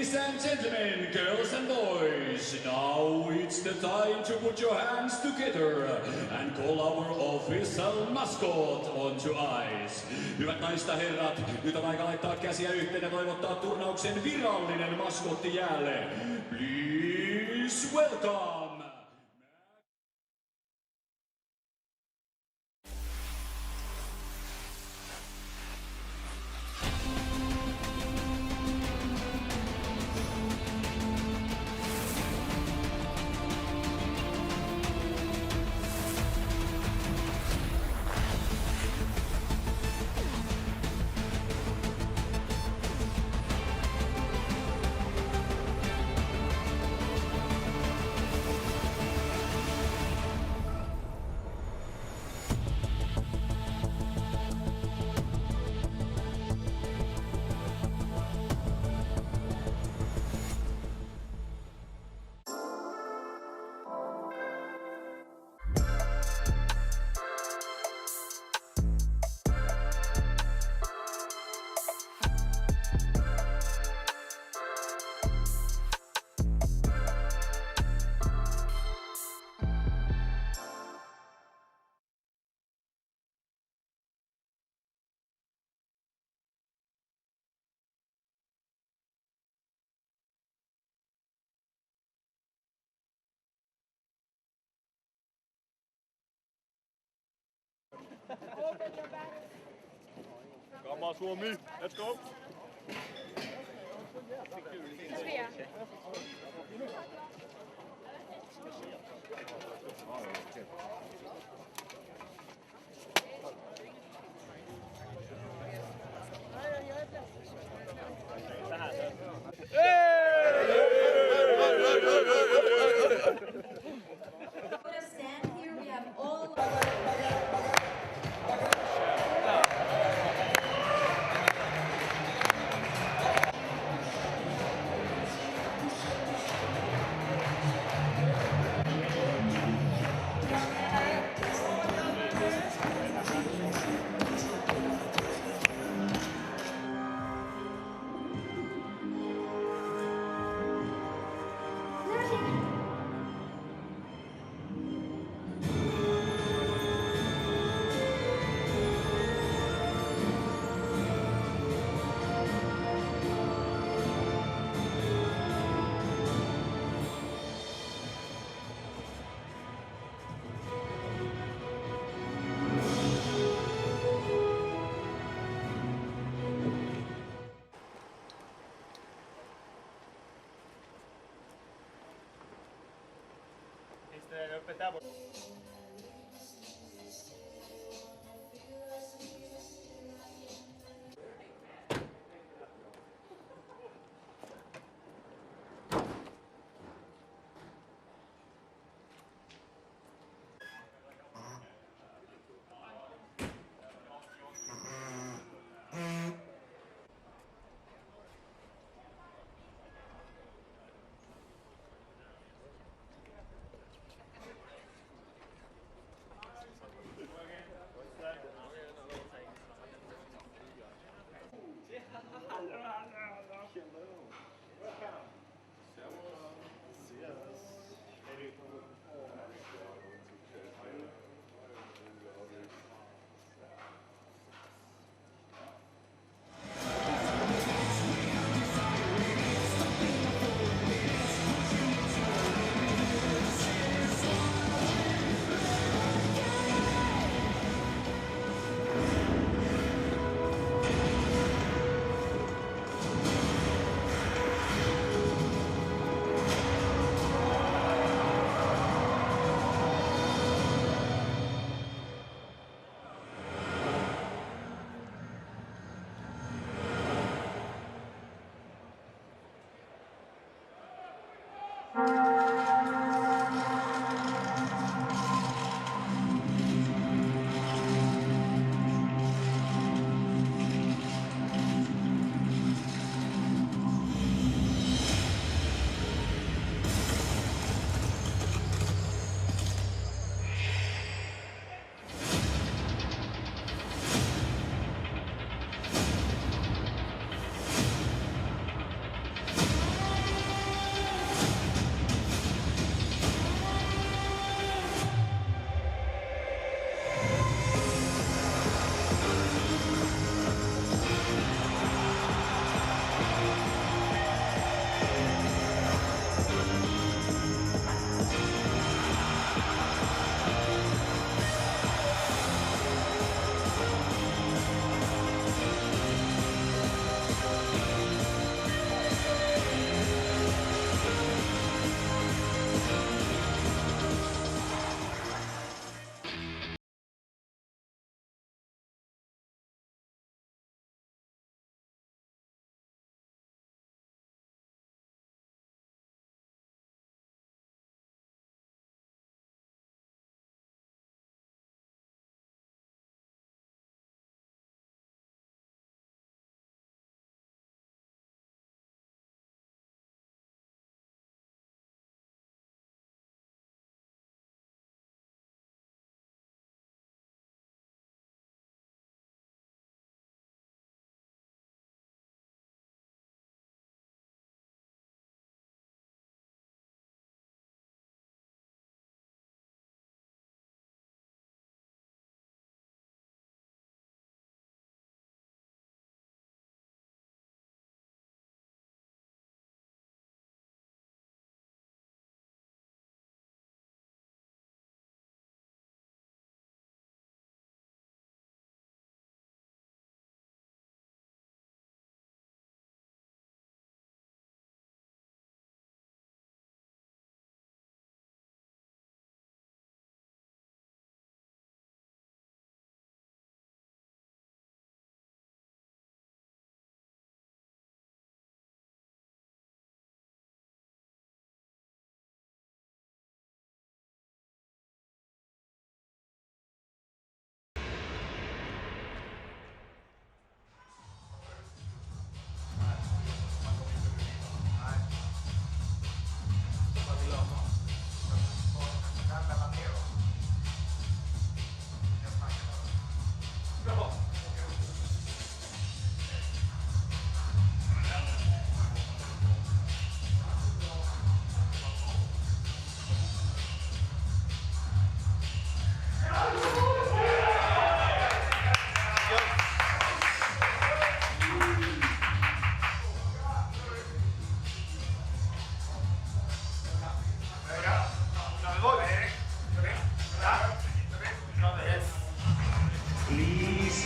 Ladies and gentlemen, girls and boys, now it's the time to put your hands together and call our official mascot onto ice. Hyvät naiset ja herrat, nyt on aika laittaa käsiä yhteen ja toivottaa turnauksen virallinen maskotti jäälle. Please welcome! Come on, Suomi, let's go! Stand here, we have all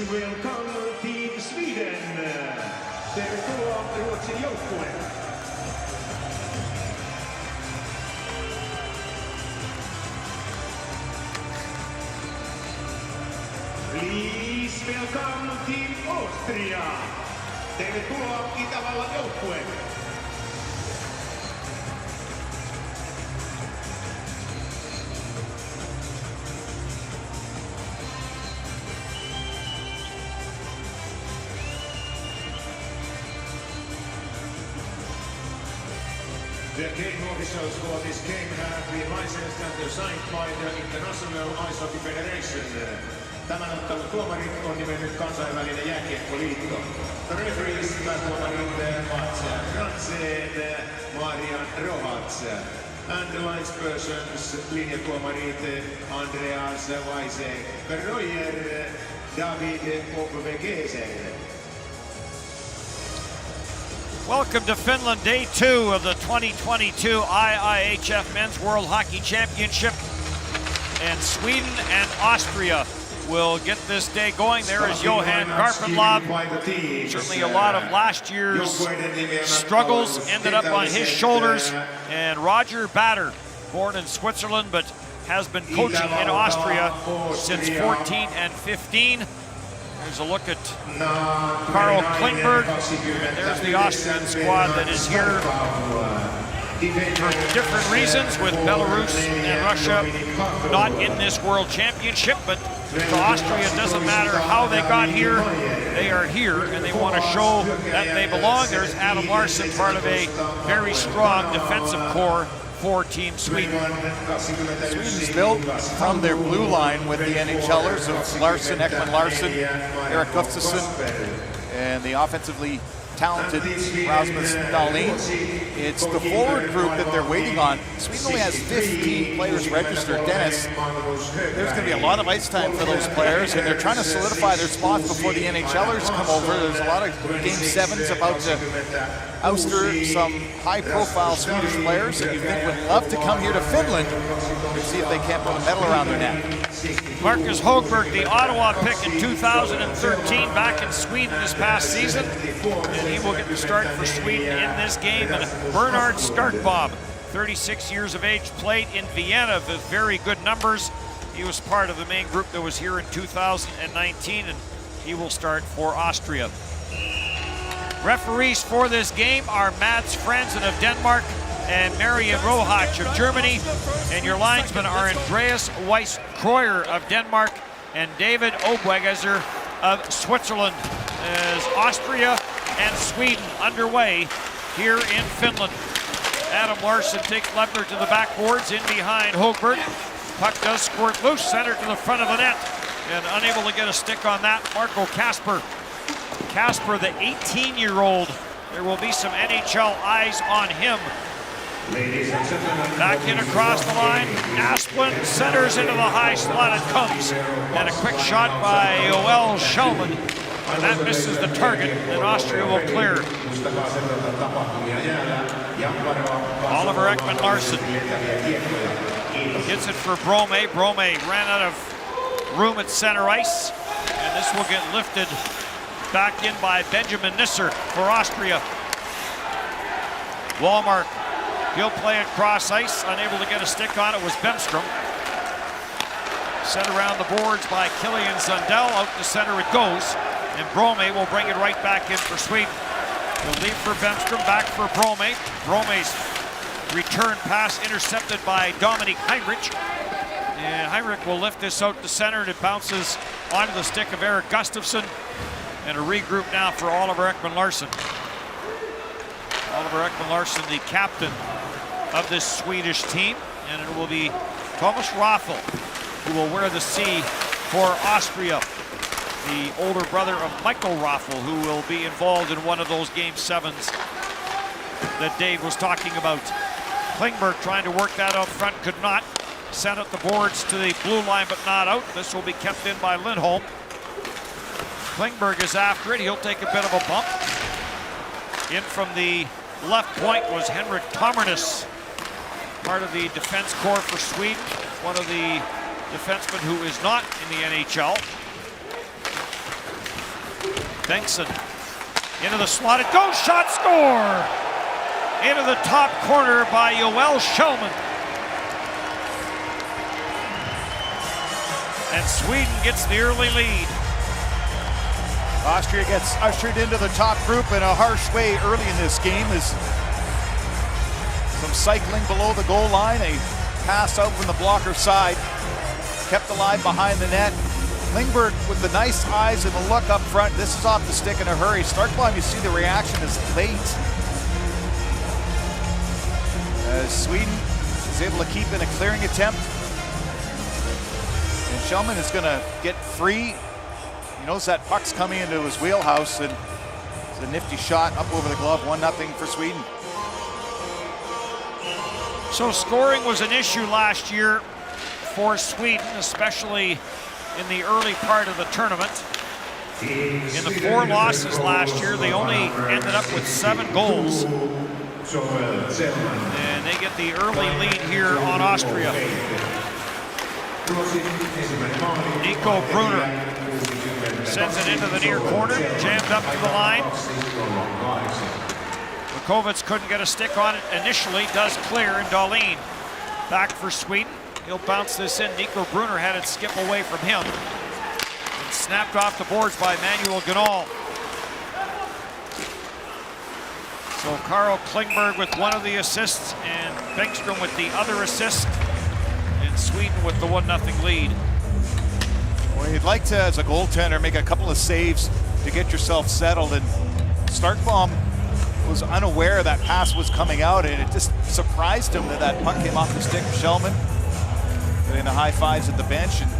welcome Team Sweden. Tervetuloa Ruotsin joukkue. Please welcome Team Austria. Tervetuloa Itävallan joukkue. The game officials for this game have been licensed and signed by the International Ice Hockey Federation. Tämän ottelun tuomarit on nimennyt kansainvälinen jääkiekkoliitto. The referees päätuomarit Mats Frantzen, Marian Rohats. And the linespersons linjatuomarit Andreas Weise, Royer, David Obvegeser. Welcome to Finland, day 2 of the 2022 IIHF Men's World Hockey Championship. And Sweden and Austria will get this day going. There is Johan Garpenlov. Certainly a lot of last year's struggles ended up on his shoulders. And Roger Bader, born in Switzerland, but has been coaching in Austria since 14 and 15. There's a look at Carl Klingberg, and there's the Austrian squad that is here for different reasons, with Belarus and Russia not in this World Championship, but to Austria, it doesn't matter how they got here, they are here, and they want to show that they belong. There's Adam Larsson, part of a very strong defensive core for Team Sweden. Sweden's built from their blue line with the NHLers of Larsson, Ekman Larsson, Erik Gustafsson, and the offensively talented Rasmus Dahlin. It's the forward group that they're waiting on. Sweden only has 15 players registered. Dennis, there's going to be a lot of ice time for those players, and they're trying to solidify their spots before the NHLers come over. There's a lot of Game 7s about to ouster some high-profile Swedish players that you think would love to come here to Finland to see if they can't put a medal around their neck. Marcus Högberg, the Ottawa pick in 2013, back in Sweden this past season, and he will get the start for Sweden in this game. And Bernard Starkbaum, 36 years of age, played in Vienna with very good numbers. He was part of the main group that was here in 2019, and he will start for Austria. Referees for this game are Mads Franzen of Denmark and Marian Rohach of Germany. And your linesmen are Andreas Weiss-Kreuer of Denmark and David Obwegeser of Switzerland, as Austria and Sweden underway here in Finland. Adam Larsson takes Lebner to the backboards, in behind Högberg. Puck does squirt loose, center to the front of the net, and unable to get a stick on that, Marco Kasper. Kasper, the 18-year-old, there will be some NHL eyes on him. Back in across the line, Asplund centers into the high slot, it comes. And a quick shot by Joel Schellman. And that misses the target, and Austria will clear. Oliver Ekman Larsson gets it for Brome. Brome ran out of room at center ice, and this will get lifted back in by Benjamin Nisser for Austria. Wallmark, he'll play it cross ice, unable to get a stick on it was Bemstrom. Sent around the boards by Killian Zundell, out to center it goes, and Brome will bring it right back in for Sweden. He'll leave for Bemstrom, back for Brome. Brome's return pass intercepted by Dominic Heinrich. And Heinrich will lift this out to center, and it bounces onto the stick of Erik Gustafsson. And a regroup now for Oliver Ekman Larsson. Oliver Ekman Larsson, the captain of this Swedish team, and it will be Thomas Raffel who will wear the C for Austria, the older brother of Michael Raffel, who will be involved in one of those Game 7s that Dave was talking about. Klingberg trying to work that out front, could not. Sent at the boards to the blue line, but not out. This will be kept in by Lindholm. Klingberg is after it. He'll take a bit of a bump. In from the left point was Henrik Tomernes, part of the defense corps for Sweden, one of the defensemen who is not in the NHL. Bengtson into the slot. It goes. Shot, score! Into the top corner by Joel Shellman. And Sweden gets the early lead. Austria gets ushered into the top group in a harsh way early in this game as some cycling below the goal line. A pass out from the blocker side, kept alive behind the net. Klingberg with the nice eyes and the look up front. This is off the stick in a hurry. Starkbaum, you see the reaction is late. As Sweden is able to keep in a clearing attempt. And Shellman is going to get free. He knows that puck's coming into his wheelhouse, and it's a nifty shot up over the glove. 1-0 for Sweden. So scoring was an issue last year for Sweden, especially in the early part of the tournament. In the 4 losses last year, they only ended up with 7 goals. And they get the early lead here on Austria. Nico Brunner sends it into the near corner, jammed up to the line. Vukovic couldn't get a stick on it initially, does clear, and Dahlin back for Sweden. He'll bounce this in. Nico Brunner had it skip away from him. And snapped off the boards by Manuel Ganal. So Carl Klingberg with one of the assists and Bengtson with the other assist. And Sweden with the 1-0 lead. Well, you'd like to, as a goaltender, make a couple of saves to get yourself settled, and Starkbaum was unaware that pass was coming out, and it just surprised him that that puck came off the stick of Shellman. Getting the high fives at the bench. And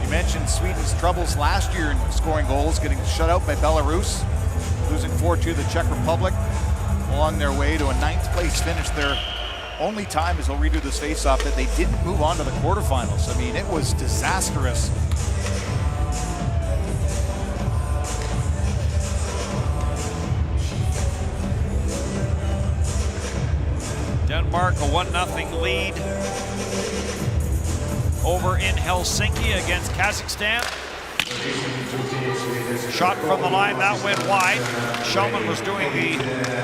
you mentioned Sweden's troubles last year in scoring goals, getting shut out by Belarus, losing 4-2 to the Czech Republic along their way to a 9th place finish. Their only time, as they'll redo this face-off, that they didn't move on to the quarterfinals. I mean, it was disastrous. Denmark a 1-0 lead over in Helsinki against Kazakhstan. Shot from the line, that went wide. Shellman was doing the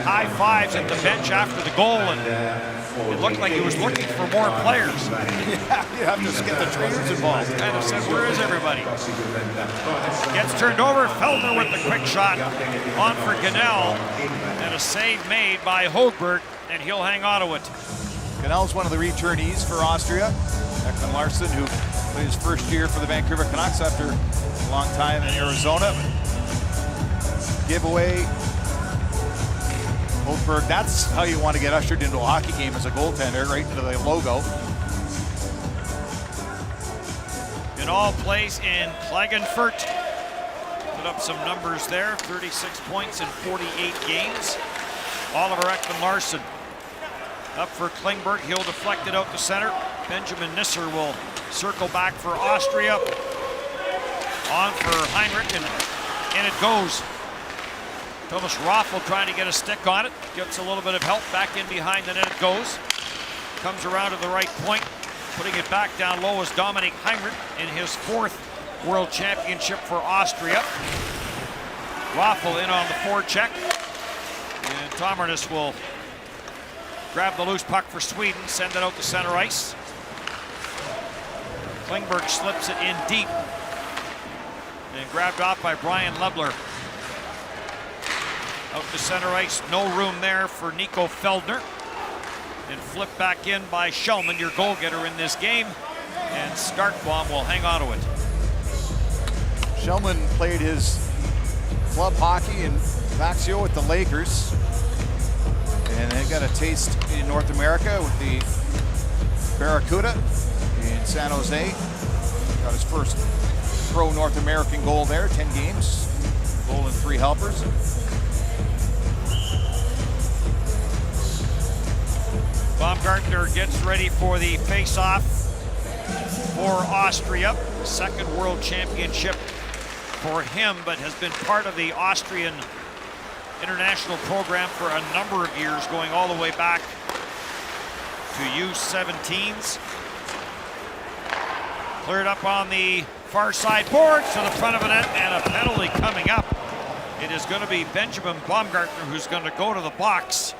high fives at the bench after the goal, and it looked like he was looking for more players. You have to get the trainers involved. Kind of said, where is everybody? Gets turned over, Feldner with the quick shot on for Ganel, and a save made by Hogberg, and he'll hang on to it. Ganel's one of the returnees for Austria. Ekman Larsson, who played his first year for the Vancouver Canucks after a long time in Arizona. Giveaway. Hogberg, that's how you want to get ushered into a hockey game as a goaltender, right into the logo. In all plays in Klagenfurt. Put up some numbers there, 36 points in 48 games. Oliver Ekman Larsson up for Klingberg. He'll deflect it out to center. Benjamin Nisser will circle back for Austria. On for Heinrich, and in it goes. Thomas Raffel trying to get a stick on it. Gets a little bit of help. Back in behind the net it goes. Comes around to the right point. Putting it back down low is Dominik Heinrich in his 4th World Championship for Austria. Raffel in on the forecheck. And Tomarnis will grab the loose puck for Sweden, send it out to center ice. Klingberg slips it in deep. And grabbed off by Brian Lebler. Out to center ice, no room there for Nico Feldner. And flipped back in by Shellman, your goal getter in this game. And Starkbaum will hang on to it. Shellman played his club hockey in Vaxio with the Lakers. And then got a taste in North America with the Barracuda in San Jose. Got his first pro North American goal there, 10 games. Goal and 3 helpers. Baumgartner gets ready for the face-off for Austria. 2nd World Championship for him, but has been part of the Austrian international program for a number of years, going all the way back to U17s. Cleared up on the far side boards to the front of the net, and a penalty coming up It is going to be Benjamin Baumgartner who's going to go to the box.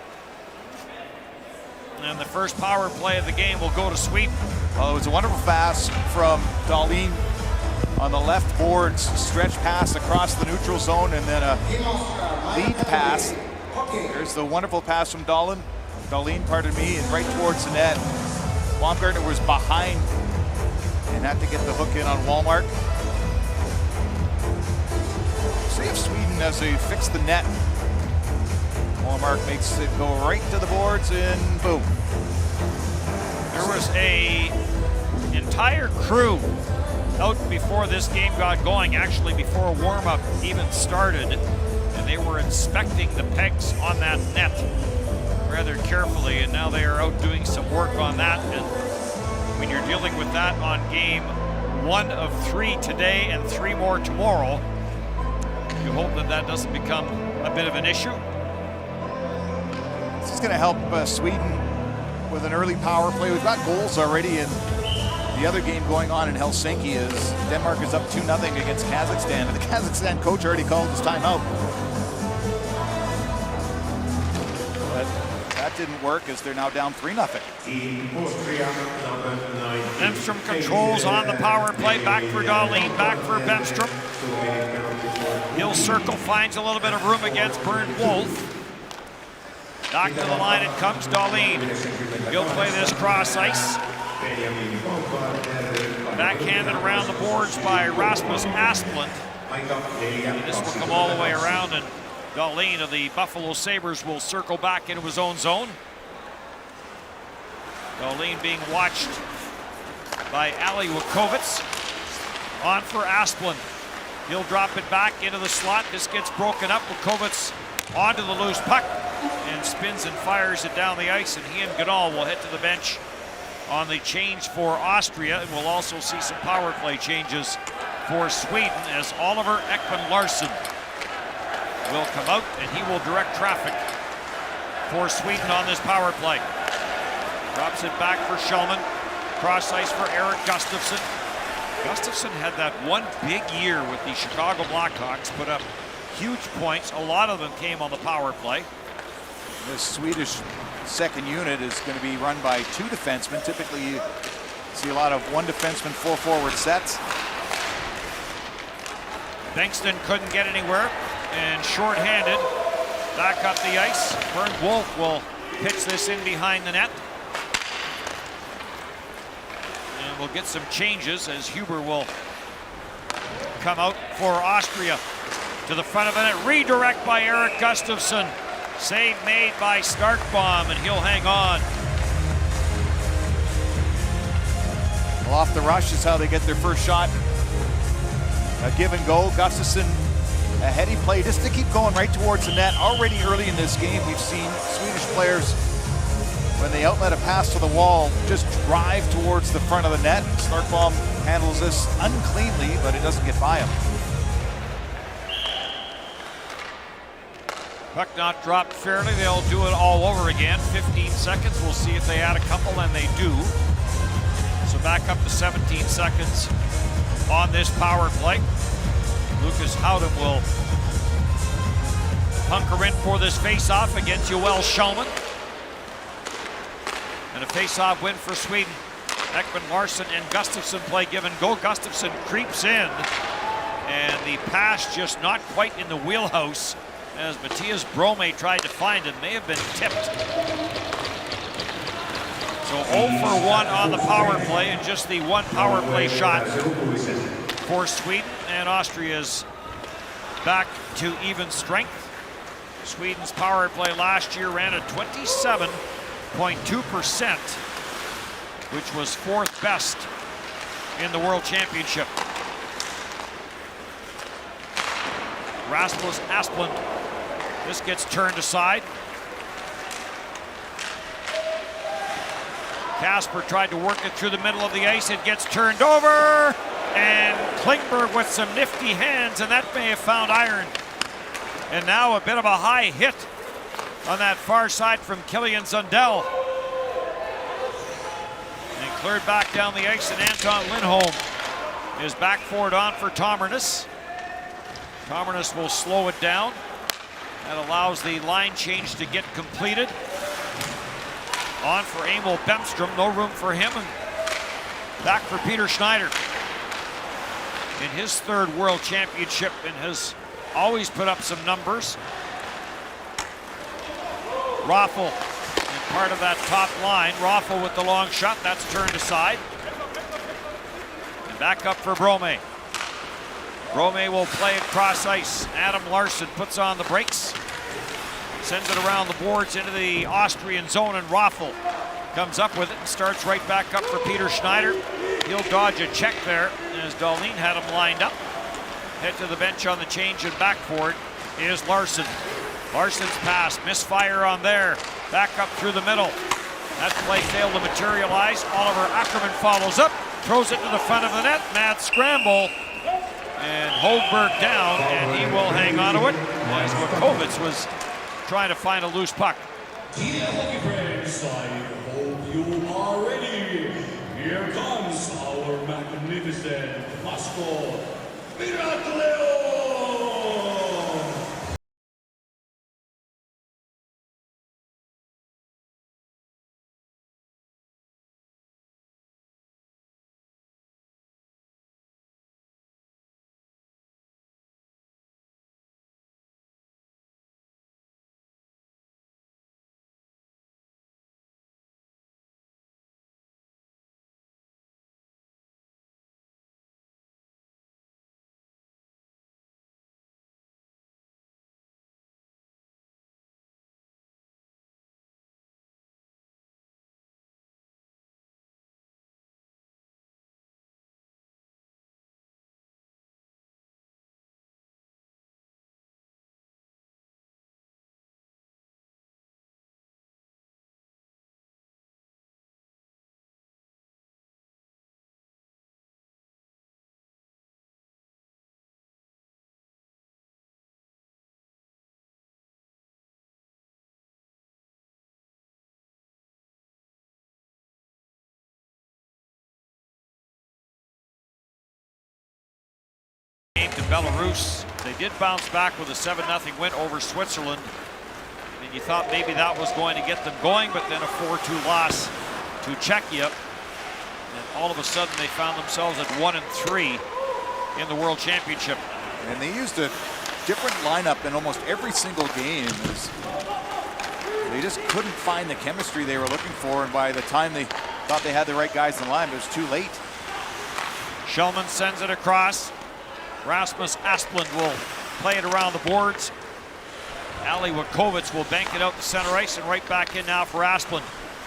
And the first power play of the game will go to Sweden. Well, it was a wonderful pass from Dahlin on the left boards, stretch pass across the neutral zone, and then a lead pass. There's the wonderful pass from Dahlin, pardon me, and right towards the net. Baumgartner was behind and had to get the hook in on Wallmark. See if Sweden, as they fix the net, Wallmark makes it go right to the boards, and boom. There was a entire crew out before this game got going, actually before warm-up even started, and they were inspecting the pegs on that net rather carefully, and now they are out doing some work on that. And when you're dealing with that on game 1 of 3 today and 3 more tomorrow, you hope that that doesn't become a bit of an issue. This is going to help Sweden with an early power play. We've got goals already, and the other game going on in Helsinki is Denmark is up 2-0 against Kazakhstan, and the Kazakhstan coach already called his timeout. But that didn't work, as they're now down 3-0. Bemstrom controls on the power play. Back for Dahlin, back for Bemstrom. He'll circle, finds a little bit of room against Bernd Wolf. Back to the line it comes, Dahlin. He'll play this cross ice. Backhanded around the boards by Rasmus Asplund. This will come all the way around, and Dahlin of the Buffalo Sabres will circle back into his own zone. Dahlin being watched by Ali Wakovitz. On for Asplund. He'll drop it back into the slot. This gets broken up. Wakovitz onto the loose puck and spins and fires it down the ice, and he and Goodall will head to the bench on the change for Austria, and we'll also see some power play changes for Sweden as Oliver Ekman-Larsson will come out, and he will direct traffic for Sweden on this power play. Drops it back for Shulman. Cross ice for Eric Gustafsson. Gustafsson had that one big year with the Chicago Blackhawks, put up huge points. A lot of them came on the power play. The Swedish second unit is going to be run by 2 defensemen. Typically, you see a lot of 1 defenseman, 4 forward sets. Bengtsson couldn't get anywhere, and shorthanded, back up the ice. Bernd Wolf will pitch this in behind the net. And we'll get some changes as Huber will come out for Austria. To the front of the net, redirect by Eric Gustafsson. Save made by Starkbaum, and he'll hang on. Well, off the rush is how they get their first shot. A give and go. Gustafsson, a heady play just to keep going right towards the net. Already early in this game, we've seen Swedish players, when they outlet a pass to the wall, just drive towards the front of the net. Starkbaum handles this uncleanly, but it doesn't get by him. Puck not dropped fairly. They'll do it all over again. 15 seconds. We'll see if they add a couple, and they do. So back up to 17 seconds on this power play. Lucas Howden will hunker in for this face-off against Joel Shulman. And a face-off win for Sweden. Ekman-Larsson and Gustafsson play give and go. Gustafsson creeps in, and the pass just not quite in the wheelhouse as Matthias Brome tried to find it. May have been tipped. So 0 for 1 on the power play, and just the 1 power play shot for Sweden, and Austria's back to even strength. Sweden's power play last year ran at 27.2%, which was 4th best in the World Championship. Rasmus Asplund. This gets turned aside. Kasper tried to work it through the middle of the ice. It gets turned over, and Klingberg with some nifty hands, and that may have found iron. And now a bit of a high hit on that far side from Killian Zundell. And cleared back down the ice, and Anton Lindholm is back forward on for Tomernus. Tomernes will slow it down. That allows the line change to get completed. On for Emil Bemstrom, no room for him, and back for Peter Schneider. In his third World Championship and has always put up some numbers. Raffel in part of that top line. Raffel with the long shot, that's turned aside. And back up for Brome. Brome will play it cross ice. Adam Larsson puts on the brakes. Sends it around the boards into the Austrian zone, and Raffel comes up with it and starts right back up for Peter Schneider. He'll dodge a check there as Dahlin had him lined up. Head to the bench on the change and backboard is Larsson. Larsson's pass, misfire on there. Back up through the middle. That play failed to materialize. Oliver Ackerman follows up, throws it to the front of the net. Mad scramble. And Holberg down, and he will hang on to it as Wakovitz was trying to find a loose puck. Dear hockey friends, I hope you are ready. Here comes our magnificent mascot, Miracle! To Belarus. They did bounce back with a 7-0 win over Switzerland. And you thought maybe that was going to get them going, but then a 4-2 loss to Czechia. And all of a sudden they found themselves at 1-3 in the World Championship. And they used a different lineup in almost every single game. They just couldn't find the chemistry they were looking for, and by the time they thought they had the right guys in the line, it was too late. Shellman sends it across. Rasmus Asplund will play it around the boards. Ali Wakovitz will bank it out to center ice, and right back in now for Asplund.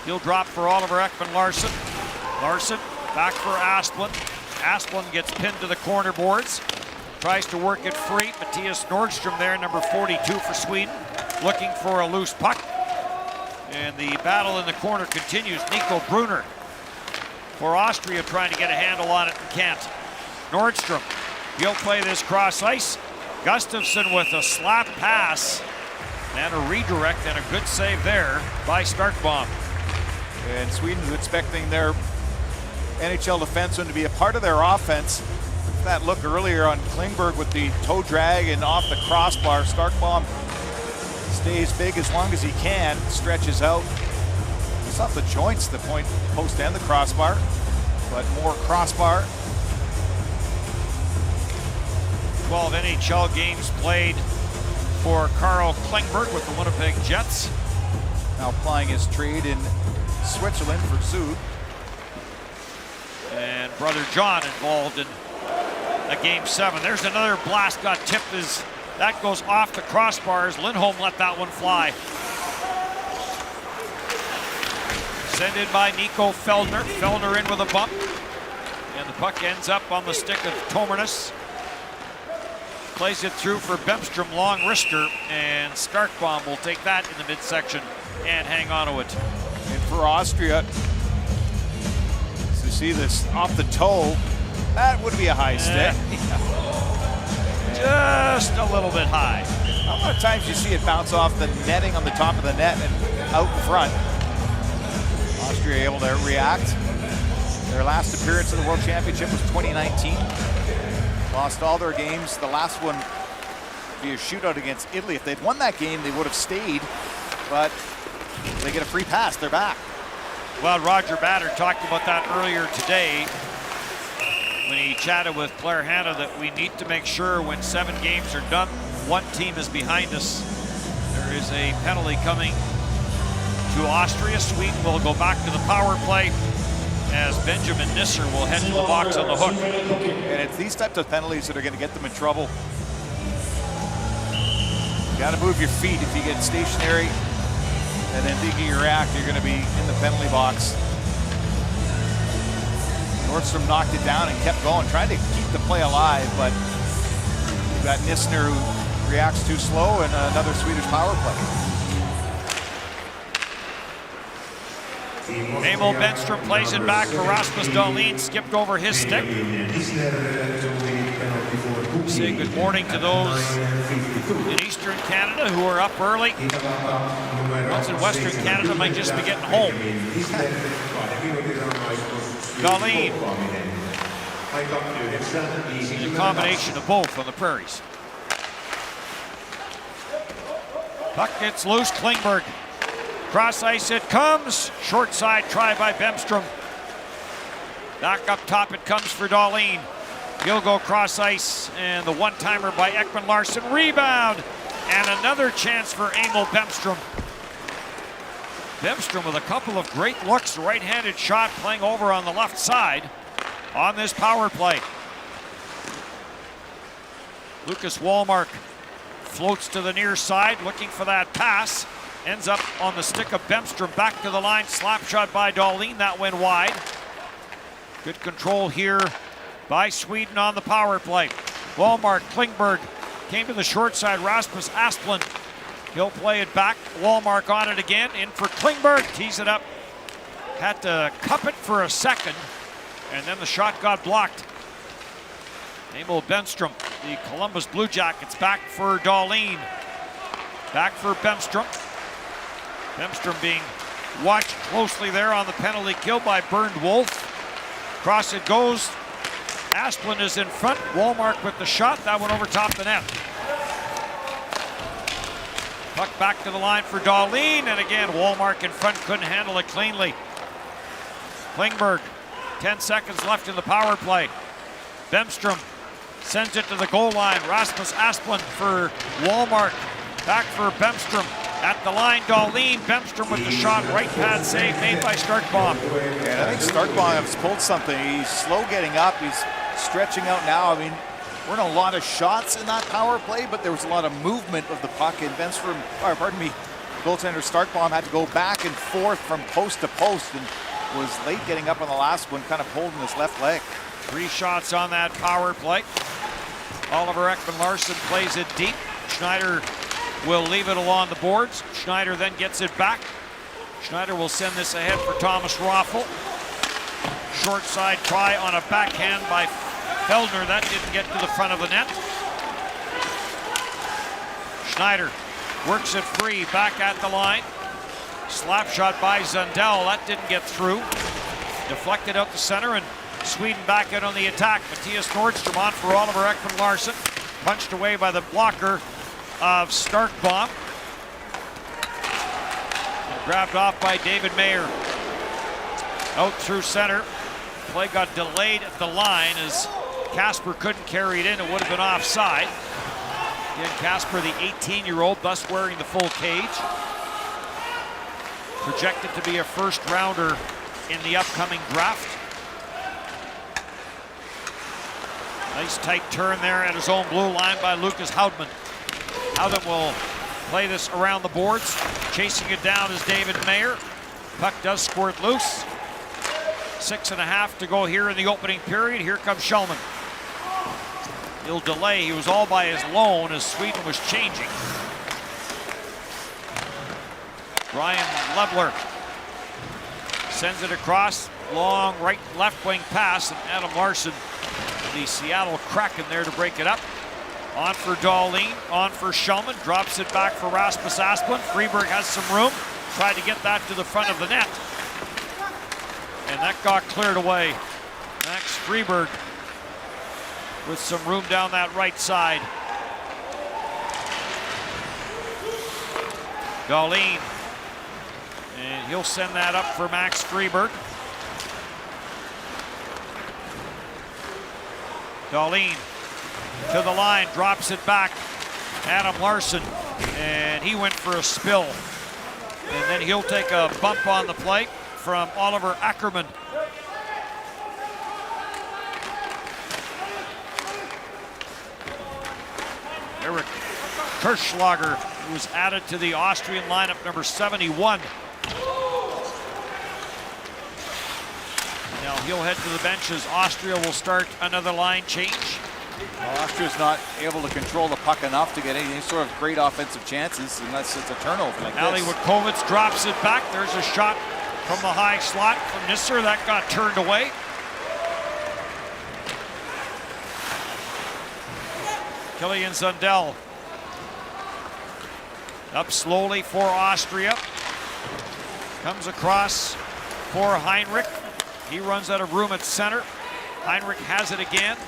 He'll drop for Oliver Ekman-Larsson. Larsson back for Asplund. Asplund gets pinned to the corner boards. Tries to work it free. Matthias Nordstrom there, number 42 for Sweden, looking for a loose puck. And the battle in the corner continues. Nico Brunner for Austria trying to get a handle on it and can't. Nordstrom. He'll play this cross ice. Gustafsson with a slap pass and a redirect, and a good save there by Starkbaum. And Sweden's expecting their NHL defenseman to be a part of their offense. That look earlier on Klingberg with the toe drag and off the crossbar. Starkbaum stays big as long as he can, stretches out. It's off the joints, the point post and the crossbar, but more crossbar. 12 NHL games played for Carl Klingberg with the Winnipeg Jets. Now plying his trade in Switzerland for Zug. And brother John involved in a game 7. There's another blast got tipped as that goes off the crossbars. Lindholm let that one fly. Sent in by Nico Feldner. Feldner in with a bump. And the puck ends up on the stick of Tomernes. Plays it through for Bemstrom, long wrister, and Starkbaum will take that in the midsection and hang on to it. And for Austria, to see this off the toe, that would be a high stick. Just a little bit high. A lot of times you see it bounce off the netting on the top of the net and out in front. Austria able to react. Their last appearance in the World Championship was 2019. Lost all their games. The last one be a shootout against Italy. If they'd won that game, they would have stayed, but they get a free pass. They're back. Well, Roger Batter talked about that earlier today when he chatted with Claire Hanna that we need to make sure when 7 games are done, one team is behind us. There is a penalty coming to Austria. Sweden will go back to the power play as Benjamin Nisser will head to the box on the hook. And it's these types of penalties that are going to get them in trouble. You got to move your feet. If you get stationary and then thinking you react, you're going to be in the penalty box. Nordstrom knocked it down and kept going, trying to keep the play alive, but you've got Nissner who reacts too slow and another Swedish power play. Emil Benstrom plays it back for Rasmus Dahlin, skipped over his stick. Say good morning to those in Eastern Canada who are up early. Ones in Western Canada might just be getting home. Dahlin. A combination of both on the prairies. Puck gets loose, Klingberg. Cross ice it comes. Short side try by Bemstrom. Back up top it comes for Dahlin. He'll go cross ice and the one-timer by Ekman Larsson. Rebound and another chance for Emil Bemstrom. Bemstrom with a couple of great looks. Right-handed shot playing over on the left side on this power play. Lucas Wallmark floats to the near side looking for that pass. Ends up on the stick of Bemstrom. Back to the line. Slap shot by Dahlin. That went wide. Good control here by Sweden on the power play. Wallmark, Klingberg came to the short side. Rasmus Asplund. He'll play it back. Wallmark on it again. In for Klingberg. Tees it up. Had to cup it for a second. And then the shot got blocked. Emil Bemstrom, the Columbus Blue Jackets, back for Dahlin. Back for Bemstrom. Bemstrom being watched closely there on the penalty kill by Bernd Wolf. Cross it goes. Asplund is in front. Wallmark with the shot. That went over top the net. Puck back to the line for Dahlin. And again, Wallmark in front couldn't handle it cleanly. Klingberg, 10 seconds left in the power play. Bemstrom sends it to the goal line. Rasmus Asplund for Wallmark. Back for Bemstrom. At the line, Dahlin. Bemstrom with the shot. Right pad save made by Starkbaum. And I think Starkbaum has pulled something. He's slow getting up. He's stretching out now. I mean, we're in a lot of shots in that power play, but there was a lot of movement of the puck. And goaltender Starkbaum had to go back and forth from post to post and was late getting up on the last one, kind of holding his left leg. 3 shots on that power play. Oliver Ekman Larsson plays it deep. Schneider will leave it along the boards. Schneider then gets it back. Schneider will send this ahead for Thomas Raffel. Short side try on a backhand by Feldner. That didn't get to the front of the net. Schneider works it free, back at the line. Slap shot by Zundell. That didn't get through. Deflected out the center, and Sweden back out on the attack. Matthias Nordstrom on for Oliver Ekman Larsson. Punched away by the blocker of Starkbaum. Grabbed off by David Mayer. Out through center. Play got delayed at the line as Casper couldn't carry it in. It would have been offside. Again, Casper, the 18-year-old, thus wearing the full cage. Projected to be a first rounder in the upcoming draft. Nice tight turn there at his own blue line by Lucas Houdman. Houdman will play this around the boards. Chasing it down is David Mayer. Puck does squirt loose. 6.5 to go here in the opening period. Here comes Shellman. He'll delay. He was all by his lone as Sweden was changing. Brian Lebler sends it across. Long right left wing pass, and Adam Larsson, the Seattle Kraken, there to break it up. On for Dahlin, on for Shellman, drops it back for Rasmus Asplund. Freeberg has some room, tried to get that to the front of the net. And that got cleared away. Max Freeberg with some room down that right side. Dahlin. And he'll send that up for Max Freeberg. Dahlin to the line, drops it back. Adam Larson, and he went for a spill. And then he'll take a bump on the plate from Oliver Ackerman. Eric Kirschlager, who was added to the Austrian lineup, number 71. Now he'll head to the bench as Austria will start another line change. Well, Austria's not able to control the puck enough to get any sort of great offensive chances unless it's a turnover like Ali this. Wojtkovic drops it back. There's a shot from the high slot from Nisser. That got turned away. Killian Zundel up slowly for Austria. Comes across for Heinrich. He runs out of room at center. Heinrich has it again.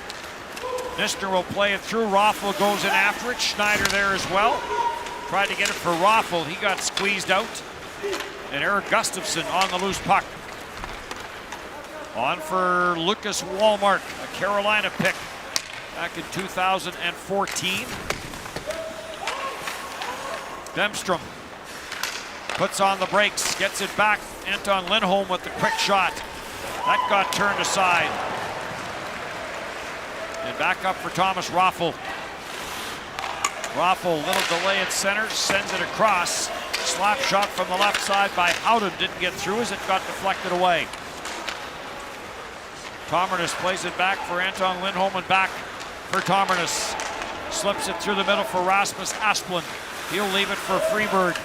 Nisner will play it through. Raffel goes in after it. Schneider there as well. Tried to get it for Raffel. He got squeezed out. And Eric Gustafsson on the loose puck. On for Lucas Walmart, a Carolina pick back in 2014. Demstrom puts on the brakes, gets it back. Anton Lindholm with the quick shot. That got turned aside. And back up for Thomas Raffel. Raffel, little delay at center, sends it across. Slap shot from the left side by Howden, didn't get through as it got deflected away. Tomernes plays it back for Anton Lindholm and back for Tomernes. Slips it through the middle for Rasmus Asplund. He'll leave it for Freeberg.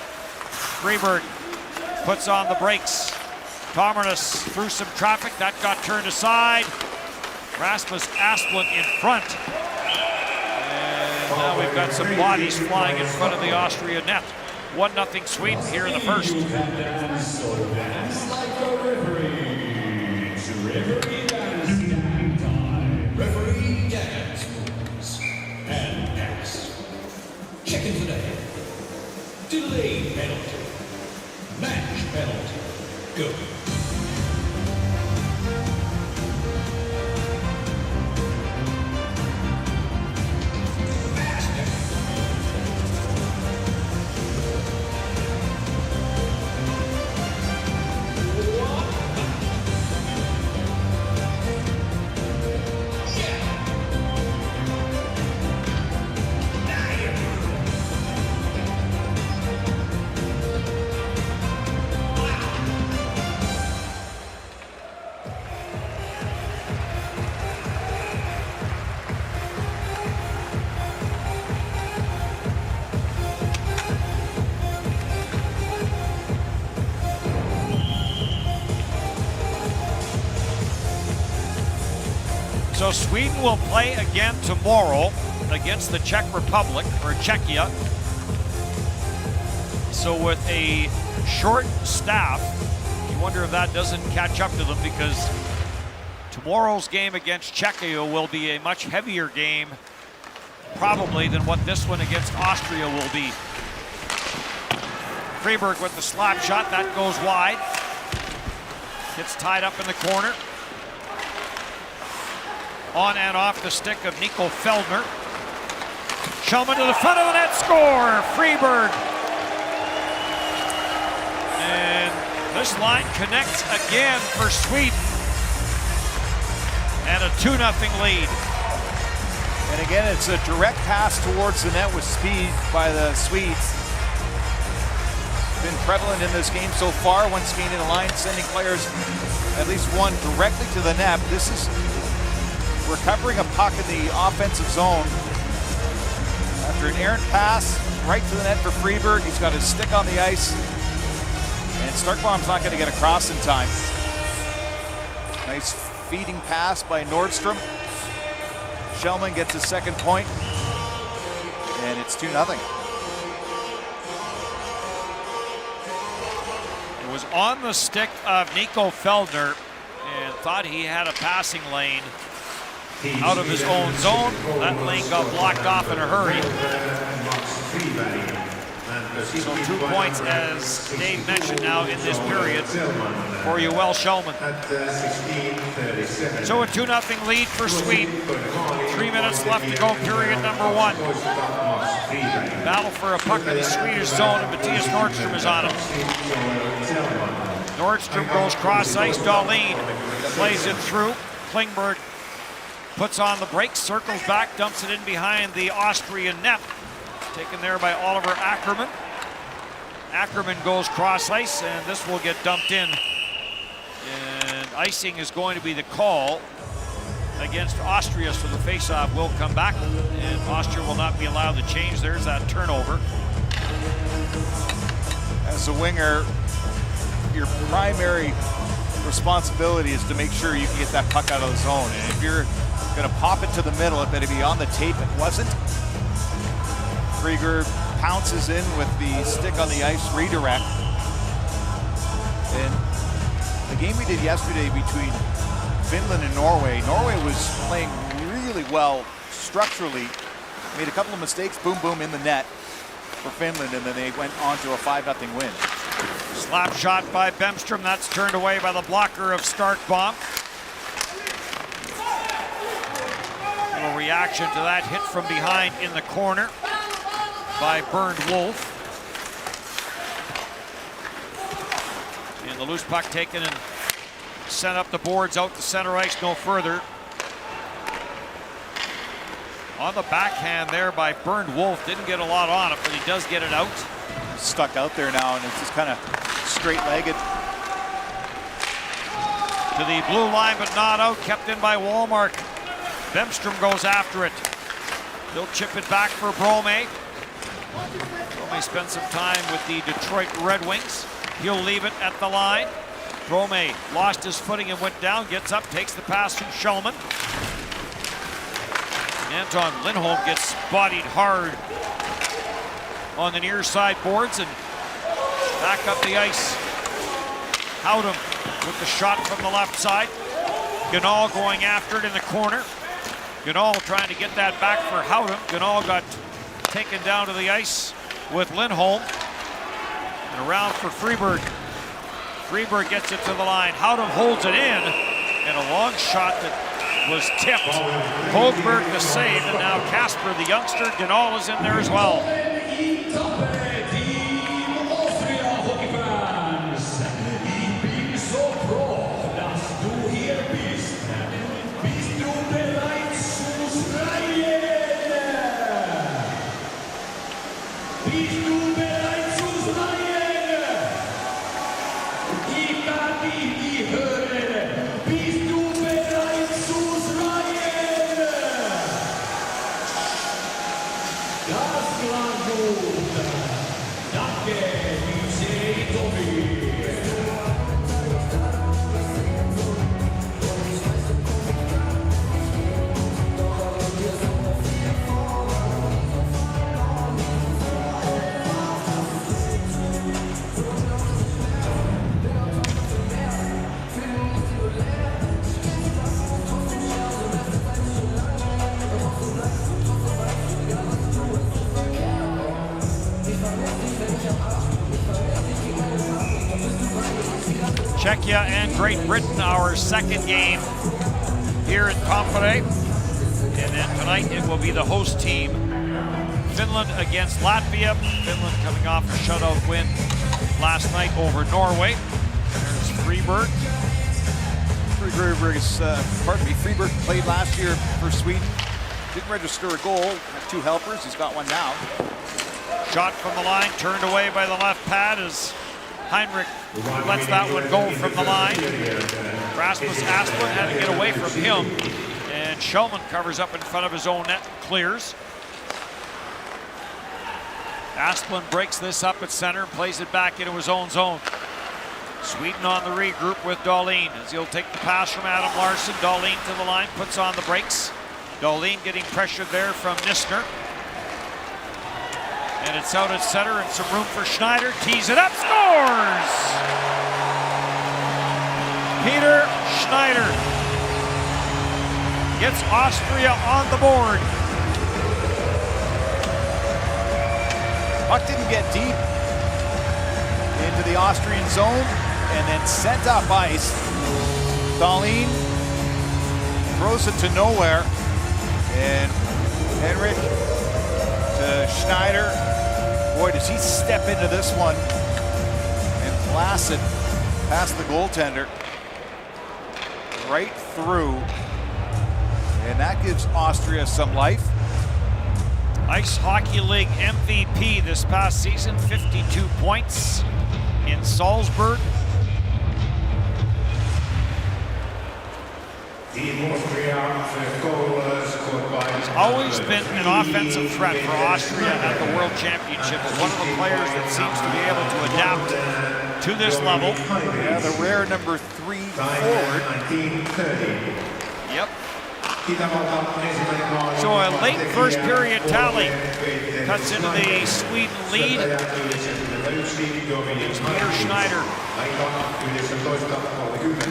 Freeberg puts on the brakes. Tomernes through some traffic, that got turned aside. Rasmus Asplund in front. And now we've got some bodies flying in front of the Austria net. 1-0 Sweden here in the first. Referee dance moves and pass. Check into the head. Delay penalty. Match penalty. Go. So Sweden will play again tomorrow against the Czech Republic, or Czechia. So with a short staff, you wonder if that doesn't catch up to them, because tomorrow's game against Czechia will be a much heavier game, probably, than what this one against Austria will be. Freeberg with the slap shot, that goes wide. Gets tied up in the corner. On and off the stick of Nico Feldner. Shellman to the front of the net, score! Freeberg. And this line connects again for Sweden. And a 2-0 lead. And again, it's a direct pass towards the net with speed by the Swedes. Been prevalent in this game so far, once gaining the line, sending players, at least one, directly to the net. This is recovering a puck in the offensive zone. After an errant pass, right to the net for Freeberg. He's got his stick on the ice. And Starkbaum's not going to get across in time. Nice feeding pass by Nordstrom. Shellman gets his second point. And it's 2-0. It was on the stick of Nico Feldner, and thought he had a passing lane out of his own zone. That lane got blocked off in a hurry. So 2 points, as Dave mentioned, now in this period for Yoel Shulman. So a 2-0 lead for Sweden. 3 minutes left to go, period number 1. Battle for a puck in the Swedish zone, and Matthias Nordstrom is on him. Nordstrom goes cross ice. Dahlin plays it through. Klingberg puts on the brakes, circles back, dumps it in behind the Austrian net. Taken there by Oliver Ackerman. Ackerman goes cross ice, and this will get dumped in. And icing is going to be the call against Austria, so the faceoff will come back, and Austria will not be allowed to change. There's that turnover. As a winger, your primary responsibility is to make sure you can get that puck out of the zone. And if you're going to pop it to the middle, it better be on the tape. It wasn't. Krieger pounces in with the stick on the ice redirect. And the game we did yesterday between Finland and Norway was playing really well structurally. Made a couple of mistakes, boom, boom, in the net for Finland, and then they went on to a 5-0 win. Slap shot by Bemstrom. That's turned away by the blocker of Starkbaum. Little reaction to that hit from behind in the corner by Bernd Wolf. And the loose puck taken and sent up the boards, out to center ice, no further. On the backhand there by Bernd Wolf. Didn't get a lot on it, but he does get it out. Stuck out there now, and it's just kind of straight-legged. To the blue line, but not out. Kept in by Wallmark. Bemstrom goes after it. He'll chip it back for Brome. Brome spent some time with the Detroit Red Wings. He'll leave it at the line. Brome lost his footing and went down. Gets up, takes the pass from Shulman. Anton Lindholm gets bodied hard on the near side boards and back up the ice. Howdem with the shot from the left side. Ganal going after it in the corner. Ganal trying to get that back for Howdem. Ganal got taken down to the ice with Lindholm. And around for Freeberg. Freeberg gets it to the line. Howdem holds it in. And a long shot that was tipped. Holdberg the save, and now Kasper, the youngster. Ganal is in there as well. Czechia and Great Britain, our second game here in Tampere. And then tonight it will be the host team. Finland against Latvia. Finland coming off a shutout win last night over Norway. There's Freeberg. Freeberg played last year for Sweden. Didn't register a goal. Had 2 helpers. He's got one now. Shot from the line, turned away by the left pad as Heinrich lets that one go from the line. Rasmus Asplund had to get away from him, and Shulman covers up in front of his own net and clears. Asplund breaks this up at center and plays it back into his own zone. Sweden on the regroup with Dahlin as he'll take the pass from Adam Larsson. Dahlin to the line, puts on the brakes. Dahlin getting pressured there from Nisner. And it's out at center and some room for Schneider. Tees it up, scores! Peter Schneider gets Austria on the board. Puck didn't get deep into the Austrian zone, and then sent up ice. Dahlin throws it to nowhere, and Henrik to Schneider. Boy, does he step into this one and blast it past the goaltender right through, and that gives Austria some life. Ice Hockey League MVP this past season, 52 points in Salzburg. He's always been an offensive threat for Austria at the World Championships. One of the players that seems to be able to adapt to this level. Yeah, the rare number 3 forward. Yep. So a late first period tally cuts into the Sweden lead. Peter Schneider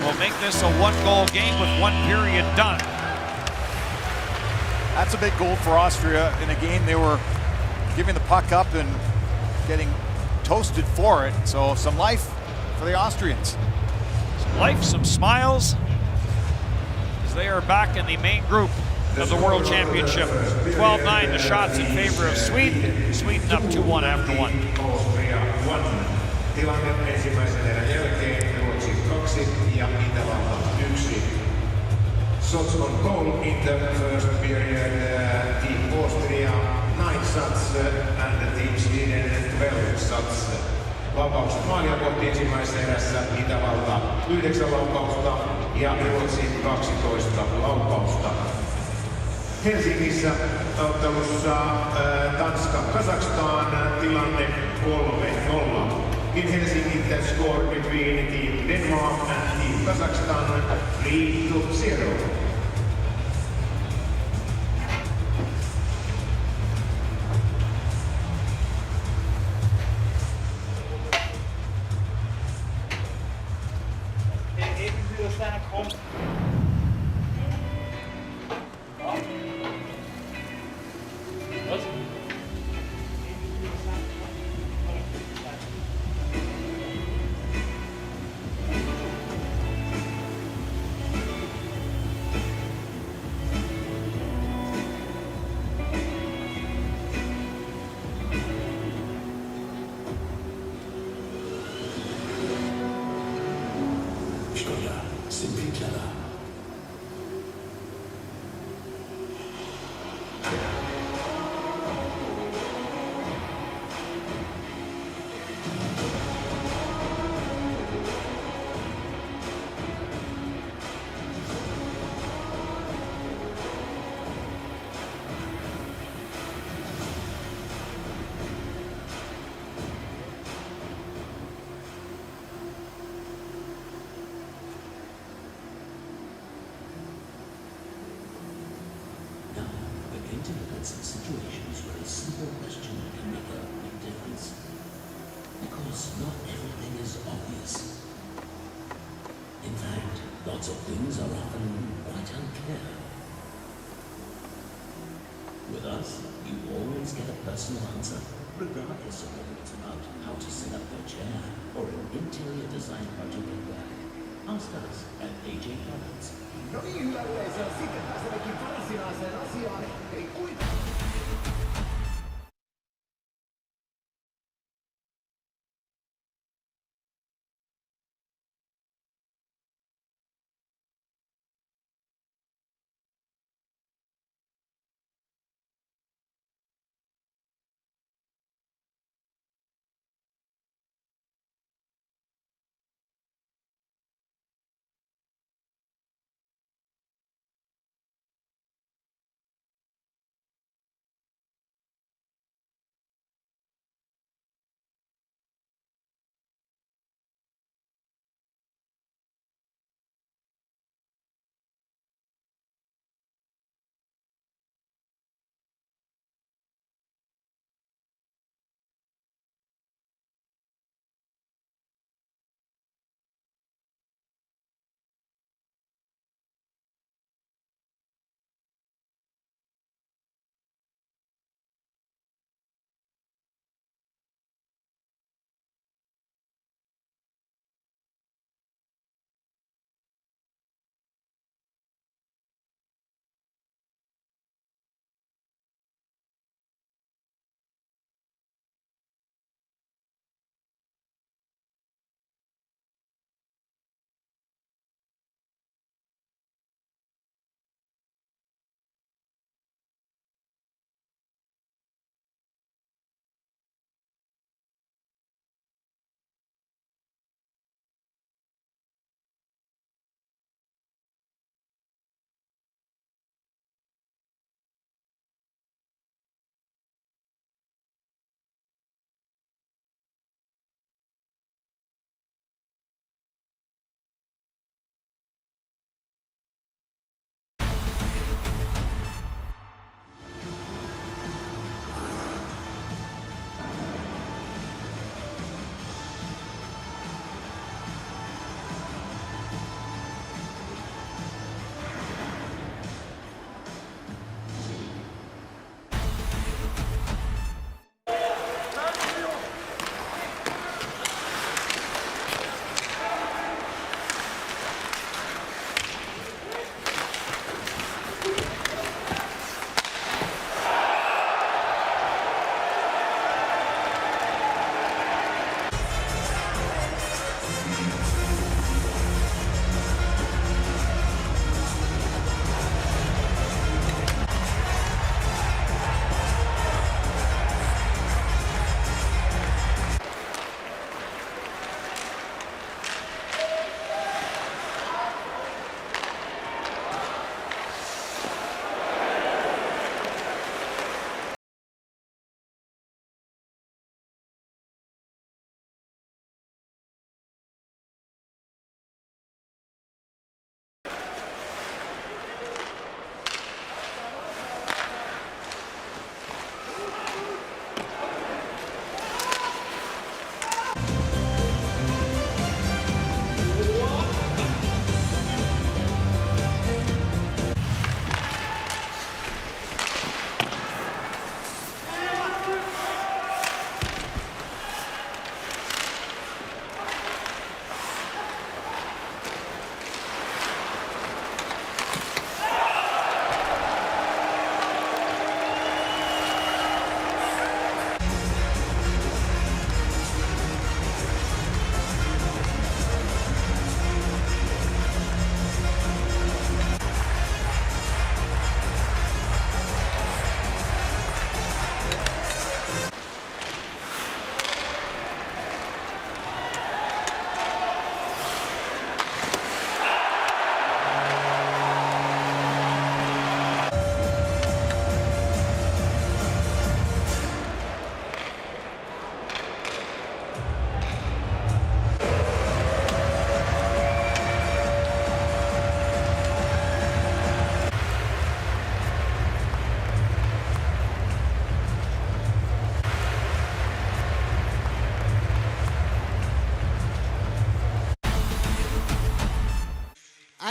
will make this a 1-goal game with 1 period done. That's a big goal for Austria in a game they were giving the puck up and getting toasted for it. So some life for the Austrians. Some life, some smiles, as they are back in the main group of the World Championship. 12-9 the shots in favor of Sweden. Sweden up 2-1 after 1. Tilanne ensimmäisen erän jälkeen Ruotsi 2 ja Itävalta 1. Shots on goal in the first period. Team Austria 9 shots and Team Sweden 12 shots. Laukaukset maalia kohti ensimmäisessä erässä Itävalta 9 laukausta ja Ruotsi 12 laukausta. Helsingissä ottelussa Tanska-Kazakstan tilanne 3-0. In Helsinki, the score between Team Denmark and Team Kazakhstan 3-0. Some situations where a simple question can make a big difference. Because not everything is obvious. In fact, lots of things are often quite unclear. With us, you always get a personal answer, regardless of whether it's about how to set up your chair or an interior design project at work. Ask us at AJ Products. No niin, hyvä yleisö, sitten pääsemmekin varsinaiseen asiaan, eli kuinka...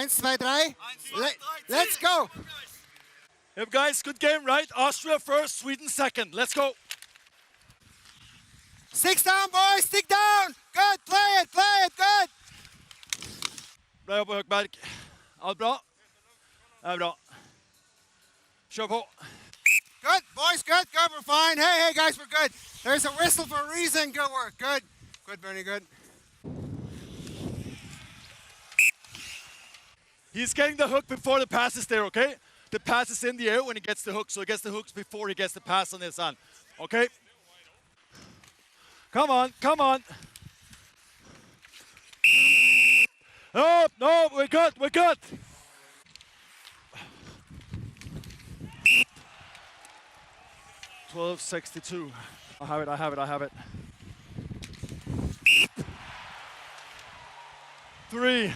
1, 2, 3. Let's go. Yep, guys, good game, right? Austria first, Sweden second. Let's go. Sticks down, boys. Stick down. Good. Play it. Good. Bra jobbat Högberg. Allt bra? Det är bra. Kör på. Good, boys. Good. We're fine. Hey, guys, we're good. There's a whistle for a reason. Good work. Good, Bernie. Good. He's getting the hook before the pass is there, okay? The pass is in the air when he gets the hook, so he gets the hooks before he gets the pass on his hand, okay? Come on. No, we're good. 12:62. I have it. 3.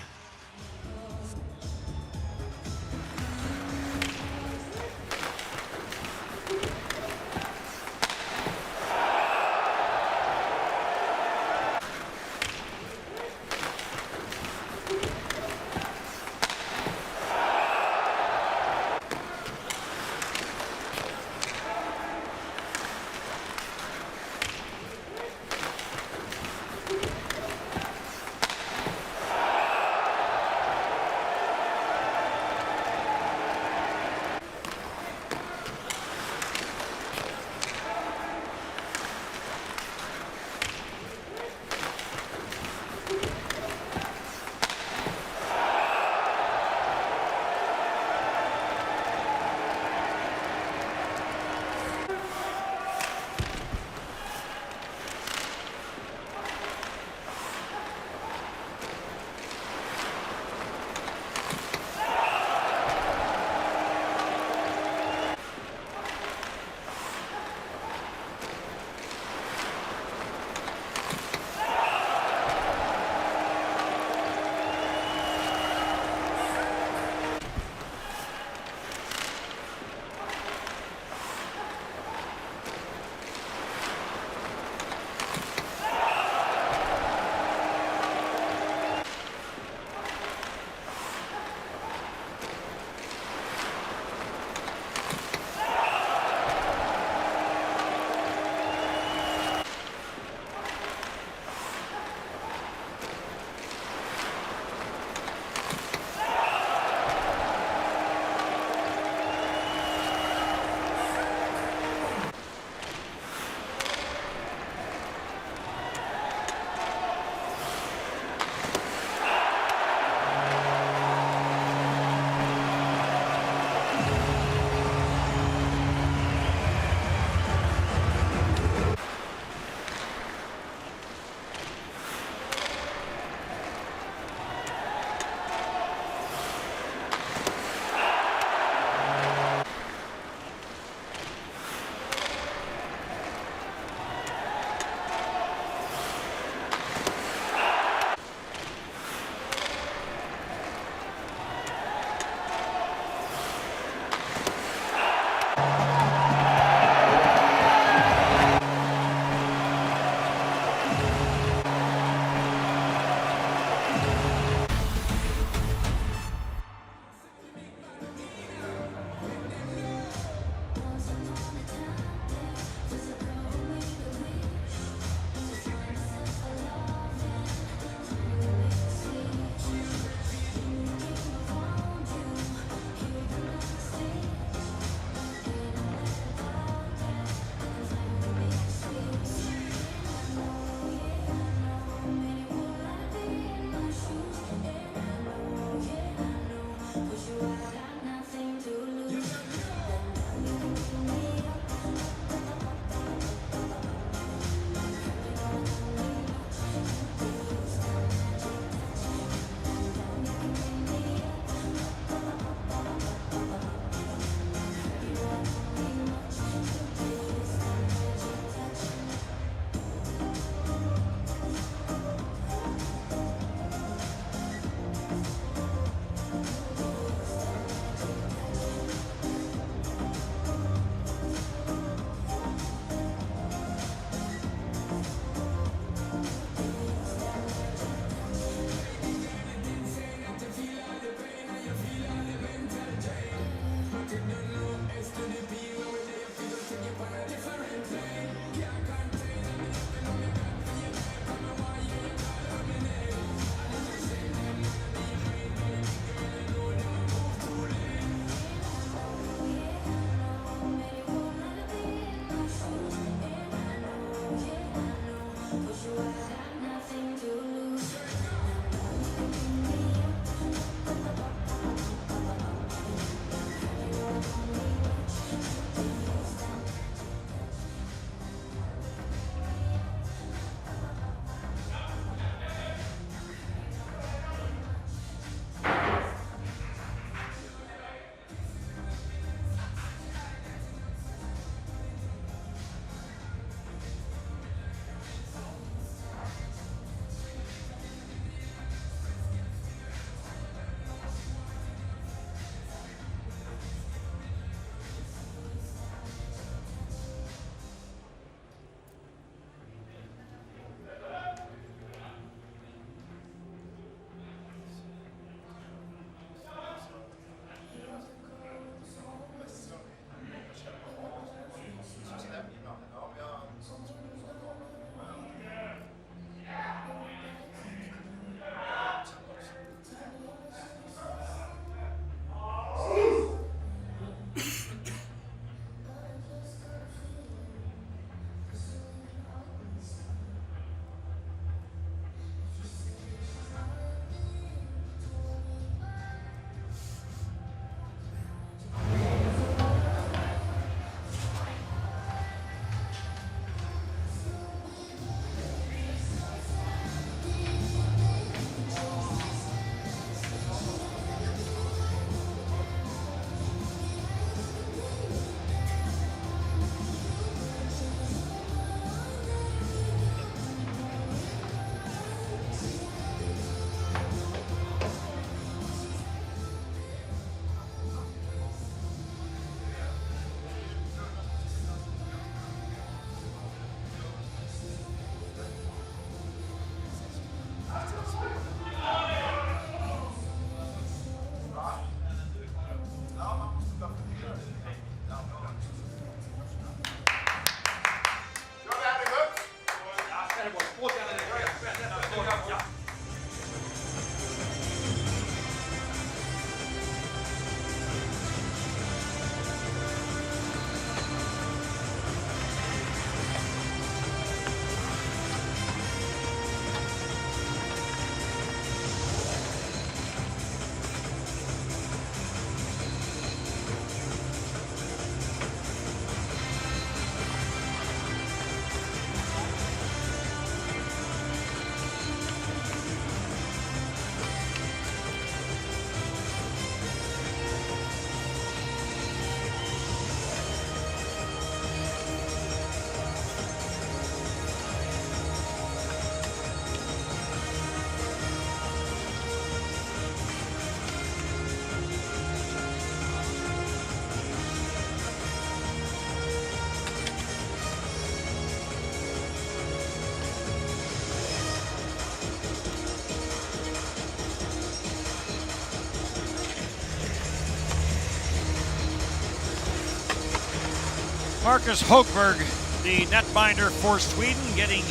Marcus Högberg, the netminder for Sweden, getting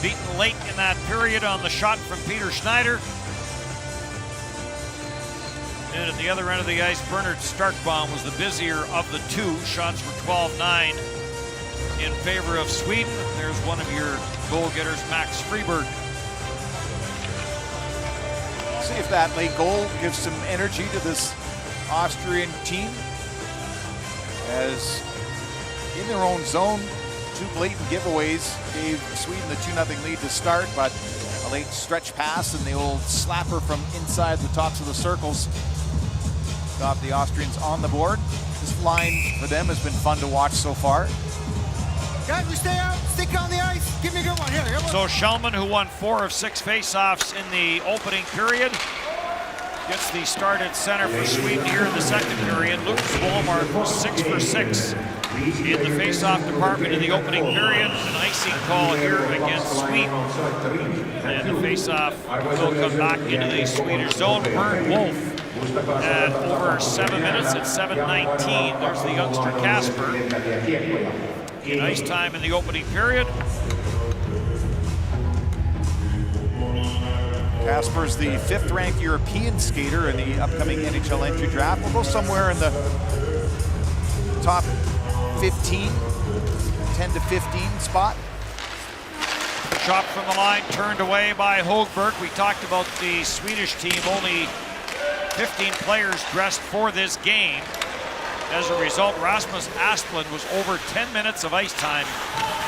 beaten late in that period on the shot from Peter Schneider. And at the other end of the ice, Bernard Starkbaum was the busier of the two. Shots were 12-9 in favor of Sweden. There's one of your goal getters, Max Friberg. See if that late goal gives some energy to this Austrian team. As in their own zone, two blatant giveaways gave Sweden the 2-0 lead to start, but a late stretch pass and the old slapper from inside the tops of the circles got the Austrians on the board. This line for them has been fun to watch so far. Guys, we stay out, stick on the ice. Give me a good one. Here one. So Schellman, who won 4 of 6 faceoffs in the opening period, gets the start at center for Sweden here in the second period. Lucas Wallmark was 6 for 6 in the faceoff department in the opening period. An icing call here against Sweden. And the faceoff will come back into the Swedish zone. Bernd Wolf at over 7 minutes at 7:19. There's the youngster Kasper. Nice time in the opening period. Kasper's the 5th-ranked European skater in the upcoming NHL entry draft. We'll go somewhere in the top 15, 10 to 15 spot. Shot from the line, turned away by Högberg. We talked about the Swedish team, only 15 players dressed for this game. As a result, Rasmus Asplund was over 10 minutes of ice time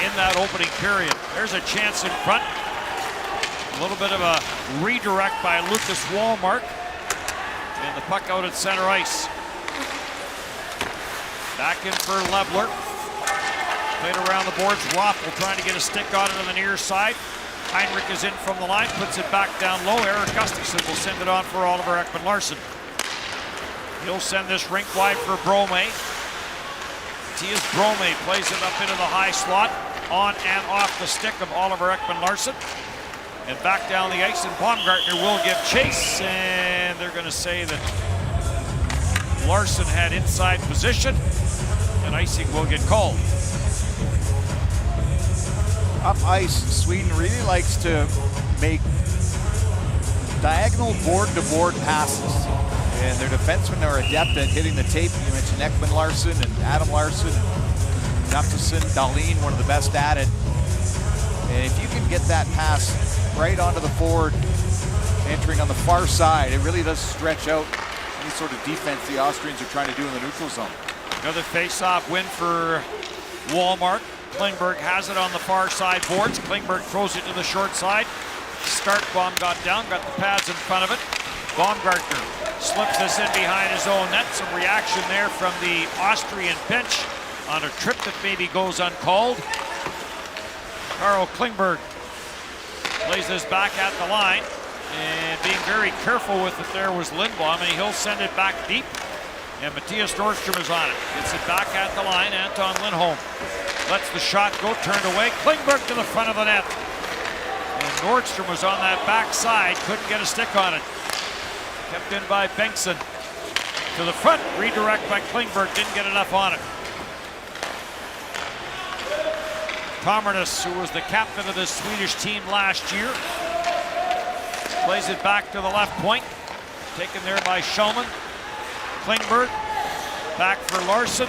in that opening period. There's a chance in front. A little bit of a redirect by Lucas Wallmark. And the puck out at center ice. Back in for Lebler. Played around the boards. Roppel trying to get a stick on it on the near side. Heinrich is in from the line, puts it back down low. Erik Gustafsson will send it on for Oliver Ekman-Larsson. He'll send this rink wide for Brome. Mattias Brome plays it up into the high slot, on and off the stick of Oliver Ekman-Larsson. And back down the ice, and Baumgartner will give chase, and they're going to say that Larsson had inside position, and icing will get called. Up ice, Sweden really likes to make diagonal board-to-board passes. And their defensemen are adept at hitting the tape. You mentioned Ekman-Larsson and Adam Larsson, Gustafsson, Dahlin, one of the best at it. And if you can get that pass right onto the board, entering on the far side, it really does stretch out any sort of defense the Austrians are trying to do in the neutral zone. Another face-off win for Wallmark. Klingberg has it on the far side boards. Klingberg throws it to the short side. Starkbaum got down, got the pads in front of it. Baumgartner slips this in behind his own net. Some reaction there from the Austrian bench on a trip that maybe goes uncalled. Carl Klingberg plays this back at the line, and being very careful with it there was Lindblom, and he'll send it back deep. And Matthias Nordstrom is on it. Gets it back at the line. Anton Lindholm lets the shot go, turned away. Klingberg to the front of the net. And Nordstrom was on that backside, couldn't get a stick on it. Kept in by Bengtsson. To the front, redirect by Klingberg, didn't get enough on it. Tomernes, who was the captain of the Swedish team last year, plays it back to the left point. Taken there by Schellman. Klingberg, back for Larsson.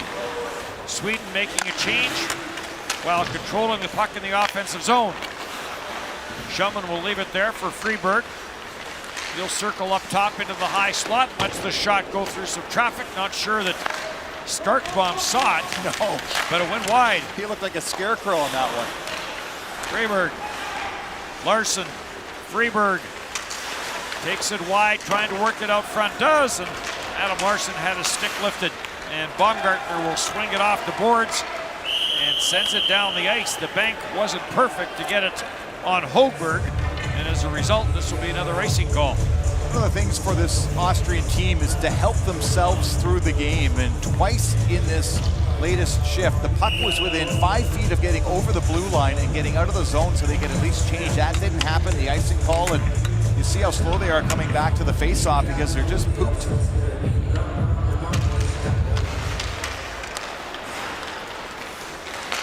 Sweden making a change while controlling the puck in the offensive zone. Schellman will leave it there for Friberg. He'll circle up top into the high slot. Lets the shot go through some traffic. Not sure that Starkbaum saw it. No. But it went wide. He looked like a scarecrow on that one. Friberg. Larsson. Friberg. Takes it wide, trying to work it out front. Does, and Adam Larsson had his stick lifted. And Baumgartner will swing it off the boards and sends it down the ice. The bank wasn't perfect to get it on Högberg. And as a result, this will be another icing call. One of the things for this Austrian team is to help themselves through the game. And twice in this latest shift, the puck was within 5 feet of getting over the blue line and getting out of the zone so they could at least change. That didn't happen, the icing call, and you see how slow they are coming back to the face-off because they're just pooped.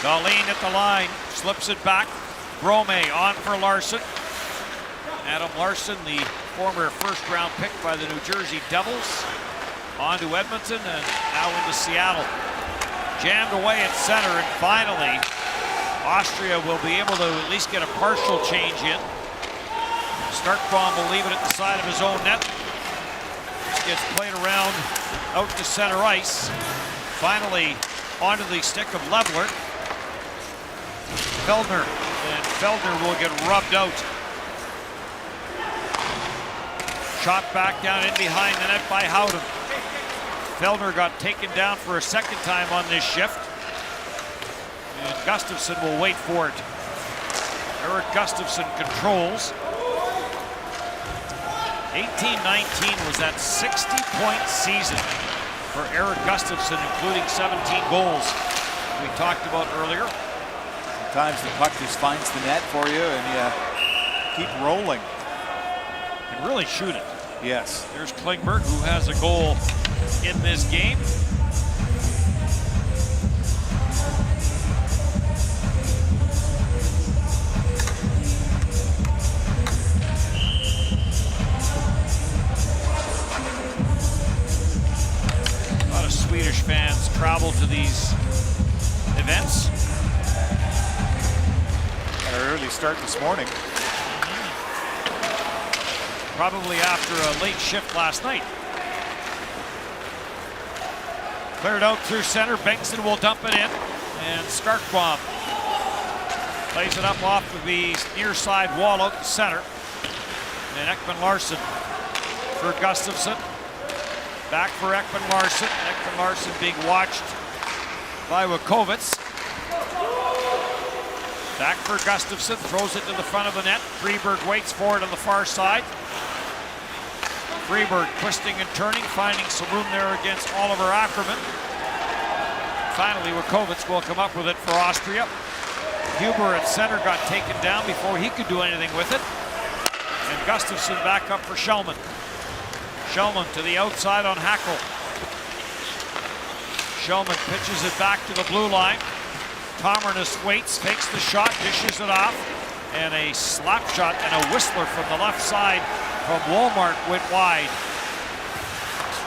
Dahlin at the line, slips it back. Brome on for Larson. Adam Larson, the former first-round pick by the New Jersey Devils, on to Edmonton and now into Seattle. Jammed away at center, and finally, Austria will be able to at least get a partial change in. Starkbaum will leave it at the side of his own net. This gets played around out to center ice. Finally, onto the stick of Leveler. Feldner, and Feldner will get rubbed out. Shot back down in behind the net by Howden. Feldner got taken down for a second time on this shift. And Gustafsson will wait for it. Eric Gustafsson controls. 18-19 was that 60-point season for Eric Gustafsson, including 17 goals we talked about earlier. Sometimes the puck just finds the net for you and you keep rolling. And really shoot it. Yes. There's Klingberg, who has a goal in this game. A lot of Swedish fans travel to these events. Had an early start this morning. Probably after a late shift last night. Cleared out through center. Bengtsson will dump it in. And Starkbaum plays it up off of the near side wall out to center. And Ekman Larsson for Gustafsson. Back for Ekman Larsson. Ekman Larsson being watched by Wakovitz. Back for Gustafsson. Throws it to the front of the net. Freeberg waits for it on the far side. Freeberg twisting and turning, finding some room there against Oliver Ackerman. Finally, Wakovitz will come up with it for Austria. Huber at center got taken down before he could do anything with it. And Gustafsson back up for Shellman. Shellman to the outside on Hackle. Shellman pitches it back to the blue line. Tomernes waits, takes the shot, dishes it off. And a slap shot and a whistler from the left side from Walmart went wide.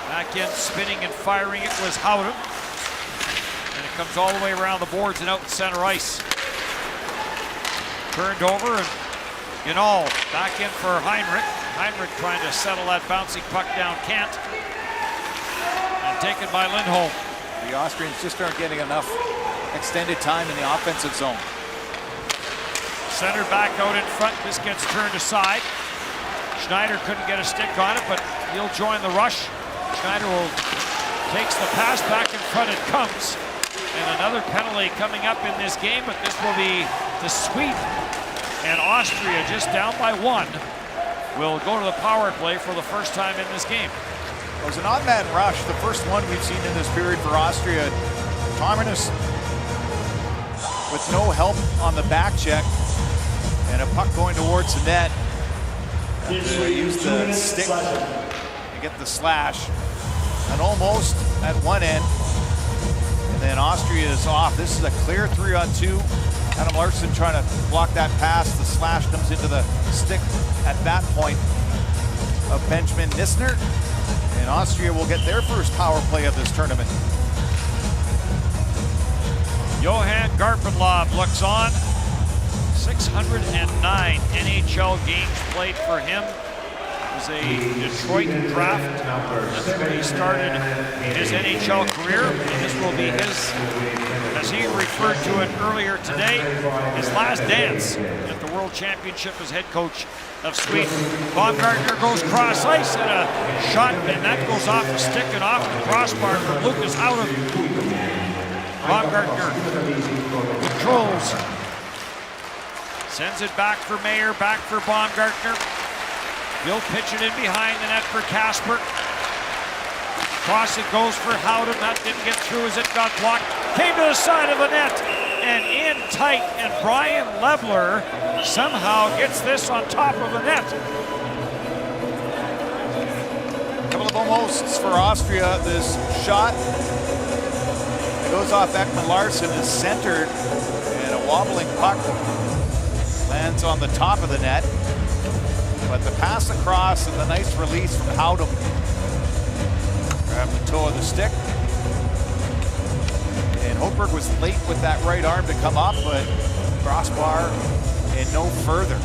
Back in, spinning and firing, it was Howden. And it comes all the way around the boards and out in center ice. Turned over, and Ginal back in for Heinrich. Heinrich trying to settle that bouncing puck down, can't. And taken by Lindholm. The Austrians just aren't getting enough extended time in the offensive zone. Center back out in front. This gets turned aside. Schneider couldn't get a stick on it, but he'll join the rush. Schneider takes the pass back in front. It comes. And another penalty coming up in this game, but this will be the sweep. And Austria, just down by one, will go to the power play for the first time in this game. It was an odd man rush, the first one we've seen in this period for Austria. Tomernes with no help on the back check. And a puck going towards the net. So he used the stick to get the slash. And almost at one end. And then Austria is off. This is a clear 3-on-2. Adam Larsson trying to block that pass. The slash comes into the stick at that point of Benjamin Nisner. And Austria will get their first power play of this tournament. Johan Garpenlov looks on. 609 NHL games played for him. It was a Detroit draft. That's where he started his NHL career. And this will be his, as he referred to it earlier today, his last dance at the World Championship as head coach of Sweden. Baumgartner goes cross ice and a shot, and that goes off the stick and off the crossbar from Lucas Howden. Baumgartner controls. Sends it back for Mayer, back for Baumgartner. He'll pitch it in behind the net for Kasper. Cross it goes for Howden. That didn't get through as it got blocked. Came to the side of the net and in tight. And Brian Leveler somehow gets this on top of the net. A couple of almosts for Austria. This shot goes off Ekman Larsson, is centered wobbling puck lands on the top of the net. But the pass across and the nice release from Howdom. Grab the toe of the stick. And Hochberg was late with that right arm to come up, but crossbar and no further.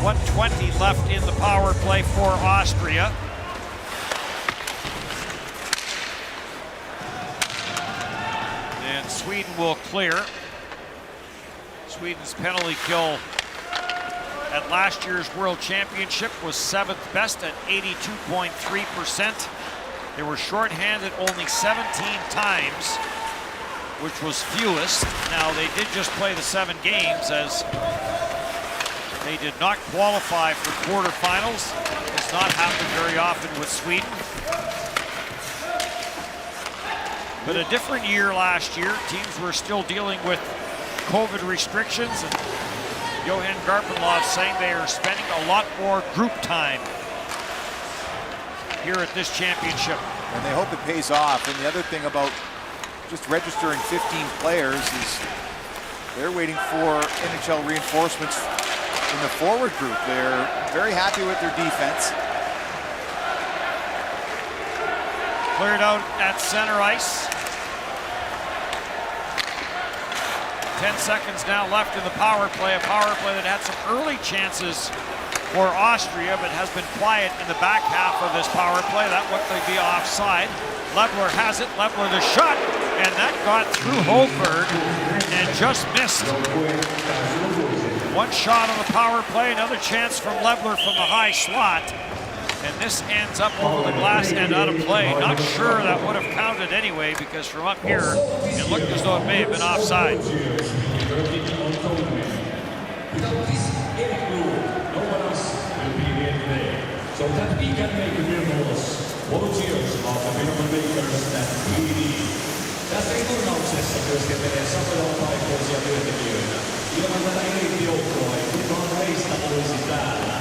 .120 left in the power play for Austria. And Sweden will clear. Sweden's penalty kill at last year's World Championship was 7th best at 82.3%. They were shorthanded only 17 times, which was fewest. Now, they did just play the 7 games as they did not qualify for quarterfinals. Does not happen very often with Sweden. But a different year last year. Teams were still dealing with COVID restrictions, and Johan Garpenlov saying they are spending a lot more group time here at this championship. And they hope it pays off. And the other thing about just registering 15 players is they're waiting for NHL reinforcements in the forward group. They're very happy with their defense. Cleared out at center ice. 10 seconds now left in the power play. A power play that had some early chances for Austria, but has been quiet in the back half of this power play. That would be offside. Lebler has it. Lebler the shot, and that got through Hochberg and just missed. One shot on the power play, another chance from Lebler from the high slot. And this ends up over the glass and out of play. Not sure that would have counted anyway, because from up here, it looked as though it may have been offside. So that we can make miracles. Volunteers of the Miracle Makers that we need. Tässä turnauksessa työskentelee samoja paikkoisia työntekijöitä. Ilman tätä eliittijoukkoa ei kukaan meistä olisi täällä.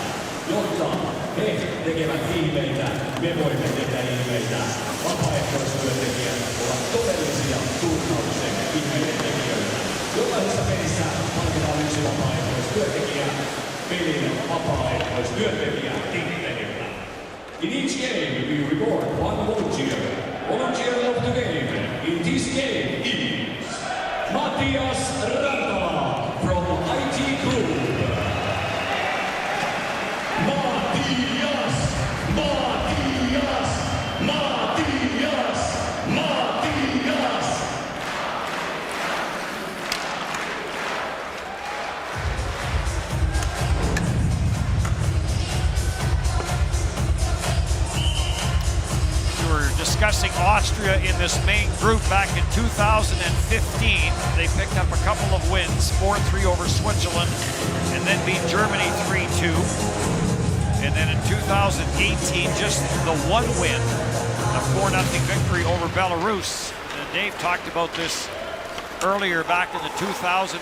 Jotta he tekevät ihmeitä, me voimme tehdä ihmeitä. Vapaaehtoistyöntekijät ovat todellisia turnauksen ihmeiden tekijöitä. Jokaisessa pelissä palkitaan yksi vapaaehtoistyöntekijä. Pelin vapaaehtoistyöntekijä tittelillä. In each game we reward one volunteer. Volunteer of the game in this game is Matias Rantala from IT Group. Matias! Matias! Matias! Matias! We were discussing Austria in this main group back in 2015. They picked up a couple of wins, 4-3 over Switzerland, and then beat Germany 3-2. And then in 2018, just the one win, a 4-0 victory over Belarus. And Dave talked about this earlier back in the 2019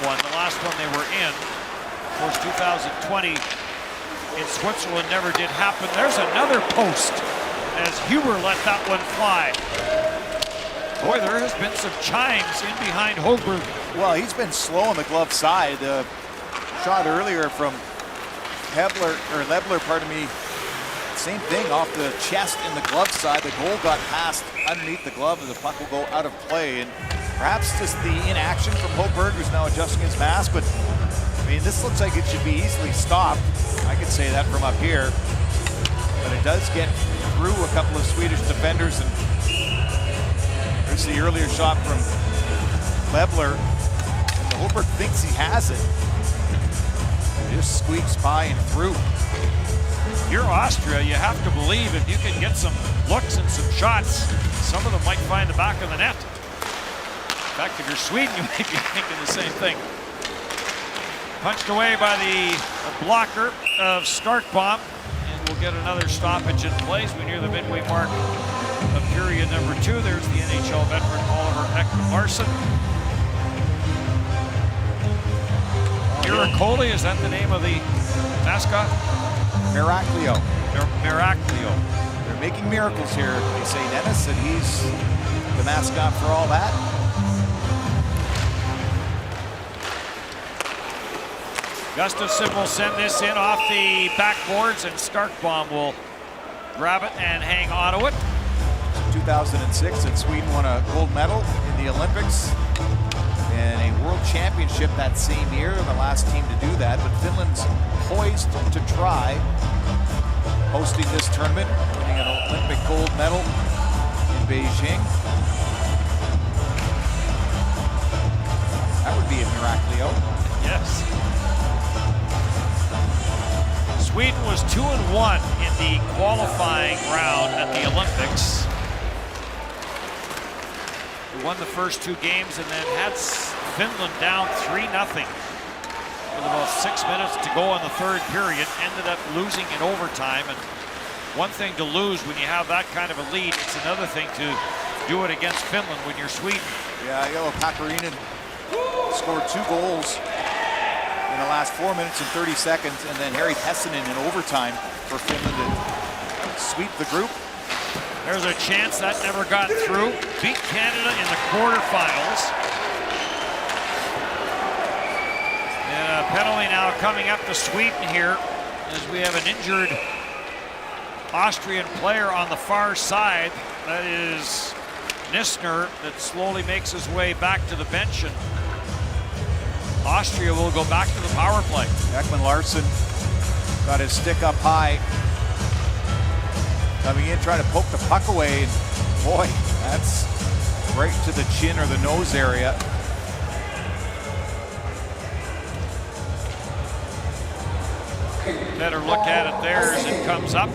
one, the last one they were in. Of course, 2020 in Switzerland never did happen. There's another post as Huber let that one fly. Boy, there has been some chimes in behind Hochberg. Well, he's been slow on the glove side. The shot earlier from Lebler, pardon me, same thing off the chest in the glove side. The goal got passed underneath the glove and the puck will go out of play. And perhaps just the inaction from Hochberg, who's now adjusting his mask. But I mean, this looks like it should be easily stopped. I could say that from up here. But it does get through a couple of Swedish defenders. And there's the earlier shot from Lebler. And Hochberg thinks he has it. Just squeaks by and through. You're Austria, you have to believe if you can get some looks and some shots, some of them might find the back of the net. In fact, if you're Sweden, you might be thinking the same thing. Punched away by the blocker of Starkbaum, and we'll get another stoppage in place. We near the midway mark of period number 2. There's the NHL veteran Oliver Ekman-Larsson. Miracoli, is that the name of the mascot? Miraglio. Miraglio. They're making miracles here, they say, Dennis, and he's the mascot for all that. Gustafsson will send this in off the backboards, and Starkbaum will grab it and hang on to it. 2006, and Sweden won a gold medal in the Olympics and a world championship that same year, and the last team to do that. But Finland's poised to try hosting this tournament, winning an Olympic gold medal in Beijing. That would be a Miraglio. Yes. Sweden was 2-1 in the qualifying round at the Olympics. We won the first 2 games and then had Finland down 3-0 with about 6 minutes to go in the third period. Ended up losing in overtime. And one thing to lose when you have that kind of a lead, it's another thing to do it against Finland when you're Sweden. Yeah, Ilo Pakarinen scored 2 goals in the last 4 minutes and 30 seconds, and then Harry Pessinen in overtime for Finland to sweep the group. There's a chance that never got through. Beat Canada in the quarterfinals. And a penalty now coming up to Sweden here as we have an injured Austrian player on the far side. That is Nissner, that slowly makes his way back to the bench, and Austria will go back to the power play. Ekman Larsson got his stick up high, coming in trying to poke the puck away, and boy, that's right to the chin or the nose area. Better look at it there as it comes up.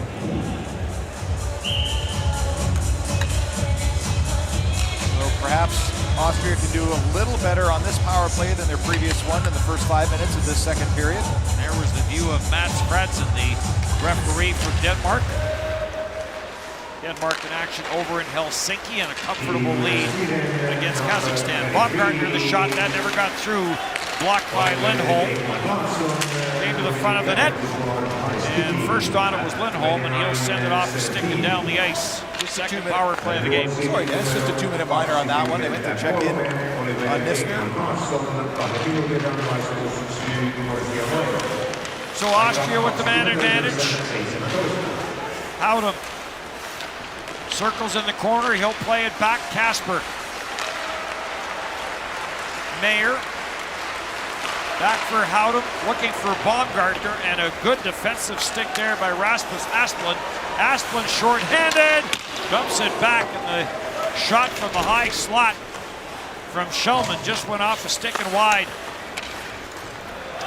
So perhaps Austria can do a little better on this power play than their previous one in the first 5 minutes of this second period. There was the view of Mats Fredsen, the referee from Denmark. Denmark in action over in Helsinki, and a comfortable lead against Kazakhstan. Baumgartner, the shot that never got through, blocked by Lindholm. Came to the front of the net, and first on it was Lindholm, and he'll send it off, sticking down the ice. Second power play of the game. Sorry, it's just a 2-minute minor on that one. They went to check in on Nissner. So Austria with the man advantage. Howdem circles in the corner. He'll play it back. Kasper. Mayer. Back for Howdem, looking for Baumgartner, and a good defensive stick there by Rasmus Asplund. Asplund short-handed, dumps it back, and the shot from the high slot from Shellman just went off a stick and wide.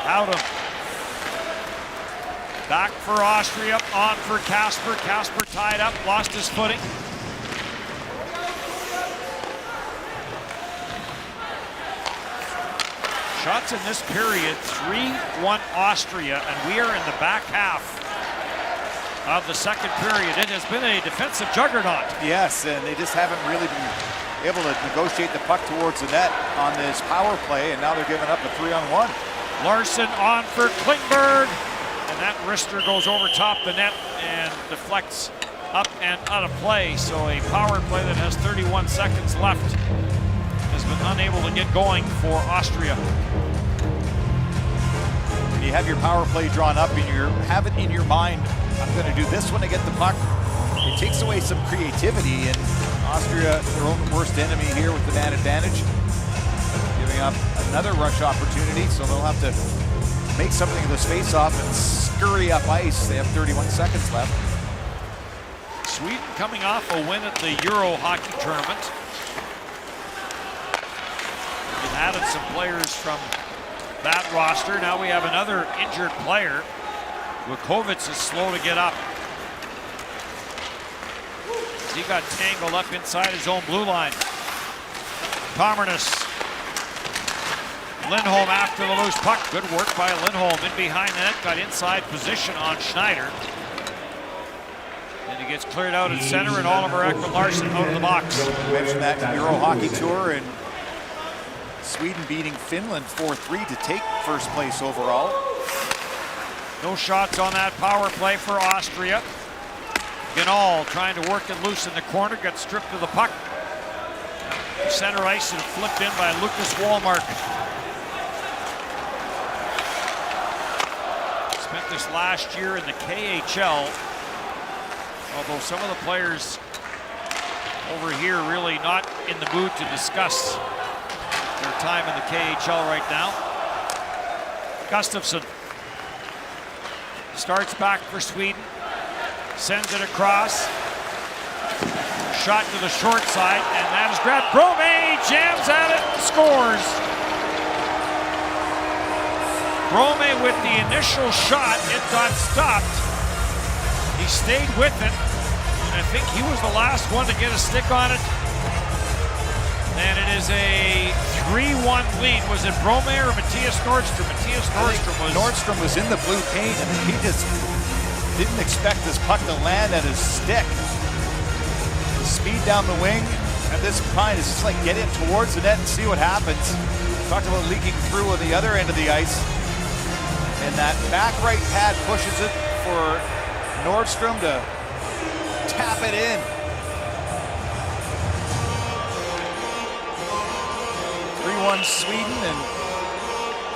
Howdem. Back for Austria, on for Kasper. Kasper tied up, lost his footing. Shots in this period, 3-1 Austria, and we are in the back half of the second period. It has been a defensive juggernaut. Yes, and they just haven't really been able to negotiate the puck towards the net on this power play, and now they're giving up a 3-on-1. Larson on for Klingberg, and that wrister goes over top the net and deflects up and out of play. So a power play that has 31 seconds left has been unable to get going for Austria. When you have your power play drawn up and you have it in your mind, I'm going to do this when I get the puck, it takes away some creativity, and Austria, their own worst enemy here with the man advantage, giving up another rush opportunity, so they'll have to make something of this face-off and scurry up ice. They have 31 seconds left. Sweden coming off a win at the Euro hockey tournament. We've added some players from that roster. Now we have another injured player. Vukovic is slow to get up. He got tangled up inside his own blue line. Tomernes. Lindholm after the loose puck. Good work by Lindholm in behind the net. Got inside position on Schneider. And he gets cleared out at center, and Oliver Ekman-Larsson out of the box. You mentioned that Euro Hockey Tour, and Sweden beating Finland 4-3 to take first place overall. No shots on that power play for Austria. Ginal trying to work it loose in the corner, gets stripped of the puck. Center ice and flipped in by Lucas Wallmark. Spent this last year in the KHL, although some of the players over here really not in the mood to discuss their time in the KHL right now. Gustafsson starts back for Sweden, sends it across. Shot to the short side, and that is grabbed. Brome jams at it and scores. Brome with the initial shot, it got stopped. He stayed with it, and I think he was the last one to get a stick on it. And it is a 3-1 lead. Was it Brome or Matthias Nordstrom? Nordstrom was in the blue paint, and he just didn't expect this puck to land at his stick. Speed down the wing, at this point it's just like get in towards the net and see what happens. Talked about leaking through on the other end of the ice. And that back right pad pushes it for Nordstrom to tap it in. 3-1 Sweden, and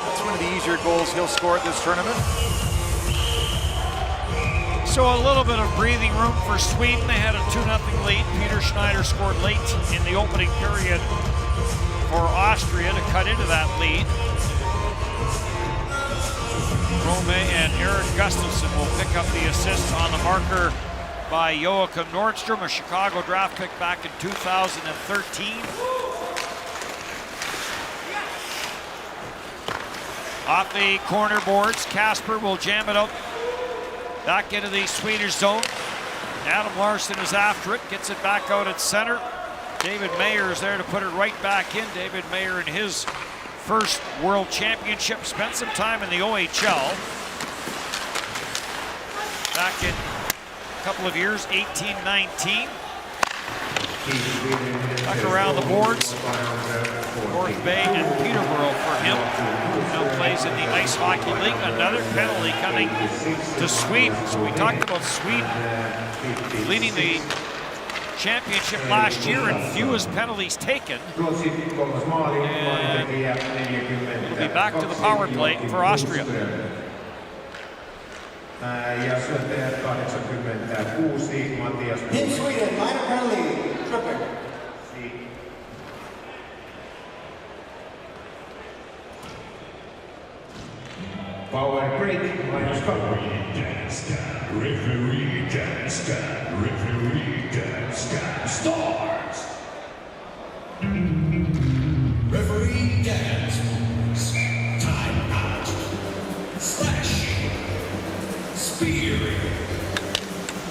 that's one of the easier goals he'll score at this tournament. So a little bit of breathing room for Sweden. They had a 2-0 lead. Peter Schneider scored late in the opening period for Austria to cut into that lead. Brome and Eric Gustafsson will pick up the assist on the marker by Joachim Nordstrom, a Chicago draft pick back in 2013. Off the corner boards, Kasper will jam it out back into the Swedish zone. Adam Larsson is after it, gets it back out at center. David Mayer is there to put it right back in. David Mayer in his first World Championship, spent some time in the OHL. Back in a couple of years, 18-19. Back around the boards, North Bay and Peterborough for him. Now plays in the Ice Hockey League. Another penalty coming to Sweden. So we talked about Sweden leading the championship last year and fewest penalties taken. And it'll be back to the power play for Austria. Team Sweden, minor penalty, tripping. Power break, minus Referee dance starts. Referee dance moves. Time out. Slashing. Spearing.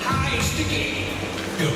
High sticky. Go.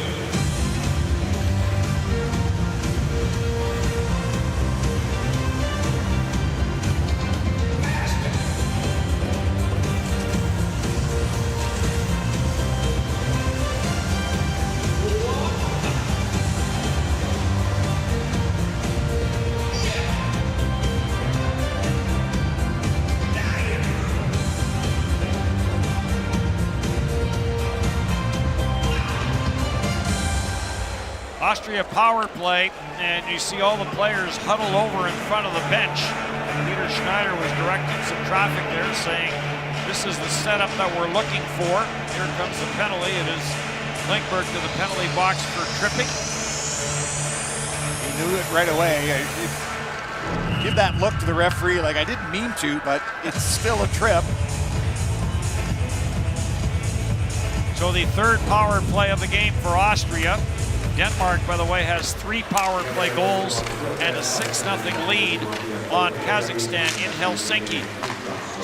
Austria power play, and you see all the players huddled over in front of the bench. Peter Schneider was directing some traffic there, saying, this is the setup that we're looking for. Here comes the penalty. It is Klingberg to the penalty box for tripping. He knew it right away. Give that look to the referee, like I didn't mean to, but it's still a trip. So the third power play of the game for Austria. Denmark, by the way, has 3 power play goals and a 6-0 lead on Kazakhstan in Helsinki.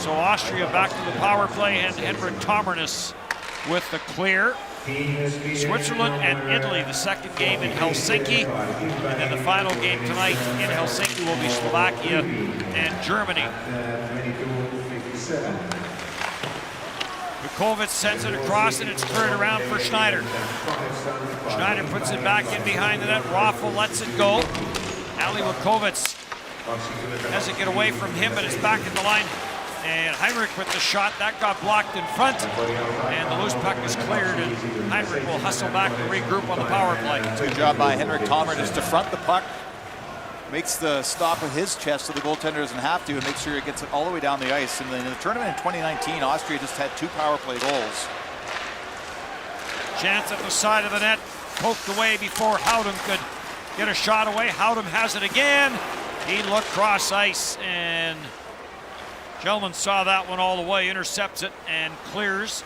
So Austria back to the power play, and Henrik Tomernes with the clear. Switzerland and Italy, the second game in Helsinki. And then the final game tonight in Helsinki will be Slovakia and Germany. Vukovic sends it across, and it's turned around for Schneider. Schneider puts it back in behind the net. Raffel lets it go. Ali Vukovic doesn't get away from him, but it's back in the line And Heinrich with the shot, that got blocked in front, and the loose puck is cleared, and Heinrich will hustle back and regroup on the power play. Good job by Henrik Tomer just to front the puck, makes the stop with his chest so the goaltender doesn't have to, and makes sure it gets it all the way down the ice. And then in the tournament in 2019, Austria just had 2 power play goals. Chance at the side of the net, poked away before Howden could get a shot away. Howden has it again. He looked cross ice, and Gelman saw that one all the way, intercepts it and clears.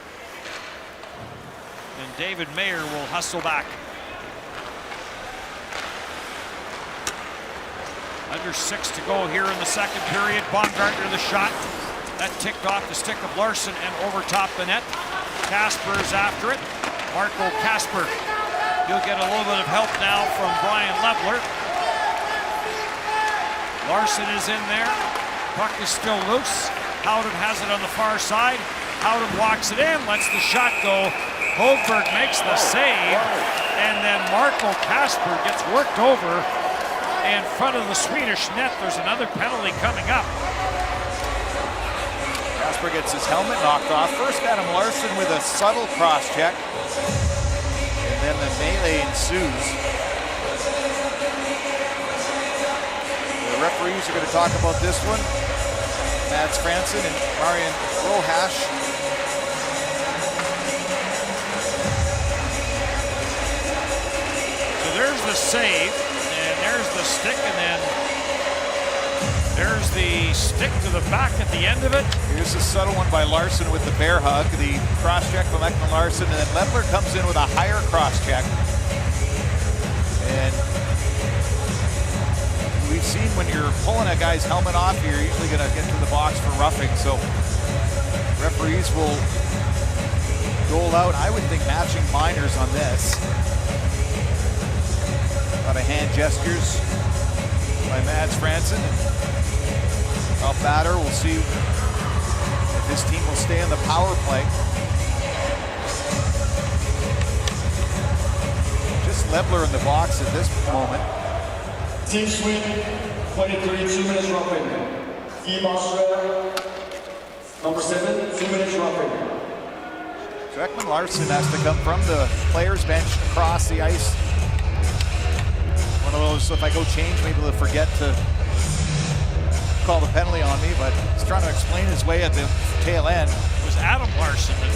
And David Mayer will hustle back. Under 6 to go here in the second period. Baumgartner the shot. That ticked off the stick of Larson and over top the net. Kasper is after it. Marco Kasper. He'll get a little bit of help now from Brian Lebler. Larson is in there. Puck is still loose. Howden has it on the far side. Howden walks it in, lets the shot go. Hogberg makes the save, and then Marco Kasper gets worked over in front of the Swedish net. There's another penalty coming up. Kasper gets his helmet knocked off. First Adam Larson with a subtle cross check, and then the melee ensues. The referees are going to talk about this one. Mads Franson and Marian Rohash. So there's the save, and there's the stick, and then there's the stick to the back at the end of it. Here's a subtle one by Larson with the bear hug. The cross check from Ekman Larson, and then Lebler comes in with a higher cross check. And we've seen when you're pulling a guy's helmet off, you're usually going to get to the box for roughing. So referees will dole out, I would think, matching minors on this. A lot of hand gestures by Mads Franson. Ralph Bader, we'll see if his team will stay in the power play. Just Lebler in the box at this moment. Team Sweden, 23, 2 minutes roughing. Team Austria, number 7, 2 minutes roughing. So Ekman Larson has to come from the player's bench across the ice. One of those, if I go change, maybe they'll forget to call the penalty on me, but he's trying to explain his way at the tail end. It was Adam Larson that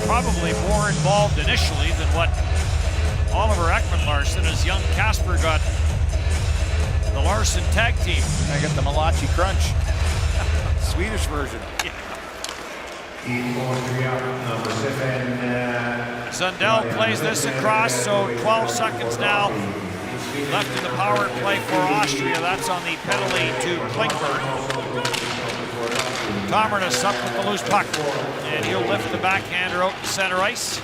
probably more involved initially than what Oliver Ekman Larson, as young Kasper got the Larson tag team. I got the Malachi Crunch. Swedish version. Yeah. Number 7. Zundell plays this across, so 12 seconds now left in the power play for Austria. That's on the penalty to Klingberg. Tomernes up with the loose puck, and he'll lift the backhander out to center ice.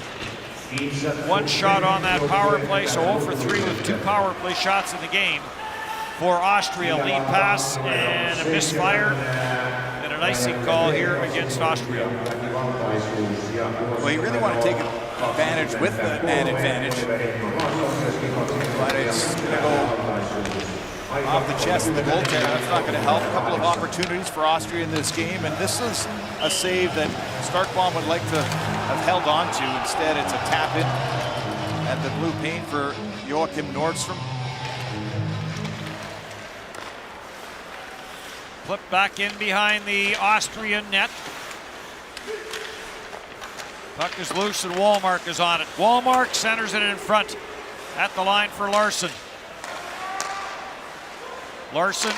One shot on that power play, so 0 for 3 with 2 power play shots in the game for Austria. Lead pass and a misfire, and an icing call here against Austria. Well, you really want to take advantage with the man advantage, but it's going to go off the chest of the goaltender. That's not going to help. A couple of opportunities for Austria in this game, and this is a save that Starkbaum would like to have held on to. Instead, it's a tap in at the blue paint for Joachim Nordstrom. Flip back in behind the Austrian net. Puck is loose and Wallmark is on it. Wallmark centers it in front at the line for Larson. Larson,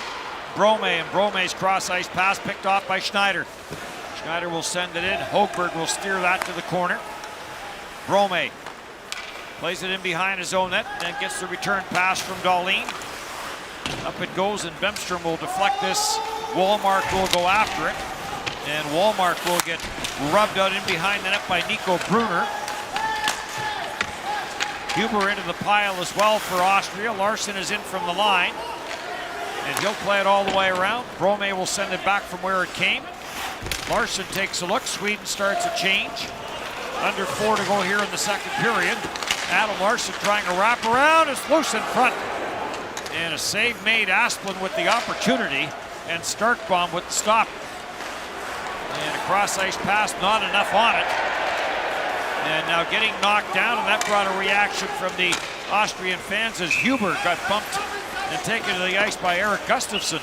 Brome, and Brome's cross-ice pass picked off by Schneider. Schneider will send it in. Hogberg will steer that to the corner. Brome plays it in behind his own net and gets the return pass from Dahlin. Up it goes, and Bemstrom will deflect this. Wallmark will go after it, and Wallmark will get rubbed out in behind the net by Nico Brunner. Huber into the pile as well for Austria. Larson is in from the line, and he'll play it all the way around. Brome will send it back from where it came. Larson takes a look. Sweden starts a change. Under 4 to go here in the second period. Adam Larson trying to wrap around. It's loose in front. And a save made. Asplund with the opportunity, and Starkbaum with the stop. Cross-ice pass, not enough on it. And now getting knocked down, and that brought a reaction from the Austrian fans as Huber got bumped and taken to the ice by Eric Gustafsson.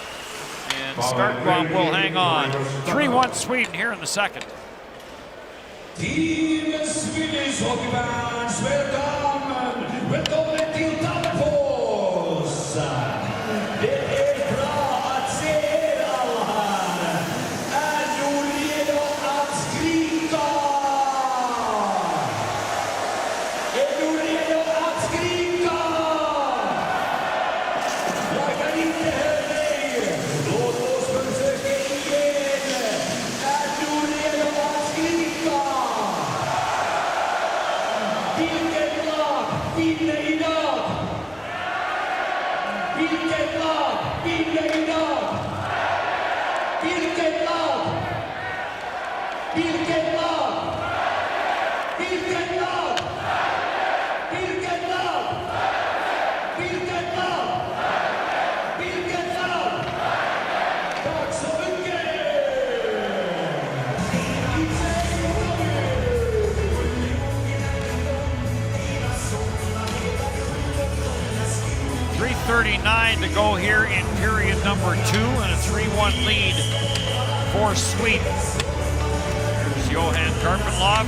And Starkbaum will hang on. 3-1 Sweden here in the second. Team Swedish hockey fans, välkommen till Tampos! Det är bra att se er alla här. Är du redo att skrika? Är du redo att skrika? Jag kan inte höra dig. Låt oss försöka igen. Är du redo att skrika? Vilket lag vinner idag? Vilket lag vinner idag? Vilket lag? Vilket lag? Vilket lag? Vilket lag? Vilket lag? Vilket lag? Tack så mycket! 3:39 to go here in period number 2, and a 3-1 lead for Sweden. Here's Johan Karpenlov.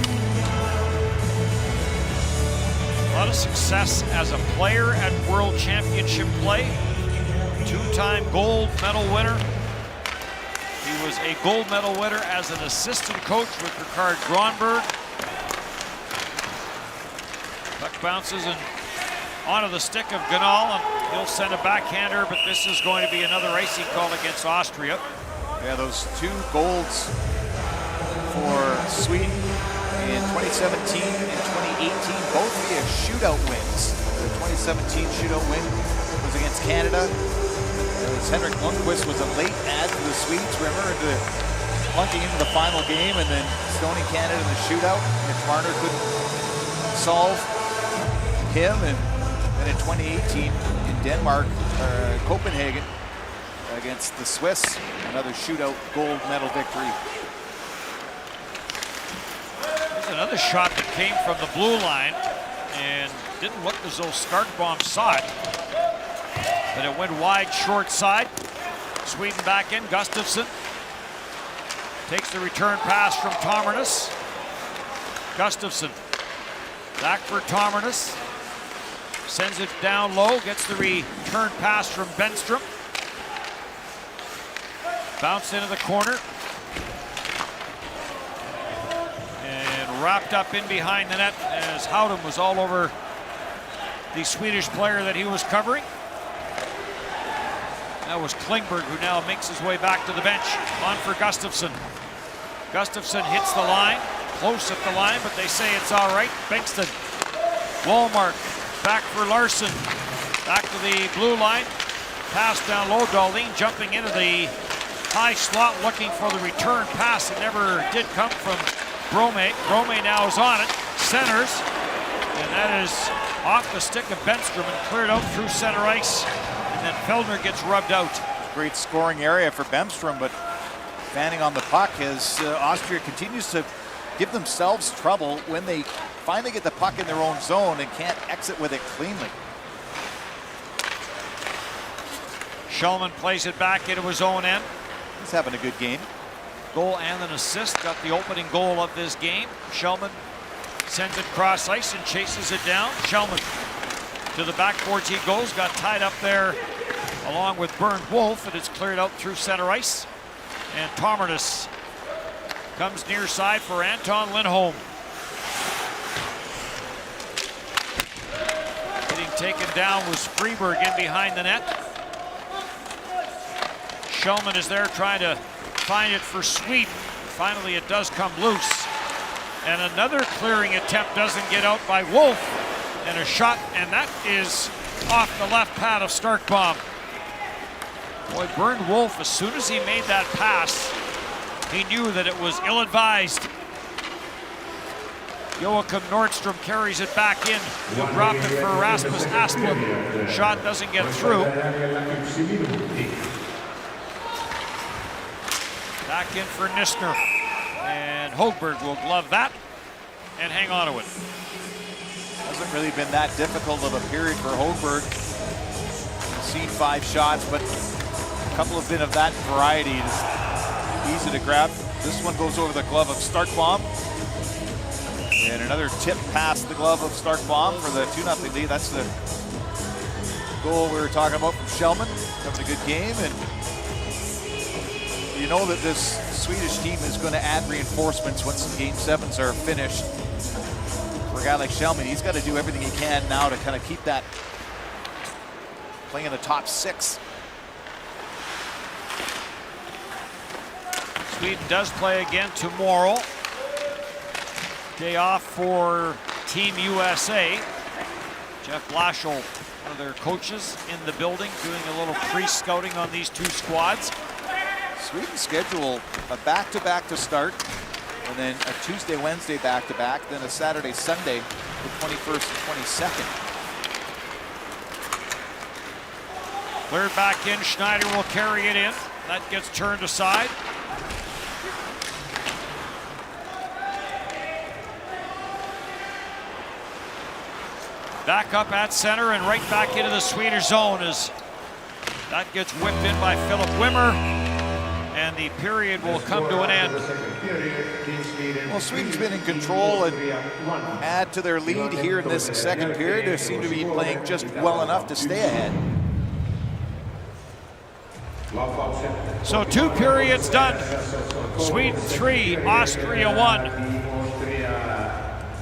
A lot of success as a player at World Championship play. 2-time gold medal winner. He was a gold medal winner as an assistant coach with Ricard Gronberg. Puck bounces and onto the stick of Ganal, and he'll send a backhander, but this is going to be another icing call against Austria. Yeah, those 2 golds for Sweden in 2017 and 2018, both via shootout wins. The 2017 shootout win was against Canada. Henrik Lundqvist was a late add to the Swedes, remember, plunking into the final game and then stoning Canada in the shootout. Mitch Marner couldn't solve him, and then in 2018 in Denmark, Copenhagen, against the Swiss, another shootout gold medal victory. There's another shot that came from the blue line and didn't look as though Starkbaum saw it, but it went wide short side. Sweden back in. Gustafsson takes the return pass from Tomarnis. Gustafsson back for Tomarnis. Sends it down low, gets the return pass from Benstrom. Bounced into the corner. And wrapped up in behind the net as Howden was all over the Swedish player that he was covering. That was Klingberg, who now makes his way back to the bench. On for Gustafsson. Gustafsson hits the line, close at the line, but they say it's all right. Bengtsson, Wallmark, back for Larson. Back to the blue line. Pass down low. Dahlin jumping into the high slot looking for the return pass. It never did come from Brome. Brome now is on it. Centers. And that is off the stick of Benstrom and cleared out through center ice. And then Feldner gets rubbed out. Great scoring area for Bemstrom, but fanning on the puck as Austria continues to give themselves trouble when they finally get the puck in their own zone and can't exit with it cleanly. Shulman plays it back into his own end. He's having a good game. Goal and an assist. Got the opening goal of this game. Shulman sends it cross ice and chases it down. Shulman to the backboards he goes. Got tied up there along with Bernd Wolf, and it's cleared out through center ice. And Tomarnis comes near side for Anton Lindholm. Getting taken down was Freeberg in behind the net. Shulman is there trying to find it for Sweden. Finally, it does come loose. And another clearing attempt doesn't get out by Wolf. And a shot, and that is off the left pad of Starkbaum. Boy, Bernd Wolf, as soon as he made that pass, he knew that it was ill-advised. Joachim Nordstrom carries it back in. He'll drop it for Rasmus Asplund. Shot doesn't get through. Back in for Nissner. Hogberg will glove that and hang on to it. Hasn't really been that difficult of a period for Hogberg. Seen 5 shots, but a couple have been of that variety. It's easy to grab. This one goes over the glove of Starkbaum. And another tip past the glove of Starkbaum for the 2-0 lead. That's the goal we were talking about from Shellman. Having a good game, and you know that this Swedish team is going to add reinforcements once the Game 7s are finished. For a guy like Shellman, he's got to do everything he can now to kind of keep that playing in the top 6. Sweden does play again tomorrow. Day off for Team USA. Jeff Blashill, one of their coaches, in the building doing a little pre-scouting on these 2 squads. Sweden's schedule a back-to-back to start, and then a Tuesday, Wednesday back-to-back, then a Saturday, Sunday, the 21st and 22nd. Cleared back in, Schneider will carry it in. That gets turned aside. Back up at center and right back into the Swedish zone as that gets whipped in by Philip Wimmer, and the period will come to an end. Well, Sweden's been in control and add to their lead here in this second period. They seem to be playing just well enough to stay ahead. So 2 periods done. Sweden 3, Austria 1.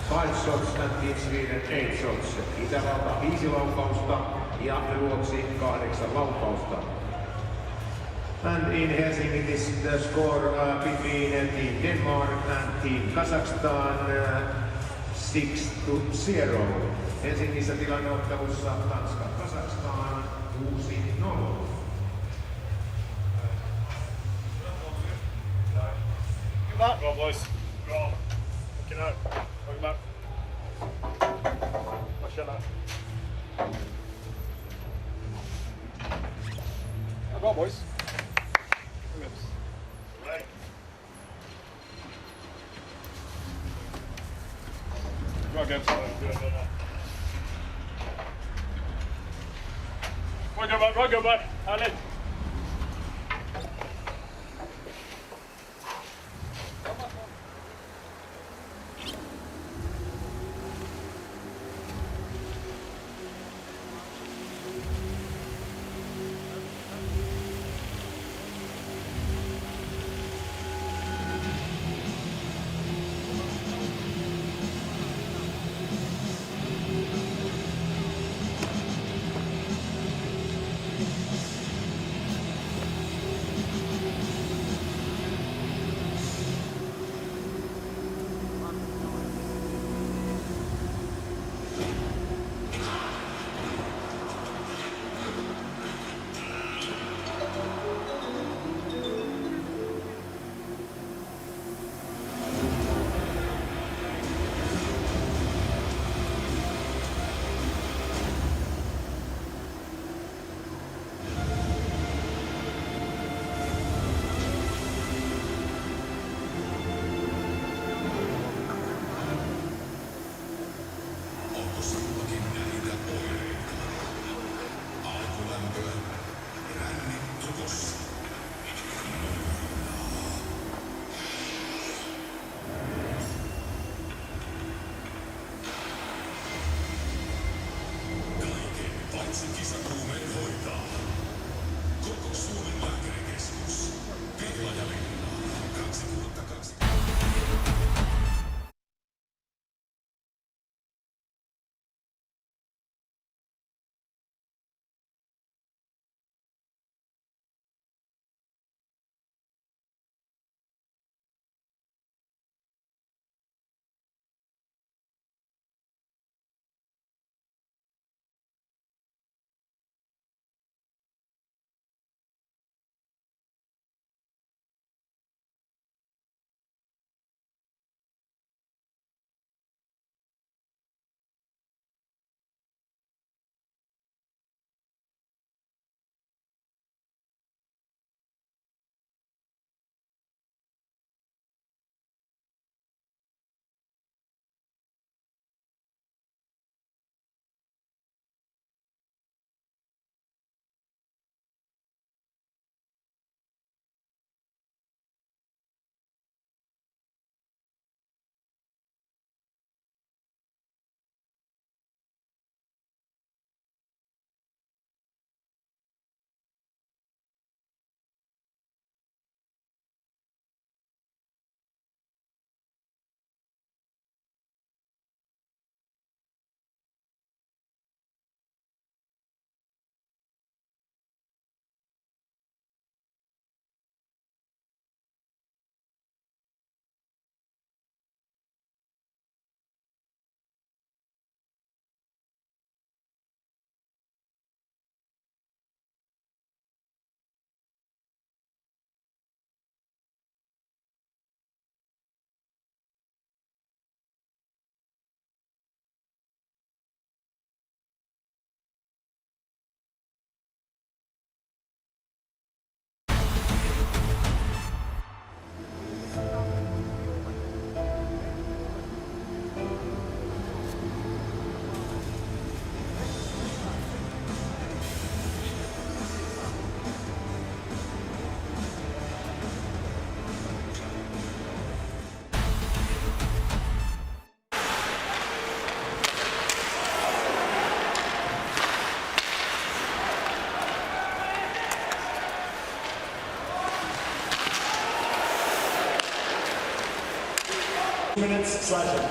5 shots and Team Sweden 8 shots. Itävalta 5 laukausta ja Ruotsi 8 laukausta. And in Helsinki this the score between Team Denmark and Team Kazakhstan 6-0. Helsingissä tilanneottelussa Tanska Kazakhstan 6-0. Go on, boys. Go on. Looking out. Welcome back. Watch your left. Go on, boys. Right. Go on, Gibbs. Go back. Härligt. minutes slashing.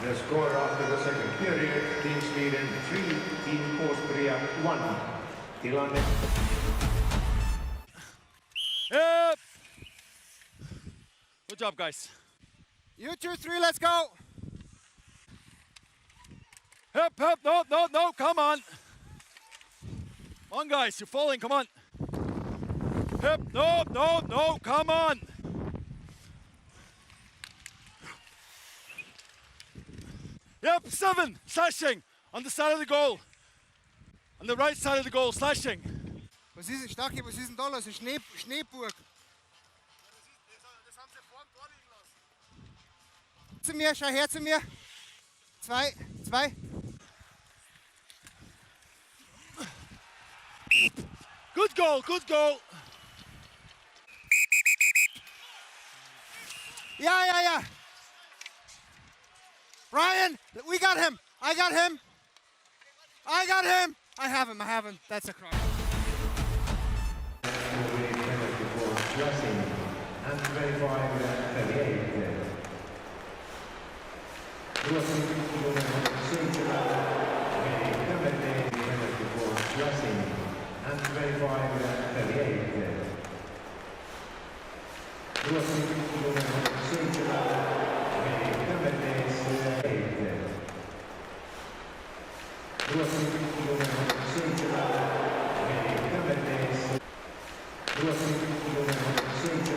The score after the second period, Team Sweden 3, Team Austria 1. Tilanne. Yep. Good job, guys. You 2-3, let's go. Hip, hip, no, no, no, come on. Come on, guys, you're falling, come on. Hip, no, no, no, come on. Yep, 7, slashing, on the side of the goal. On the right side of the goal, slashing. Was ist, Stacki, was ist denn da los? Eine Schneeburg. Das haben sie vor dem Tor liegen lassen. Zu mir, schau her zu mir. 2. Good goal, good goal. Yeah. Brian, we got him. I got him. I have him. That's a cross. And 25-38. Ruotsin numero 7 10 penalty for dressing and 25-38. Ruotsin numero 7 10 8. Ruotsin numero 7 10 Ruotsin numero 7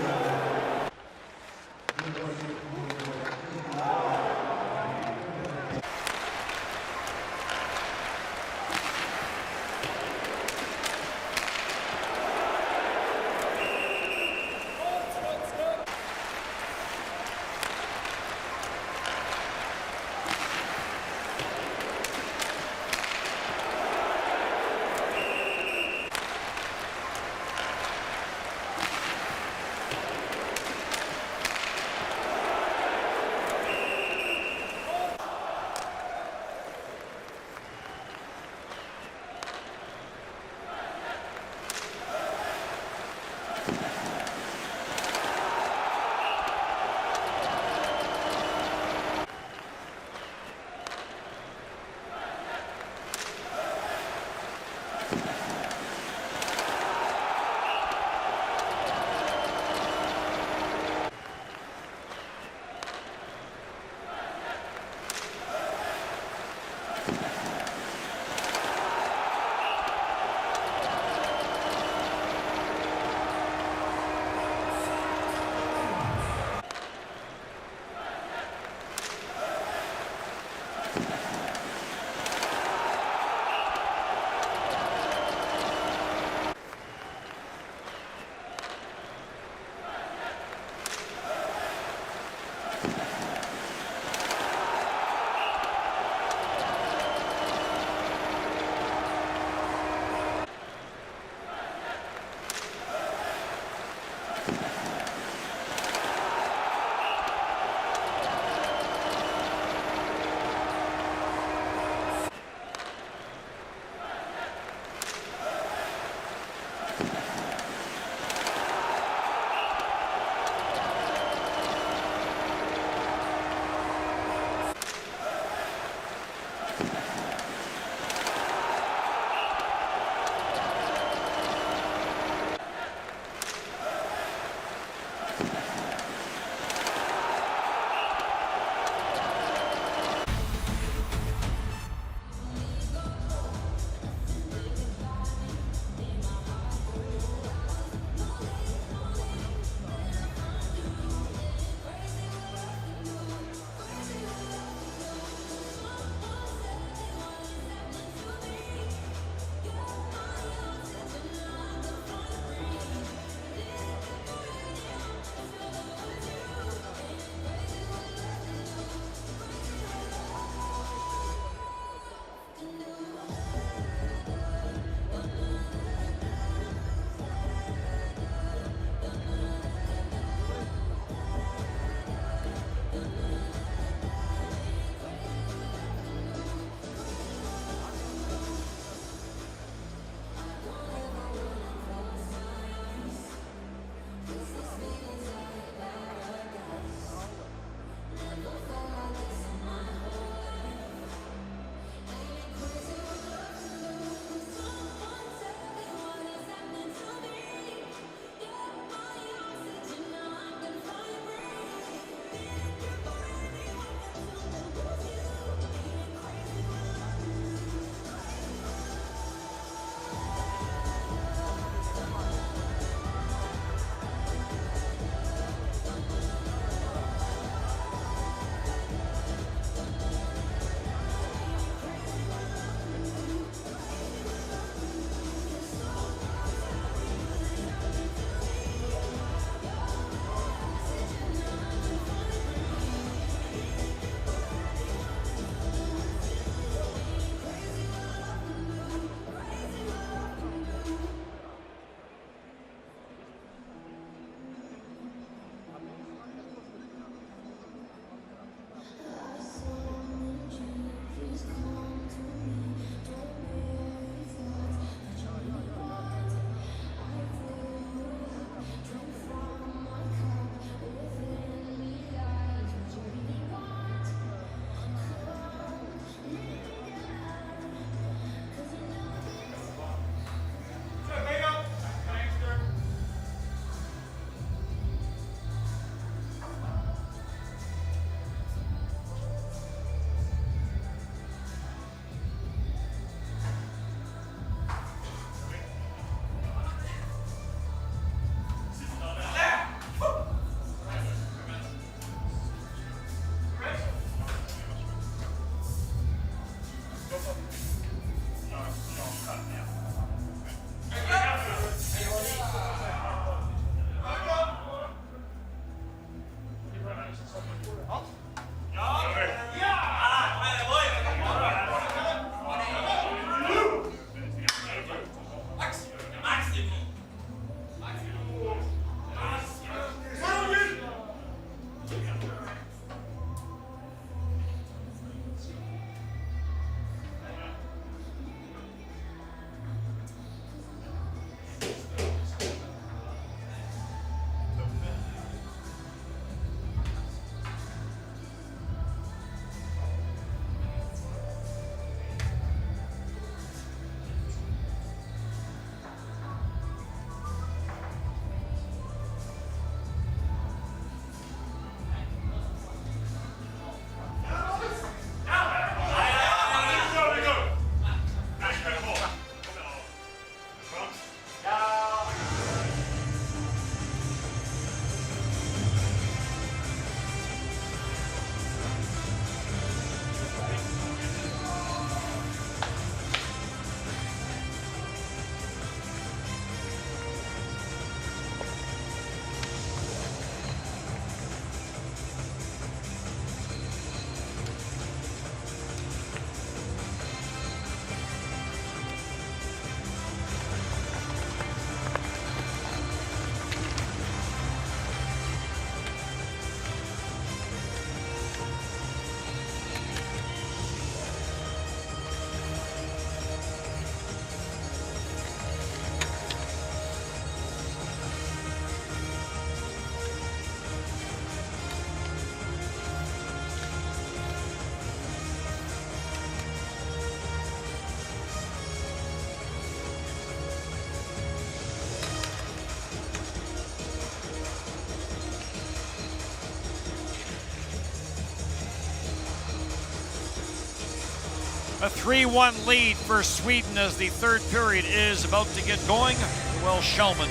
A 3-1 lead for Sweden as the third period is about to get going. Well, Schellman,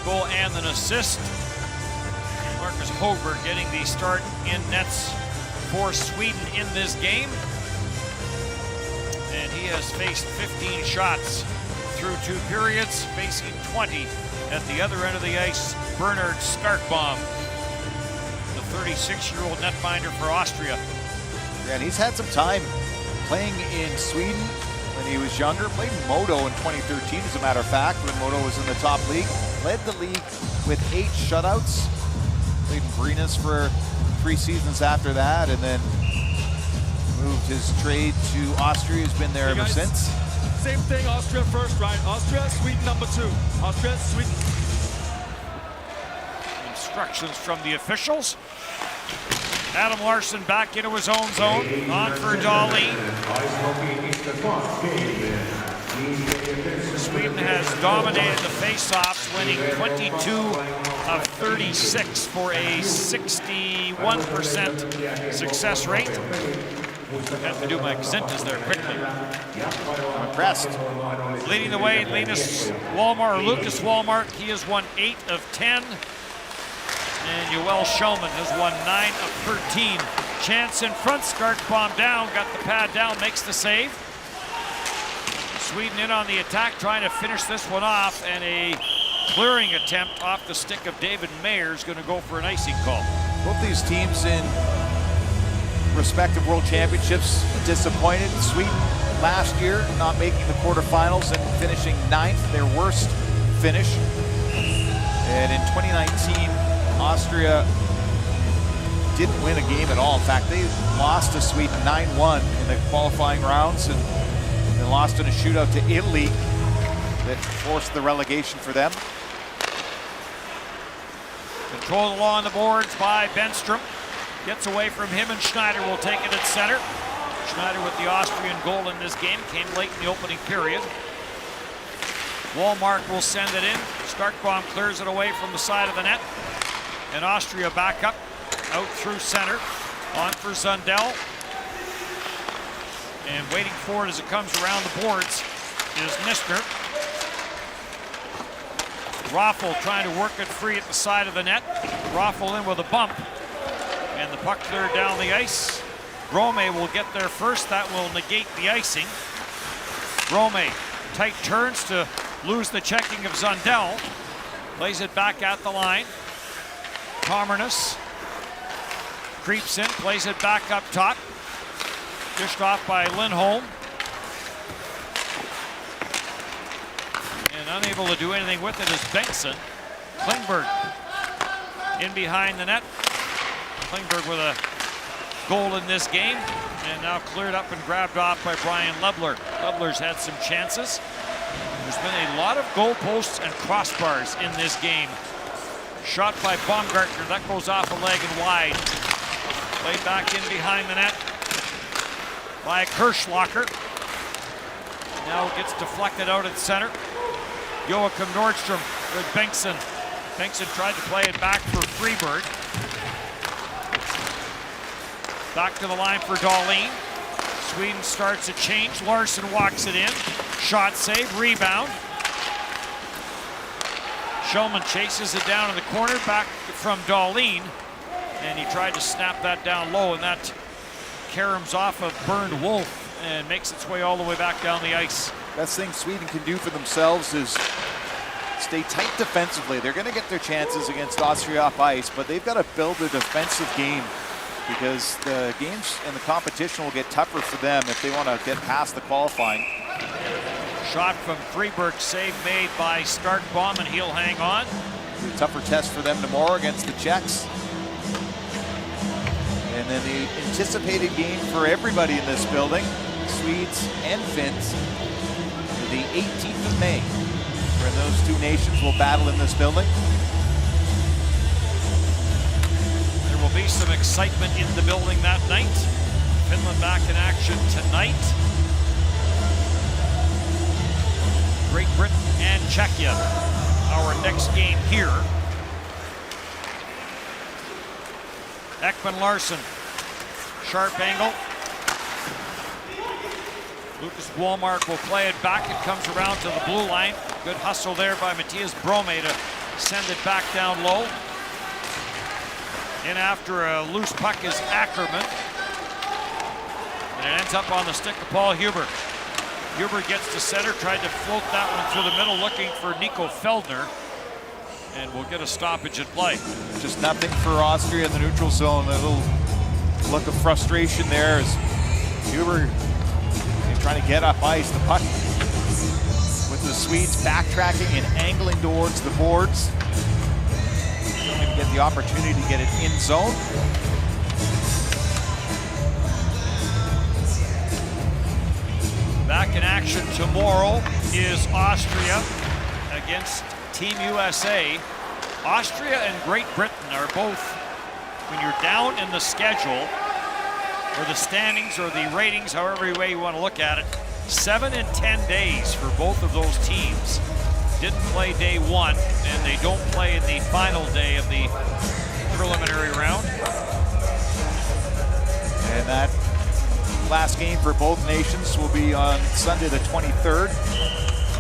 goal and an assist. Marcus Hoberg getting the start in nets for Sweden in this game. And he has faced 15 shots through 2 periods, facing 20 at the other end of the ice. Bernhard Starkbaum, the 36-year-old netminder for Austria. Yeah, and he's had some time playing in Sweden when he was younger. Played in Modo in 2013, as a matter of fact, when Modo was in the top league. Led the league with 8 shutouts. Played in Brynäs for 3 seasons after that, and then moved his trade to Austria. He's been there ever since. Same thing, Austria first, right? Austria, Sweden number 2. Austria, Sweden. Instructions from the officials. Adam Larsson back into his own zone. On for Dahlin. Sweden has dominated the face-offs, winning 22 of 36 for a 61% success rate. Have to do my Xintas there quickly. I'm impressed. Leading the way, Lucas Walmart. He has won 8 of 10. And Joel Schellman has won 9 of 13. Chance in front, Starkbaum down, got the pad down, makes the save. Sweden in on the attack, trying to finish this one off, and a clearing attempt off the stick of David Mayer is going to go for an icing call. Both these teams in respective world championships disappointed. Sweden last year not making the quarterfinals and finishing 9th, their worst finish. And in 2019, Austria didn't win a game at all. In fact, they lost to Sweden 9-1 in the qualifying rounds and lost in a shootout to Italy that forced the relegation for them. Controlled along the boards by Benstrom. Gets away from him, and Schneider will take it at center. Schneider with the Austrian goal in this game, came late in the opening period. Walmart will send it in. Starkbaum clears it away from the side of the net. And Austria back up, out through center. On for Zundell. And waiting for it as it comes around the boards is Mistner. Raffel trying to work it free at the side of the net. Raffel in with a bump. And the puck cleared down the ice. Rome will get there first. That will negate the icing. Rome, tight turns to lose the checking of Zundell. Plays it back at the line. Tomernes creeps in, plays it back up top. Dished off by Lindholm. And unable to do anything with it is Bengtsson. Klingberg in behind the net. Klingberg with a goal in this game. And now cleared up and grabbed off by Brian Lebler. Lebler's had some chances. There's been a lot of goalposts and crossbars in this game. Shot by Baumgartner, that goes off a leg and wide. Played back in behind the net by Kirschlacher. Now it gets deflected out at center. Joachim Nordstrom with Bengtsson. Bengtsson tried to play it back for Freeberg. Back to the line for Dahlin. Sweden starts a change. Larsson walks it in. Shot save, rebound. Schellman chases it down in the corner, back from Dahlin. And he tried to snap that down low, and that caroms off of Bernd Wolf and makes its way all the way back down the ice. Best thing Sweden can do for themselves is stay tight defensively. They're going to get their chances against Austria off ice, but they've got to build a defensive game because the games and the competition will get tougher for them if they want to get past the qualifying. Shot from Freeberg, save made by Starkbaum, and he'll hang on. A tougher test for them tomorrow against the Czechs. And then the anticipated game for everybody in this building, Swedes and Finns, the 18th of May, when those two nations will battle in this building. There will be some excitement in the building that night. Finland back in action tonight. Great Britain and Czechia, our next game here. Ekman Larsson, sharp angle. Lucas Walmark will play it back. It comes around to the blue line. Good hustle there by Matthias Brome to send it back down low. In after a loose puck is Ackerman. And it ends up on the stick of Paul Huber. Huber gets to center, tried to float that one through the middle, looking for Nico Feldner. And we'll get a stoppage at play. Just nothing for Austria in the neutral zone. A little look of frustration there as Huber trying to get up ice. The puck with the Swedes backtracking and angling towards the boards. Don't even get the opportunity to get it in zone. Back in action tomorrow is Austria against Team USA. Austria and Great Britain are both, when you're down in the schedule, or the standings, or the ratings, however way you want to look at it, 7 and 10 days for both of those teams. Didn't play day one, and they don't play in the final day of the preliminary round. And that last game for both nations will be on Sunday the 23rd.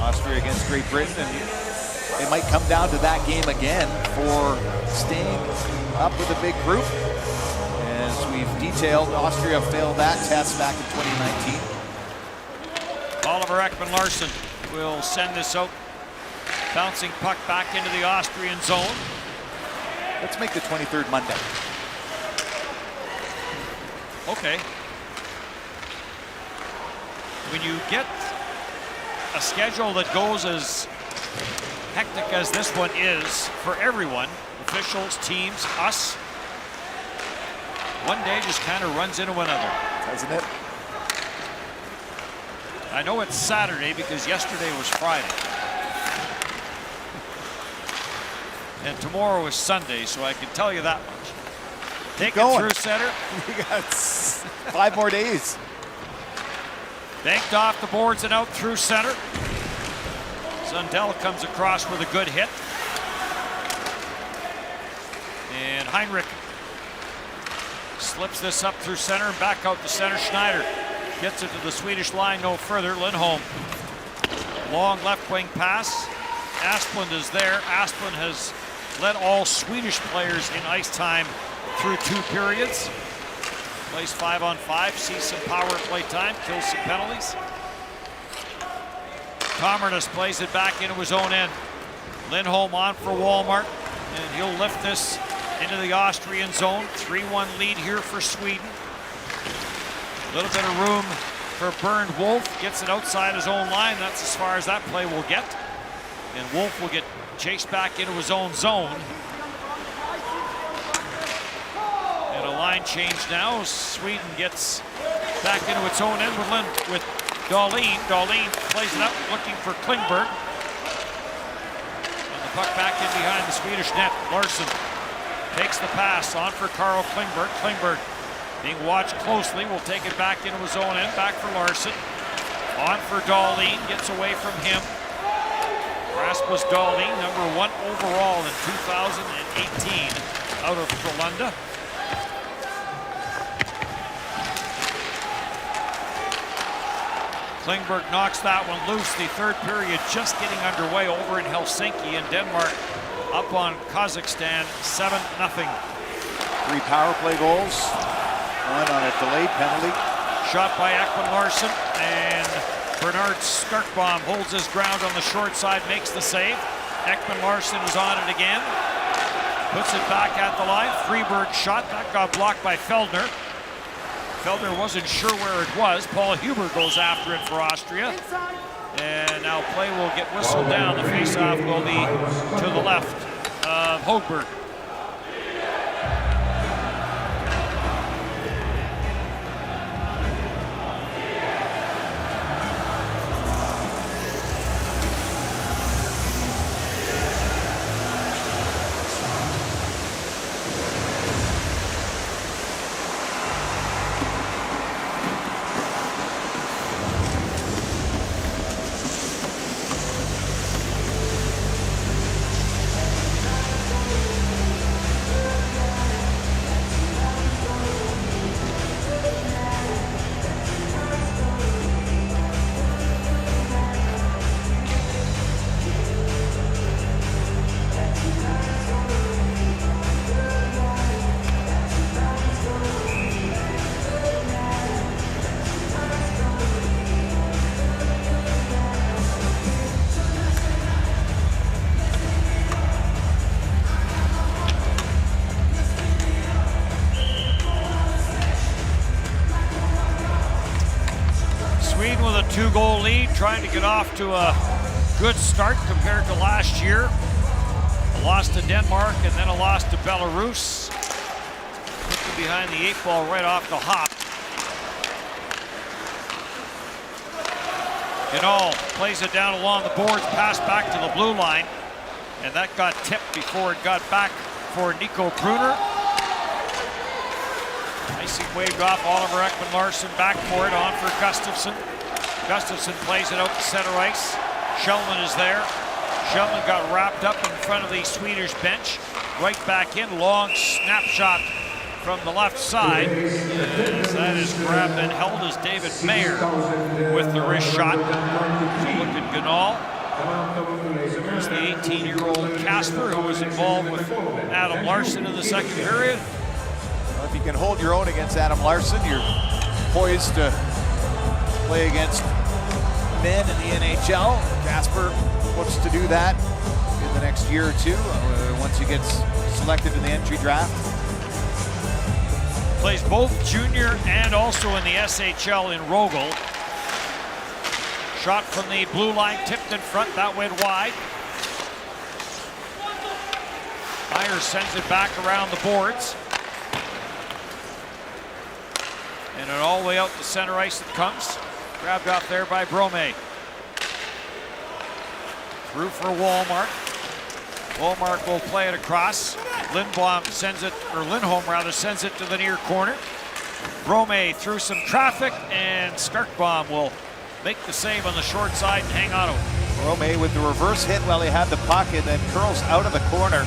Austria against Great Britain, and it might come down to that game again for staying up with a big group. As we've detailed, Austria failed that test back in 2019. Oliver Ekman-Larsson will send this out. Bouncing puck back into the Austrian zone. Let's make the 23rd Monday. Okay. When you get a schedule that goes as hectic as this one is for everyone, officials, teams, us, one day just kind of runs into another. Doesn't it? I know it's Saturday because yesterday was Friday. And tomorrow is Sunday, so I can tell you that much. Take it through center. We got 5 more days. Banked off the boards and out through center. Sundell comes across with a good hit. And Heinrich slips this up through center and back out to center. Schneider gets it to the Swedish line no further. Lindholm. Long left wing pass. Asplund is there. Asplund has led all Swedish players in ice time through 2 periods. Plays 5-on-5, sees some power play time, kills some penalties. Commernis plays it back into his own end. Lindholm on for Walmart, and he'll lift this into the Austrian zone. 3-1 lead here for Sweden. A little bit of room for Bernd Wolf, gets it outside his own line. That's as far as that play will get. And Wolf will get chased back into his own zone. And a line change now. Sweden gets back into its own end with Dahlin. Dahlin plays it up, looking for Klingberg. And the puck back in behind the Swedish net. Larsson takes the pass on for Carl Klingberg. Klingberg being watched closely, will take it back into his own end. Back for Larsson. On for Dahlin, gets away from him. Rasmus Dahlin, number 1 overall in 2018 out of Frölunda. Klingberg knocks that one loose. The third period just getting underway over in Helsinki, and Denmark up on Kazakhstan 7-0. 3 power play goals, 1 on a delayed penalty. Shot by Ekman-Larsson, and Bernard Starkbaum holds his ground on the short side, makes the save. Ekman-Larsson is on it again. Puts it back at the line. Freeberg shot, that got blocked by Feldner. Feldner wasn't sure where it was. Paul Huber goes after it for Austria. And now play will get whistled down. The faceoff will be to the left of Högberg. trying to get off to a good start compared to last year. A loss to Denmark and then a loss to Belarus. Looking behind the 8 ball right off the hop. Ganol plays it down along the boards, pass back to the blue line. And that got tipped before it got back for Nico Brunner. Nicely waved off Oliver Ekman-Larsson, back for it, on for Gustafsson. Gustafsson plays it out to center ice. Shellman is there. Shellman got wrapped up in front of the Swedish bench. Right back in, long snapshot from the left side. As that is grabbed and held as David Mayer with the wrist shot. So look at Ganol. There's the 18-year-old Casper who was involved with Adam Larsson in the second period. Well, if you can hold your own against Adam Larsson, you're poised to play against men in the NHL. Casper looks to do that in the next year or two once he gets selected in the entry draft. Plays both junior and also in the SHL in Rogel. Shot from the blue line, tipped in front, that went wide. Myers sends it back around the boards. And it all the way out to center ice it comes. Grabbed off there by Brome. Through for Wallmark. Wallmark will play it across. Lindholm sends it to the near corner. Brome through some traffic, and Starkbaum will make the save on the short side and hang on to it. Brome with the reverse hit while he had the puck and then curls out of the corner.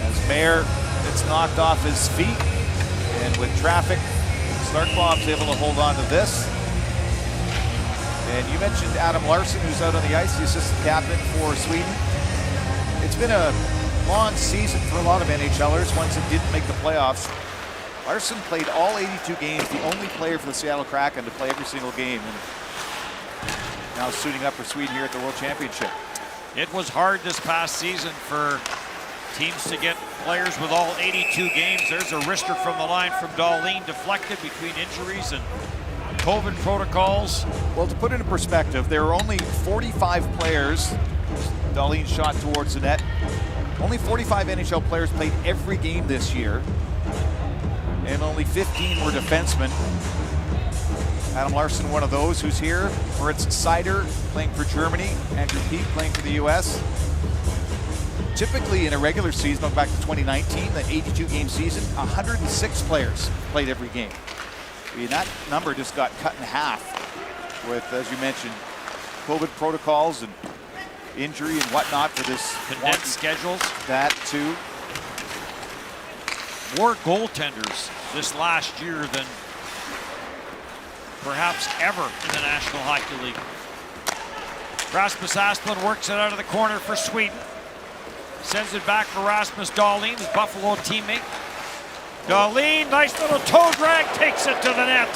As Mayer gets knocked off his feet, and with traffic, Starkbaum's able to hold on to this. And you mentioned Adam Larsson, who's out on the ice, the assistant captain for Sweden. It's been a long season for a lot of NHLers, ones that didn't make the playoffs. Larsson played all 82 games, the only player for the Seattle Kraken to play every single game. And now suiting up for Sweden here at the World Championship. It was hard this past season for teams to get players with all 82 games. There's a wrister from the line from Dahlin, deflected between injuries and COVID protocols. Well, to put it in perspective, there are only 45 players. Dahlin shot towards the net. Only 45 NHL players played every game this year, and only 15 were defensemen. Adam Larsson, one of those, who's here. Moritz Seider playing for Germany. Andrew Peet playing for the US. Typically in a regular season, going back to 2019, the 82-game season, 106 players played every game. I mean, that number just got cut in half with, as you mentioned, COVID protocols and injury and whatnot for this condensed schedules. That too. More goaltenders this last year than perhaps ever in the National Hockey League. Rasmus Asplund works it out of the corner for Sweden. Sends it back for Rasmus Dahlin, his Buffalo teammate. Dahlin, nice little toe drag, takes it to the net,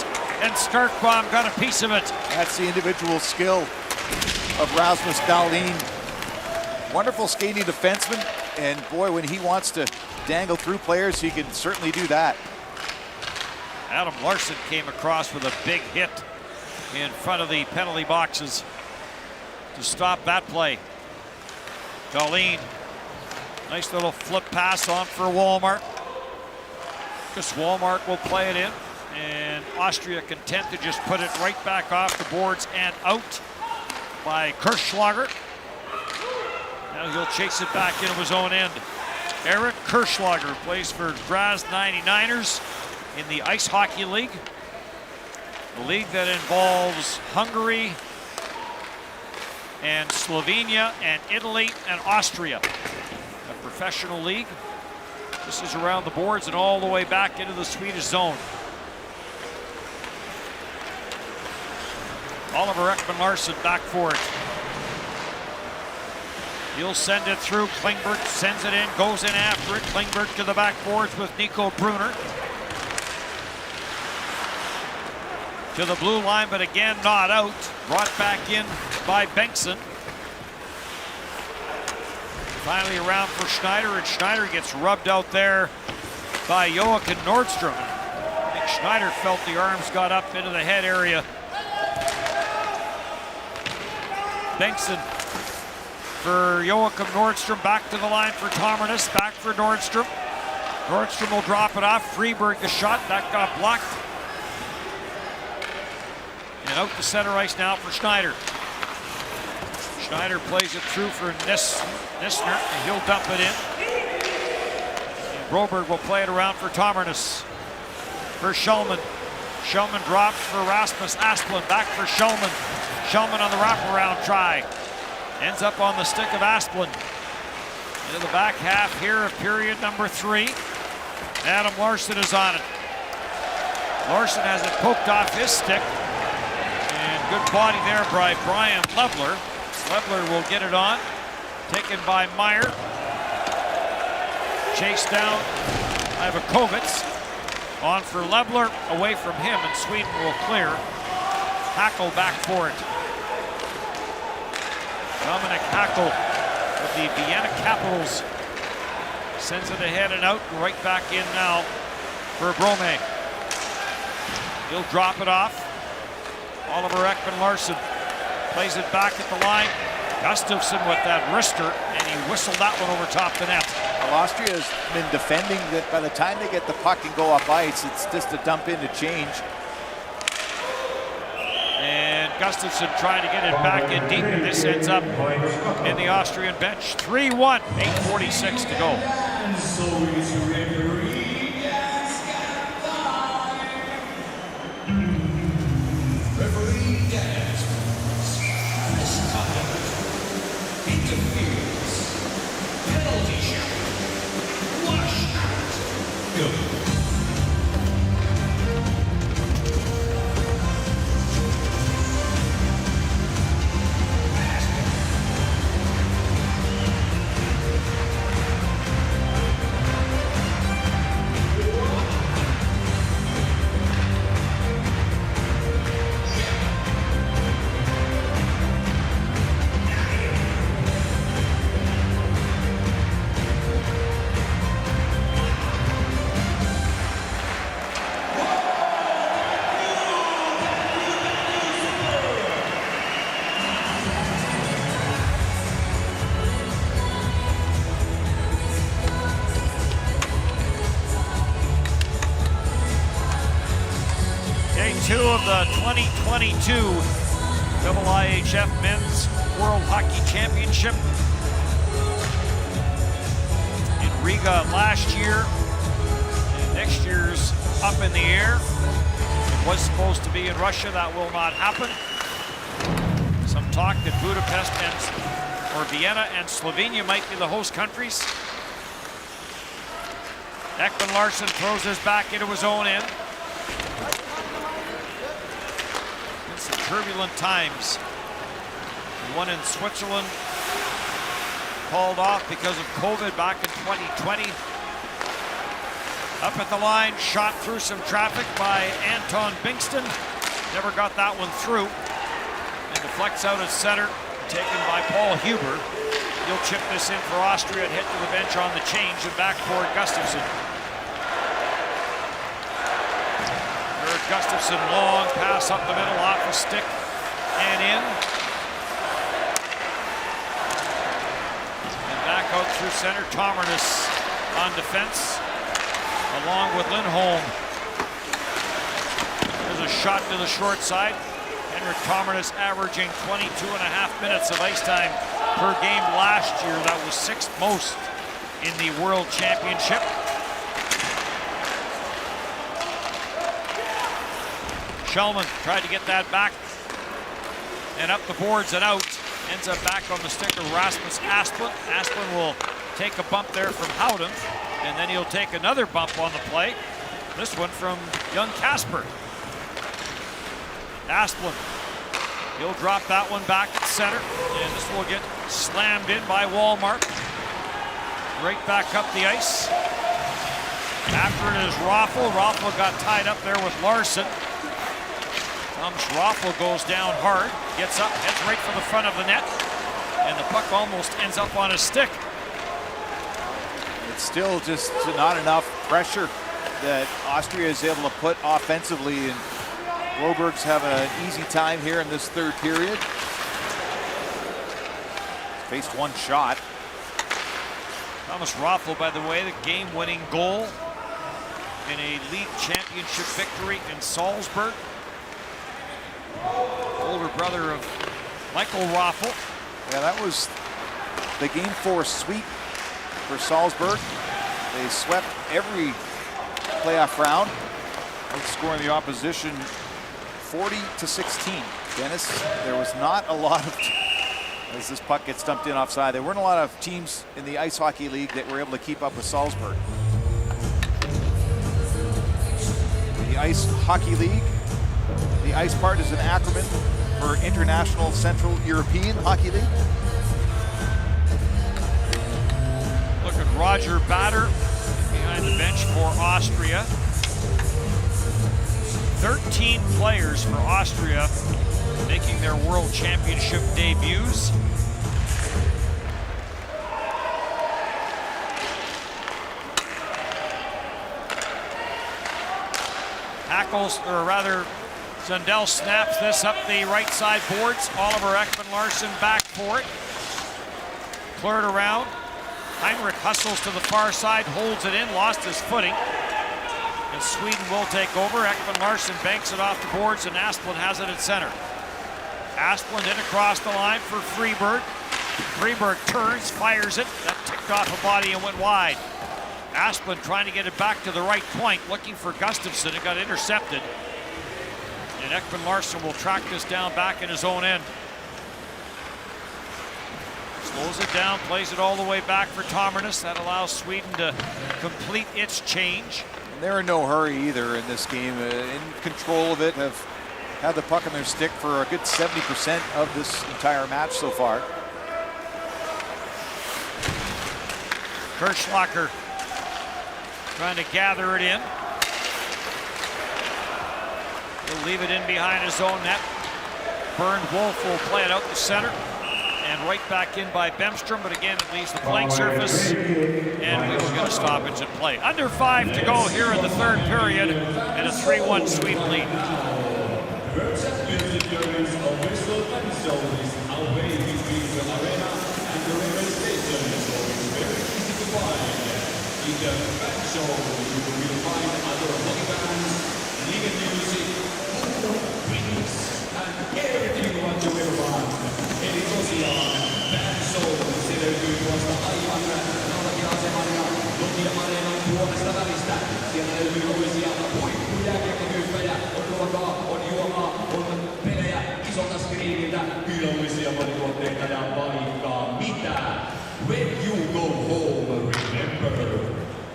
and Starkbaum got a piece of it. That's the individual skill of Rasmus Dahlin. Wonderful skating defenseman, and boy, when he wants to dangle through players, he can certainly do that. Adam Larsson came across with a big hit in front of the penalty boxes to stop that play. Dahlin, nice little flip pass on for Wallmark. Chris Wallmark will play it in, and Austria content to just put it right back off the boards and out by Kirschlager. Now he'll chase it back into his own end. Eric Kirschlager plays for Graz 99ers in the Ice Hockey League, a league that involves Hungary and Slovenia and Italy and Austria, a professional league. This is around the boards and all the way back into the Swedish zone. Oliver Ekman-Larsson back for it. He'll send it through. Klingberg sends it in, goes in after it. Klingberg to the back boards with Nico Brunner. To the blue line, but again not out. Brought back in by Bengtsson. Finally around for Schneider, and Schneider gets rubbed out there by Joachim Nordstrom. I think Schneider felt the arms got up into the head area Bengtson for Joachim Nordstrom, back to the line for Tomernes, back for Nordstrom. Nordstrom will drop it off. Freeberg the shot, that got blocked. And out to center ice now for Schneider. Schneider plays it through for Nissner, and he'll dump it in. And Broberg will play it around for Tomernes. For Schulman. Schulman drops for Rasmus Asplund, back for Schulman. Schulman on the wraparound try. Ends up on the stick of Asplund. Into the back half here of period number 3. Adam Larsson is on it. Larsson has it poked off his stick. And good body there by Brian Lebler. Lebler will get it on. Taken by Meyer. Chased down Ivakovitz. On for Lebler, away from him, and Sweden will clear. Hackle back for it. Dominic Hackle of the Vienna Capitals sends it ahead and out, right back in now for Brome. He'll drop it off. Oliver Ekman-Larsson plays it back at the line. Gustafsson with that wrister, and he whistled that one over top the net. Well, Austria has been defending that by the time they get the puck and go up ice, it's just a dump in to change. And Gustafsson trying to get it back in deep, and this ends up in the Austrian bench. 3-1, 8:46 to go. Two of the 2022 IIHF Men's World Hockey Championship in Riga last year. And next year's up in the air. It was supposed to be in Russia. That will not happen. Some talk that Budapest or Vienna and Slovenia might be the host countries. Ekman-Larsson throws his back into his own end. Turbulent times. One in Switzerland called off because of COVID back in 2020. Up at the line, shot through some traffic by Anton Bingston. Never got that one through. And deflects out at center, taken by Paul Huber. He'll chip this in for Austria and head to the bench on the change and back for Gustafsson. Gustafsson, long pass up the middle, off the stick and in. And back out through center, Tomernes on defense, along with Lindholm. There's a shot to the short side. Henrik Tomernes averaging 22.5 minutes of ice time per game last year. That was 6th most in the World Championship. Schulman tried to get that back and up the boards and out. Ends up back on the stick of Rasmus Asplund. Asplund will take a bump there from Howden, and then he'll take another bump on the play. This one from young Casper. Asplund, he'll drop that one back at center, and this will get slammed in by Wallmark. Right back up the ice. After it is Raffl. Raffl got tied up there with Larsson. Raffl goes down hard, gets up, heads right for the front of the net, and the puck almost ends up on his stick. It's still just not enough pressure that Austria is able to put offensively, and Broberg's having an easy time here in this third period. Faced one shot. Thomas Raffel, by the way, the game-winning goal in a league championship victory in Salzburg. Older brother of Michael Raffel. Yeah, that was the Game 4 sweep for Salzburg. They swept every playoff round, outscoring the opposition 40-16. Dennis, there was not a lot of, as this puck gets dumped in offside, there weren't a lot of teams in the Ice Hockey League that were able to keep up with Salzburg. The Ice Hockey League, the ice part is an acronym for International Central European Hockey League. Look at Roger Bader behind the bench for Austria. 13 players for Austria making their World Championship debuts. Hackles, or rather, Sundell snaps this up the right side boards. Oliver Ekman-Larsson back for it. Cleared around. Heinrich hustles to the far side, holds it in, lost his footing. And Sweden will take over. Ekman-Larsson banks it off the boards, and Asplund has it at center. Asplund in across the line for Freeberg. Freeberg turns, fires it. That ticked off a body and went wide. Asplund trying to get it back to the right point, looking for Gustafsson. It got intercepted. And Ekman-Larsson will track this down back in his own end. Slows it down, plays it all the way back for Tomernes. That allows Sweden to complete its change. And they're in no hurry either in this game. In control of it, have had the puck on their stick for a good 70% of this entire match so far. Kirschlacher trying to gather it in. He'll leave it in behind his own net. Bernd Wolf will play it out the center. And right back in by Bemstrom, but again, it leaves the playing surface. And we will get a stoppage in play. Under 5 to go here in the third period, and a 3-1 Sweden lead. Eli tosiaan, Bad Soul, se löytyy tuosta aivan Rautakiasemania, Nokia-areenan puolesta välistä. Siellä löytyy toisia huippujääkiekkotyyppejä, on ruokaa, on juomaa, on pelejä isolta screeniltä, ilollisia monituotteita ja vaikka mitä. When you go home, remember,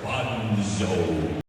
Bad Soul.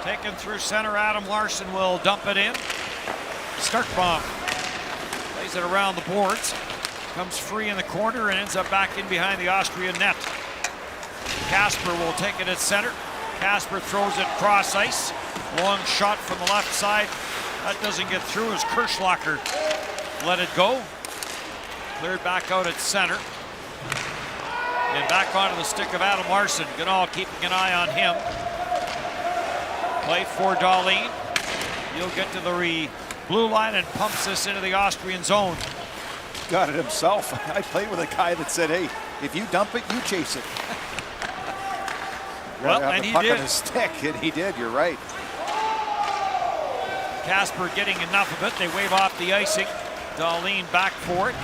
Taken through center, Adam Larsson will dump it in. Starkbaum plays it around the boards. Comes free in the corner and ends up back in behind the Austrian net. Kasper will take it at center. Kasper throws it cross ice. Long shot from the left side. That doesn't get through as Kirschlacher let it go. Cleared back out at center. And back onto the stick of Adam Larsson. Ganal keeping an eye on him. Play for Dahlin. He'll get to the blue line and pumps this into the Austrian zone. Got it himself. I played with a guy that said, hey, if you dump it, you chase it. Well, and he puck did. On his stick, and he did, you're right. Kasper getting enough of it. They wave off the icing. Dahlin back for it.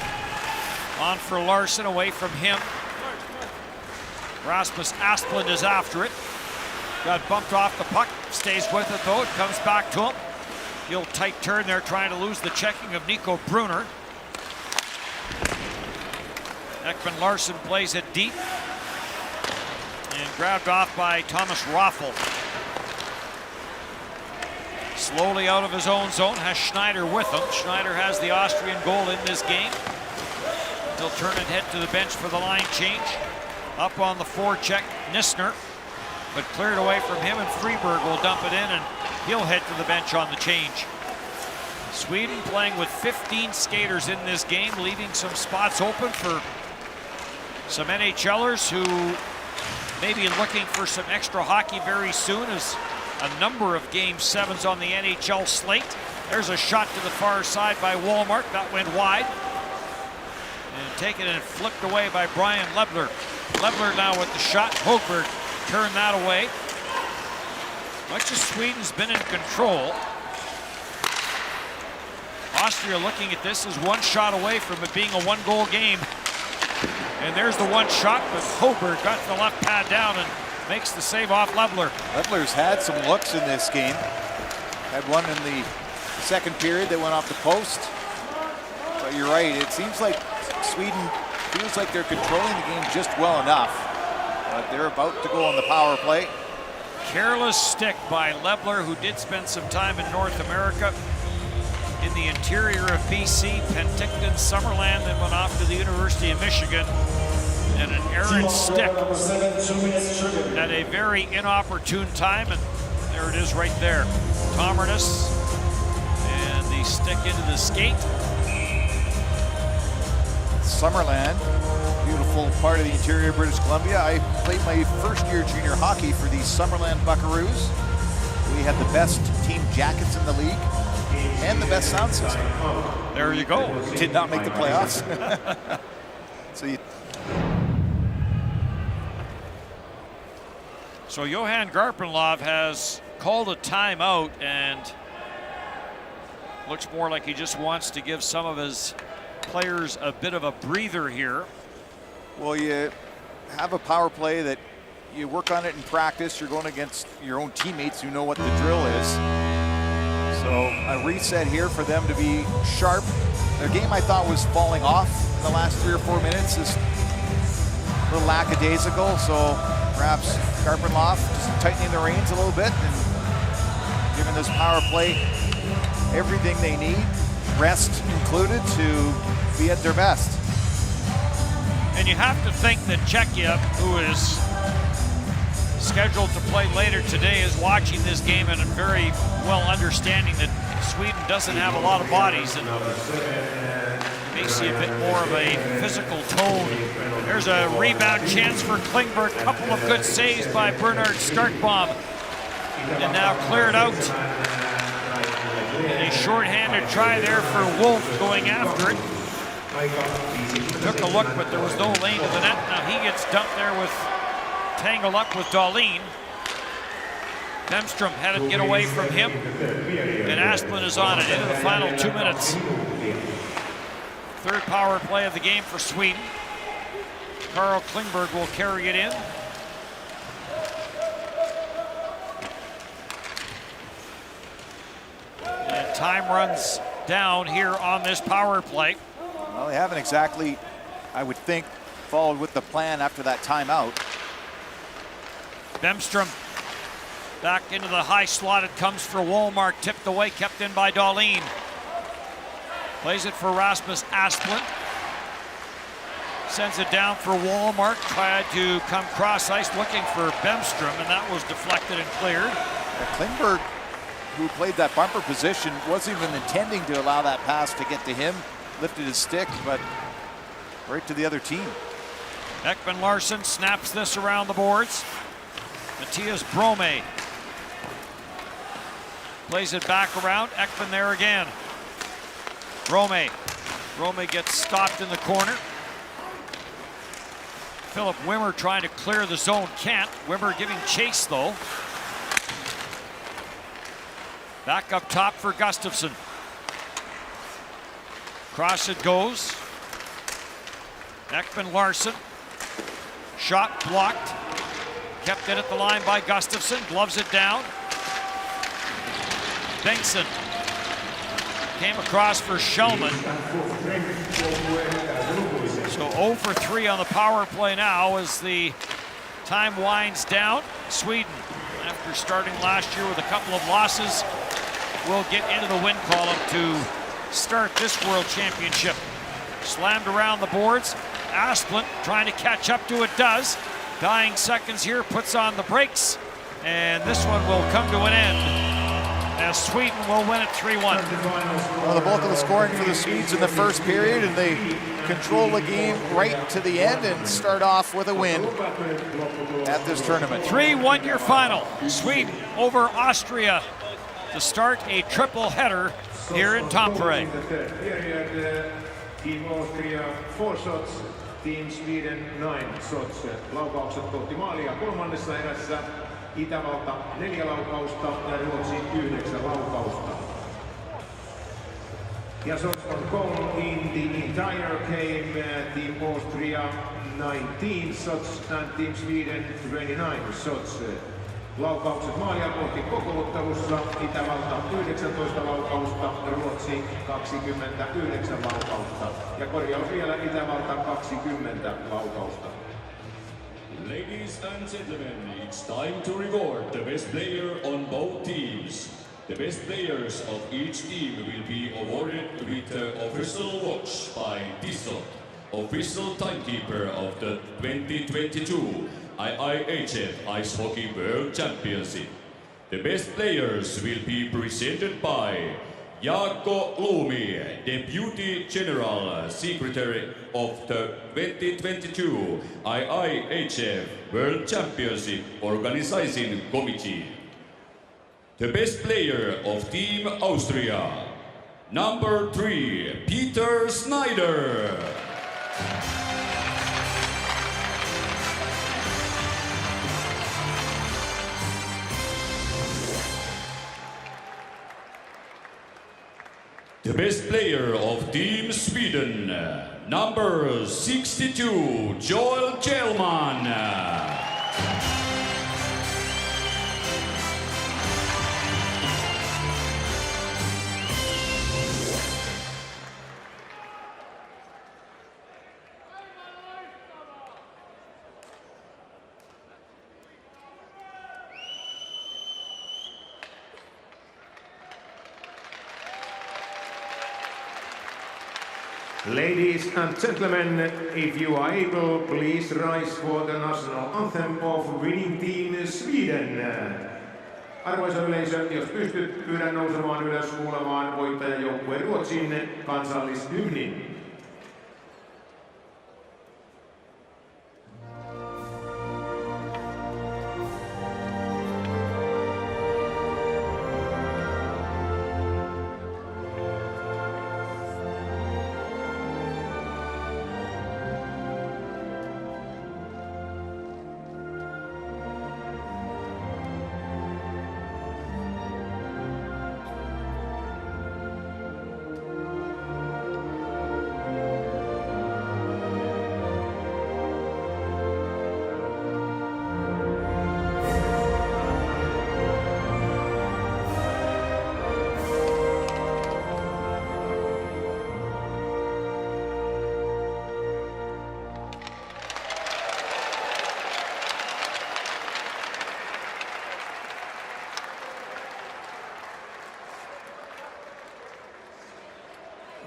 On for Larsson, away from him. Rasmus Asplund is after it. Got bumped off the puck, stays with it though, it comes back to him. He'll tight turn there, trying to lose the checking of Nico Brunner. Ekman-Larsson plays it deep. And grabbed off by Thomas Raffel. Slowly out of his own zone, has Schneider with him. Schneider has the Austrian goal in this game. He'll turn and head to the bench for the line change. Up on the forecheck, Nissner, but cleared away from him, and Freeberg will dump it in, and he'll head to the bench on the change. Sweden playing with 15 skaters in this game, leaving some spots open for some NHLers who may be looking for some extra hockey very soon, as a number of Game 7s on the NHL slate. There's a shot to the far side by Wallmark. That went wide. And taken and flipped away by Brian Lebler. Lebler now with the shot. Hogberg turned that away. Much as Sweden's been in control, Austria looking at this as one shot away from it being a one-goal game. And there's the one shot, but Hogberg got the left pad down and makes the save off Lebler. Lebler's had some looks in this game. Had one in the second period that went off the post. But you're right, it seems like Sweden feels like they're controlling the game just well enough. But they're about to go on the power play. Careless stick by Lebler, who did spend some time in North America, in the interior of BC, Penticton, Summerland, then went off to the University of Michigan. And an errant stick at a very inopportune time, and there it is right there. Tomernus, and the stick into the skate. Summerland, beautiful part of the interior of British Columbia. I played my first year junior hockey for the Summerland Buckaroos. We had the best team jackets in the league and the best sound system. There you go. Did not make the playoffs. So Johan Garpenlov has called a timeout, and looks more like he just wants to give some of his players a bit of a breather here. Well, you have a power play that you work on it in practice. You're going against your own teammates who know what the drill is. So a reset here for them to be sharp. Their game I thought was falling off in the last 3 or 4 minutes is a little lackadaisical. So perhaps Garpenlov just tightening the reins a little bit and giving this power play everything they need, rest included, to be at their best. And you have to think that Czechia, who is scheduled to play later today, is watching this game and very well understanding that Sweden doesn't have a lot of bodies, and you may see a bit more of a physical tone. There's a rebound chance for Klingberg. Couple of good saves by Bernard Starkbaum. And now cleared out. A shorthanded try there for Wolf going after it. Took a look, but there was no lane to the net. Now he gets dumped there with, tangled up with Dahlin. Bemstrom had to get away from him, and Asplund is on it into the final 2 minutes. Third power play of the game for Sweden. Carl Klingberg will carry it in. And time runs down here on this power play. Well, they haven't exactly, I would think, followed with the plan after that timeout. Bemstrom back into the high slot. It comes for Wallmark, tipped away, kept in by Dahlin. Plays it for Rasmus Asplund. Sends it down for Wallmark. Tried to come cross ice looking for Bemstrom, and that was deflected and cleared. Klingberg, who played that bumper position, wasn't even intending to allow that pass to get to him. Lifted his stick, but right to the other team. Ekman Larsson snaps this around the boards. Matthias Brome plays it back around. Ekman there again. Brome gets stopped in the corner. Philip Wimmer trying to clear the zone, can't. Wimmer giving chase though. Back up top for Gustafsson. Cross it goes. Ekman Larsson. Shot blocked. Kept in at the line by Gustafsson. Gloves it down. Bengtsson came across for Shellman. So 0 for 3 on the power play now as the time winds down. Sweden, after starting last year with a couple of losses, will get into the win column to start this World Championship. Slammed around the boards. Asplund trying to catch up to it, does. Dying seconds here, puts on the brakes, and this one will come to an end as Sweden will win it 3-1. Well, the bulk of the scoring for the Swedes in the first period, and they control the game right to the end and start off with a win at this tournament. 3-1 your final. Sweden over Austria to start a triple header here in Tampere. Team Austria 4 shots, Team Sweden 9 shots. Laukaukset kohti maalia kolmannessa erässä. Itävalta 4 laukausta ja Ruotsi 9 laukausta. Ja shots on goal in the entire game. Team Austria 19 shots and Team Sweden 29 shots. Laukaukset maalia kohti koko ottelussa. Itävalta 19 laukausta, Ruotsi 29 laukausta. Ja korjaus vielä Itävalta 20 laukausta. Ladies and gentlemen, it's time to reward the best player on both teams. The best players of each team will be awarded with the official watch by Tissot, official timekeeper of the 2022 IIHF Ice Hockey World Championship. The best players will be presented by Jaakko Luumi, Deputy General Secretary of the 2022 IIHF World Championship Organizing Committee. The best player of Team Austria, number 3, Peter Snyder. The best player of Team Sweden, number 62, Joel Kjellman. Ladies and gentlemen, if you are able, please rise for the national anthem of winning team Sweden. Arvoisa yleisö, jos pystyt, pyydän nousemaan ylös kuulemaan voittajajoukkueen Ruotsin kansallishymnin.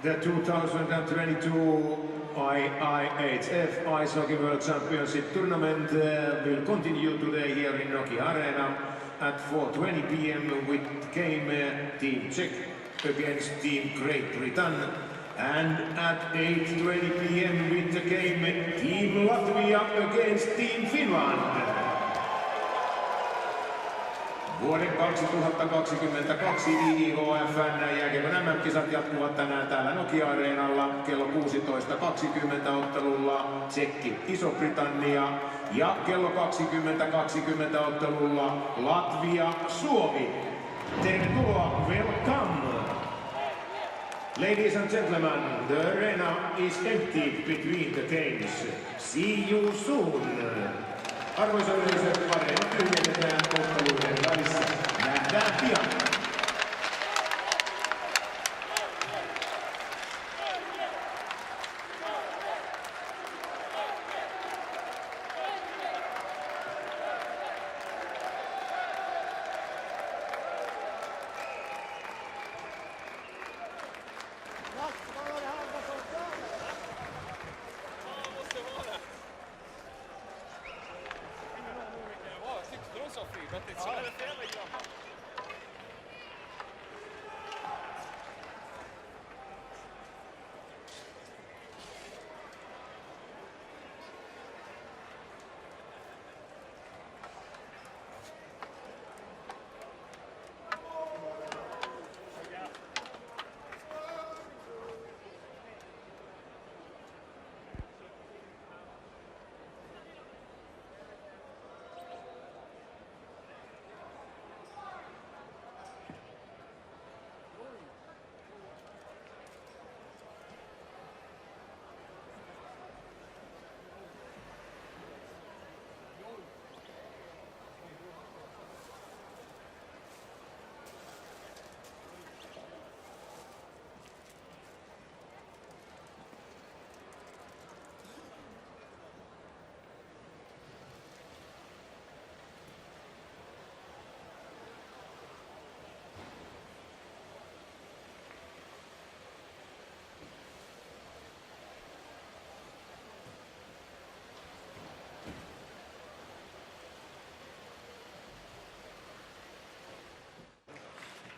The 2022 IIHF Ice Hockey World Championship Tournament will continue today here in Nokia Arena at 4:20 p.m. with game Team Czech against Team Great Britain, and at 8:20 p.m. with the game Team Latvia against Team Finland. Vuoden 2022 IIHF:n jääkiekon MM-kisat jatkuvat tänään täällä Nokia-areenalla kello 16:20 ottelulla Tsekki Iso-Britannia ja kello 20:20 ottelulla Latvia Suomi. Tervetuloa, welcome! Ladies and gentlemen, the arena is empty between the games. See you soon! Arvoisa yleisö, areena tyhjennetään otteluiden välissä. Nähdään pian!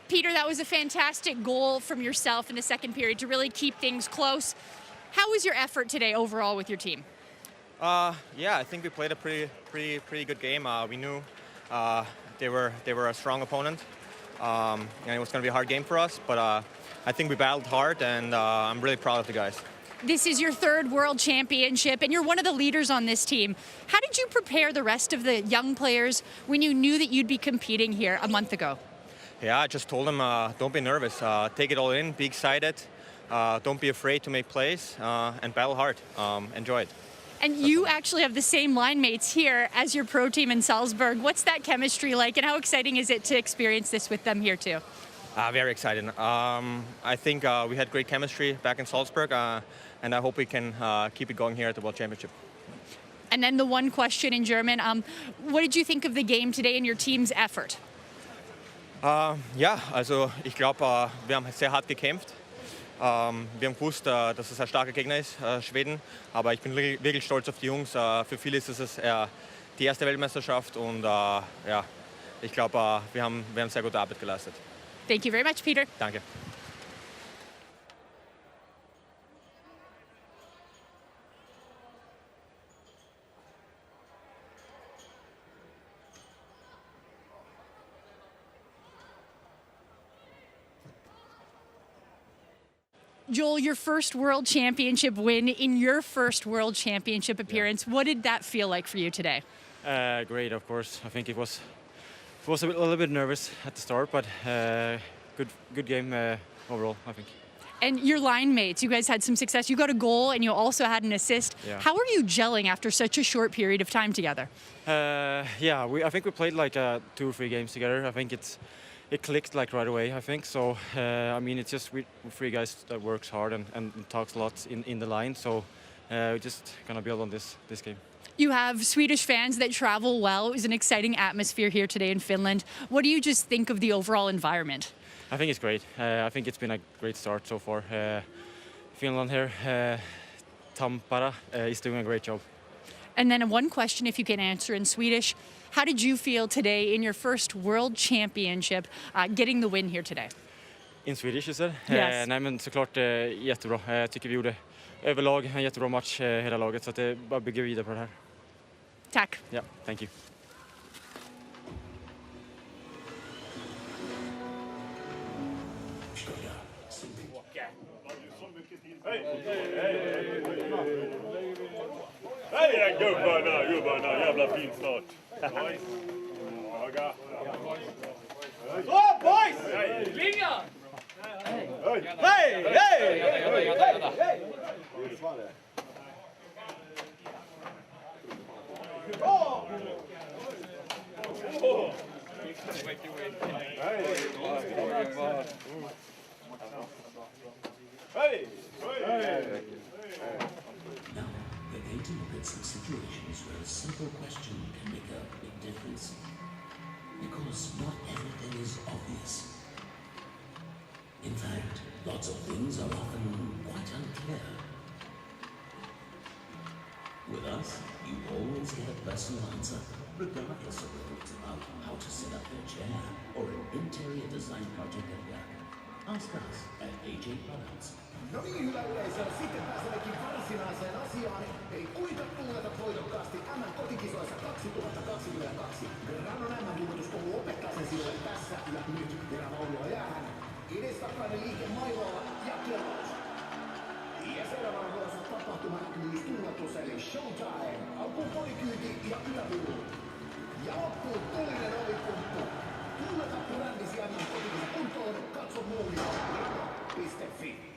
Peter, that was a fantastic goal from yourself in the second period to really keep things close. How was your effort today overall with your team? Yeah, I think we played a pretty good game. We knew they were a strong opponent, and it was going to be a hard game for us. But I think we battled hard, and I'm really proud of the guys. This is your third World Championship, and you're one of the leaders on this team. How did you prepare the rest of the young players when you knew that you'd be competing here a month ago? Yeah, I just told them, don't be nervous. Take it all in, be excited. Don't be afraid to make plays, and battle hard. Enjoy it. And you actually have the same line mates here as your pro team in Salzburg. What's that chemistry like, and how exciting is it to experience this with them here too? Very excited. I think we had great chemistry back in Salzburg, and I hope we can keep it going here at the World Championship. And then the one question in German, what did you think of the game today and your team's effort? Ja, also ich glaube, wir haben sehr hart gekämpft. Wir haben gewusst, dass es ein starker Gegner ist, Schweden. Aber ich bin wirklich stolz auf die Jungs. Für viele ist es die erste Weltmeisterschaft. Und ja, ich glaube, wir haben sehr gute Arbeit geleistet. Thank you very much, Peter. Danke. Joel, your first World Championship win in your first World Championship appearance. Yeah. What did that feel like for you today? Great, of course. I think it was a little bit nervous at the start, but good game overall, I think. And your line mates, you guys had some success. You got a goal and you also had an assist. Yeah. How are you gelling after such a short period of time together? Yeah, I think we played like 2 or 3 games together. I think it clicked like right away, I think. So, I mean, it's just we're 3 guys that works hard and talks a lot in the line. So, we're just going to build on this game. You have Swedish fans that travel well. It was an exciting atmosphere here today in Finland. What do you just think of the overall environment? I think it's great. I think it's been a great start so far. Finland here, Tampere is doing a great job. And then one question, if you can answer in Swedish. How did you feel today in your first World Championship, getting the win here today? In Swedish, you said? Yes. Nej, men såklart jättebra. Jag tycker vi gjorde överlag en jättebra match hela laget, så att det bara bygger vidare på det här. Tack. Ja, thank you. Hej gubbarna, jävla fin start. Oh, boys! Linga! Hey! Now, we're going to look at some situations where a simple question can make a big difference. Because not everything is obvious. In fact, lots of things are often quite unclear. With us, you always get a personal answer. regardless of whether it's about how to set up their chair or an interior design project at work. Ask us at AJ Products. No niin, hyvä yleisö. Sitten pääsemmekin varsinaiseen asiaan. Eli kuinka tunneta voitokkaasti MM-kotikisoissa 2022. Grannon MM-ilmoitus on lopettaa sen sijoille tässä ja nyt. Terävaunua jäähän. Edestakkainen liike mailoilla ja kelaus. Ja seuraavana vuorossa tapahtuma tunnetus eli showtime. Alkuun podikyyti ja yläpyy. Ja loppuun tulinen ovipunttu. Tunneta brändisi MM-kotikisa kuntoon. Katso muulia. Grano.fi.